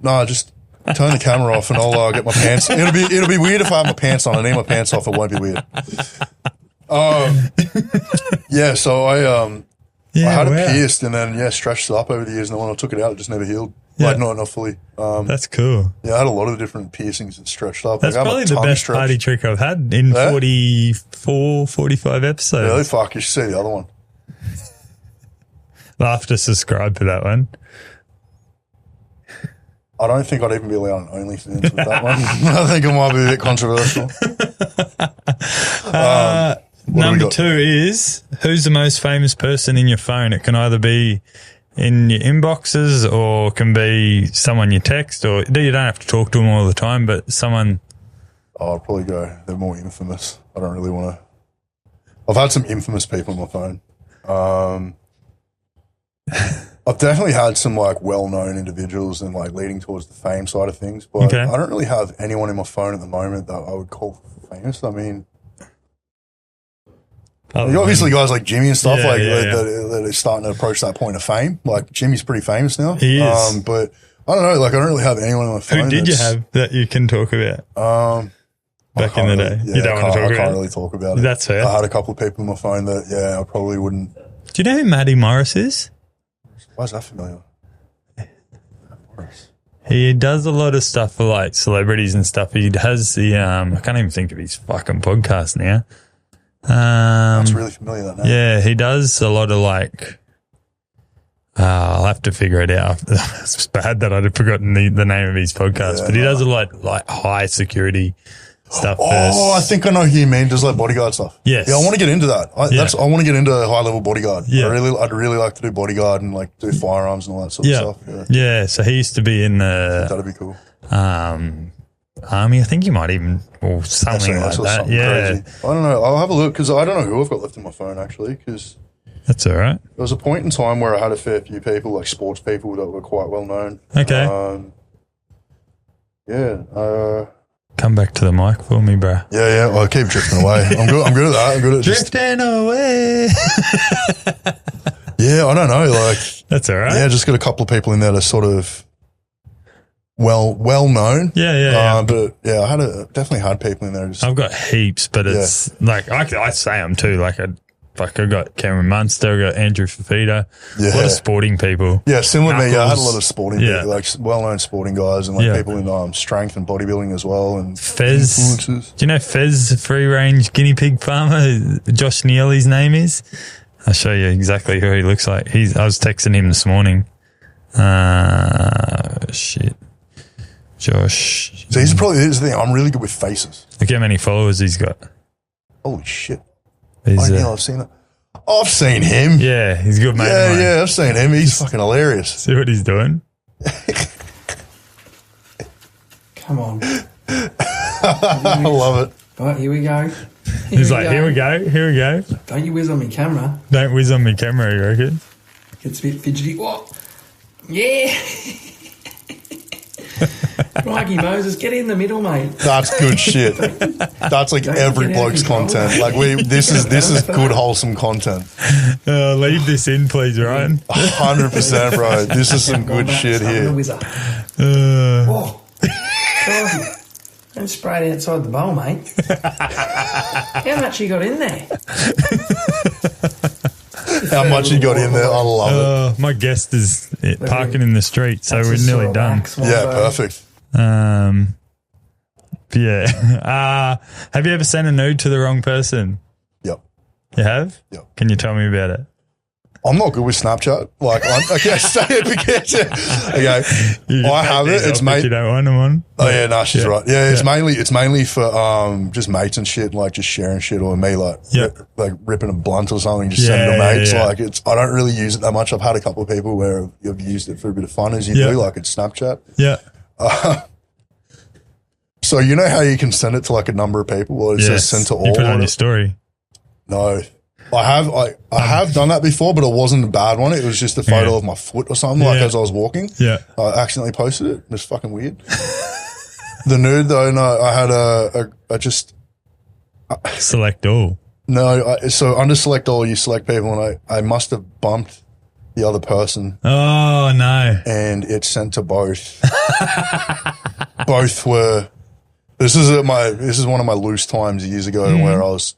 No, just turn the camera off and I'll get my pants. It'll be weird if I have my pants on. I need my pants off. It won't be weird. So I had it pierced and then stretched it up over the years, and then when I took it out, it just never healed. Like not fully. That's cool. Yeah, I had a lot of different piercings that stretched up. That's probably the best party trick I've had in 44, 45 episodes. Really? Fuck, you should see the other one. I'll have to subscribe to that one. I don't think I'd even be allowed on OnlyFans with that one. I think it might be a bit controversial. Number 2 is, who's the most famous person in your phone? It can either be in your inboxes or can be someone you text, or you don't have to talk to them all the time, but someone. Oh, I'd probably go, they're more infamous. I don't really want to. I've had some infamous people on my phone. I've definitely had some well-known individuals and leading towards the fame side of things, but I don't really have anyone in my phone at the moment that I would call famous. I mean, obviously guys like Jimmy and stuff that are starting to approach that point of fame. Like Jimmy's pretty famous now. He is. But I don't know. I don't really have anyone on my phone. Who did you have that you can talk about? Back in the day, you don't want to talk about it. I can't really talk about it. That's fair. I had a couple of people on my phone that I probably wouldn't. Do you know who Matty Morris is? Why is that familiar? Morris. He does a lot of stuff for like celebrities and stuff. He has the I can't even think of his fucking podcast now. That's really familiar, that name. Yeah, he does a lot of like. I'll have to figure it out. It's bad that I'd have forgotten the name of his podcast, but he does a lot like high security stuff. I think I know who you mean. Does like bodyguard stuff. Yes. Yeah, I want to get into that. I want to get into high level bodyguard. Yeah. I'd really like to do bodyguard and like do firearms and all that sort of stuff. Yeah. So he used to be in the that'd be cool. Army. I think he might even or something like that. Yeah. Crazy. I don't know. I'll have a look because I don't know who I've got left in my phone actually because. That's all right. There was a point in time where I had a fair few people, like sports people, that were quite well known. Okay. Come back to the mic for me, bro. Yeah. Well, I keep drifting away. I'm good at that. I'm good at drifting away. Yeah, I don't know. Like that's all right. Yeah, just got a couple of people in there that are sort of well known. Yeah. But yeah, I definitely had people in there. I've got heaps, but it's like I say them too. Like I've got Cameron Munster, I've got Andrew Fafita, a lot of sporting people. Yeah, similar to me. Yeah, I had a lot of sporting people, like well-known sporting guys and like people in strength and bodybuilding as well. And Fez, influences. Do you know Fez, free-range guinea pig farmer? Josh Neely's name is? I'll show you exactly who he looks like. I was texting him this morning. Shit. Josh. So he's probably the thing. I'm really good with faces. Look how many followers he's got. Holy shit. I've seen it. I've seen him. Yeah, he's a good mate of mine. Yeah, I've seen him. He's fucking hilarious. See what he's doing? Come on. I love it. All right, here we go. He's like, here we go. Don't you whiz on me camera. Don't whiz on me camera, you reckon? Gets a bit fidgety. What? Yeah. Crikey, Moses, get in the middle, mate. That's good shit. That's like every bloke's content. Like this is good wholesome content. Leave this in, please, Ryan. 100%, bro. This is some good shit here. Whoa. Don't spray it outside the bowl, mate. How much you got in there? How much you got in there? I love it. My guest is parking in the street, so we're nearly done. Yeah, perfect. Yeah. Have you ever sent a nude to the wrong person? Yep. You have? Yep. Can you tell me about it? I'm not good with Snapchat. Like, okay, say it because okay, I have it. It's you don't want them on. Oh yeah, no, she's right. Yeah, it's mainly for just mates and shit, like just sharing shit, or me like ripping a blunt or something, just sending to mates. Like I don't really use it that much. I've had a couple of people where I've used it for a bit of fun, as you do, like it's Snapchat. Yeah. So you know how you can send it to like a number of people, or it says send to all. You put it on your story. No. I have done that before, but it wasn't a bad one. It was just a photo of my foot or something, like as I was walking. Yeah. I accidentally posted it. It was fucking weird. The nude though, no, I had I just select all. No, so under select all, you select people, and I must have bumped the other person. Oh no! And it sent to both. Both were. This is one of my loose times years ago where I was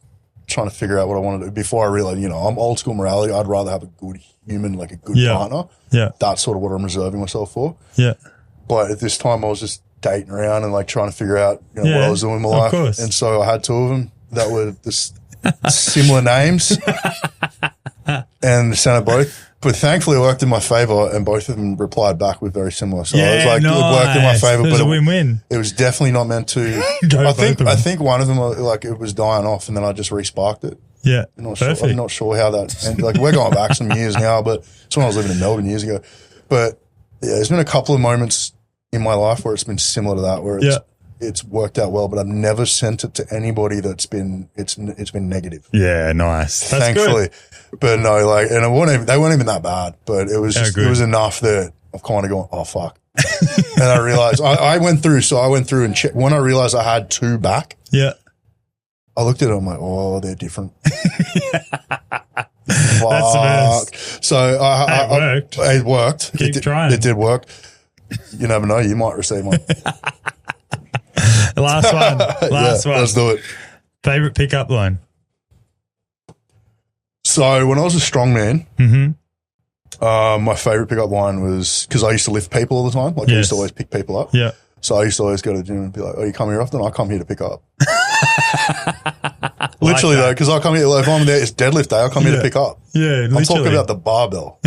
trying to figure out what I wanted to do before I realized, I'm old school morality. I'd rather have a good human, like a good partner. Yeah. That's sort of what I'm reserving myself for. Yeah. But at this time I was just dating around and like trying to figure out what I was doing in my life. Course. And so I had two of them that were similar names and sent it both. But thankfully it worked in my favor, and both of them replied back with very similar. So I was like, it worked in my favor. But a win-win. It was definitely not meant to. I think one of them, like, it was dying off, and then I just re-sparked it. Yeah, I'm not sure how that ended. Like, we're going back some years now, but it's when I was living in Melbourne years ago. But yeah, there's been a couple of moments in my life where it's been similar to that, where it's worked out well, but I've never sent it to anybody that's been it's been negative. Yeah, nice. That's thankfully. Good. But no, like, and they weren't even that bad, but it was just, it was enough that I've kind of gone, oh fuck. And I realized I went through and checked. When I realized I had two back, I looked at it, I'm like, oh, they're different. Fuck. That's the best. So it worked. It worked. Keep trying. It did work. You never know, you might receive one. Last one. Let's do it. Favorite pickup line? So when I was a strongman, my favorite pickup line was because I used to lift people all the time. Like I used to always pick people up. Yeah. So I used to always go to the gym and be like, "Oh, you come here often? I come here to pick up." Literally though, because I come here. Like, if I'm there, it's deadlift day. I come here to pick up. Yeah, I'm talking about the barbell.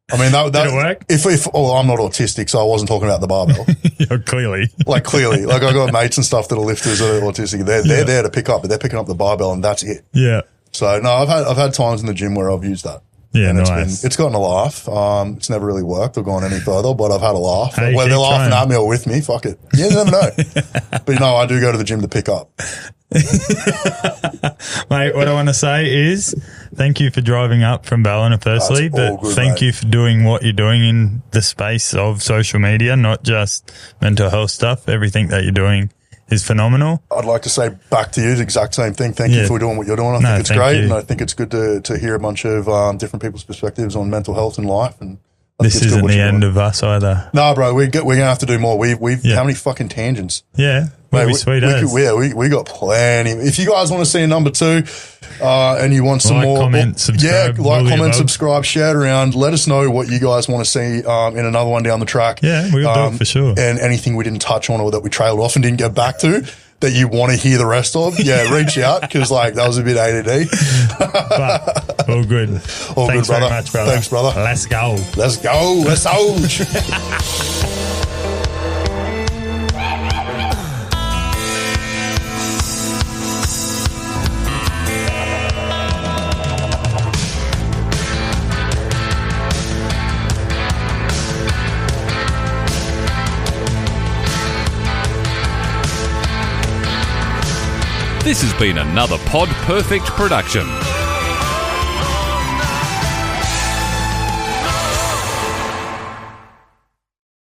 I mean, that did it work? If I'm not autistic, so I wasn't talking about the barbell. Yeah, clearly. Like I got mates and stuff that are lifters that are autistic. They're there to pick up, but they're picking up the barbell and that's it. Yeah. So no, I've had times in the gym where I've used that. Yeah, and nice. It's gotten a laugh. It's never really worked or gone any further, but I've had a laugh. Hey, whether they're laughing trying. at me or with me, fuck it. You never know. But I do go to the gym to pick up. Mate, what I want to say is thank you for driving up from Ballina firstly, but thank you for doing what you're doing in the space of social media, not just mental health stuff. Everything that you're doing is phenomenal. I'd like to say back to you the exact same thing. Thank you for doing what you're doing. I think it's great, and I think it's good to hear a bunch of different people's perspectives on mental health and life. And this isn't the end of us either. No, bro, we're gonna have to do more. We've how many fucking tangents? Yeah. Mate, sweet we got plenty. If you guys want to see a number 2 and you want some more, comment, subscribe, subscribe, share it around. Let us know what you guys want to see in another one down the track. Yeah, we'll do it for sure. And anything we didn't touch on or that we trailed off and didn't get back to that you want to hear the rest of, reach out because that was a bit ADD. But all good. Thanks good, brother. Very much, brother. Thanks, brother. Let's go. Let's go. Let's go. This has been another Pod Perfect production.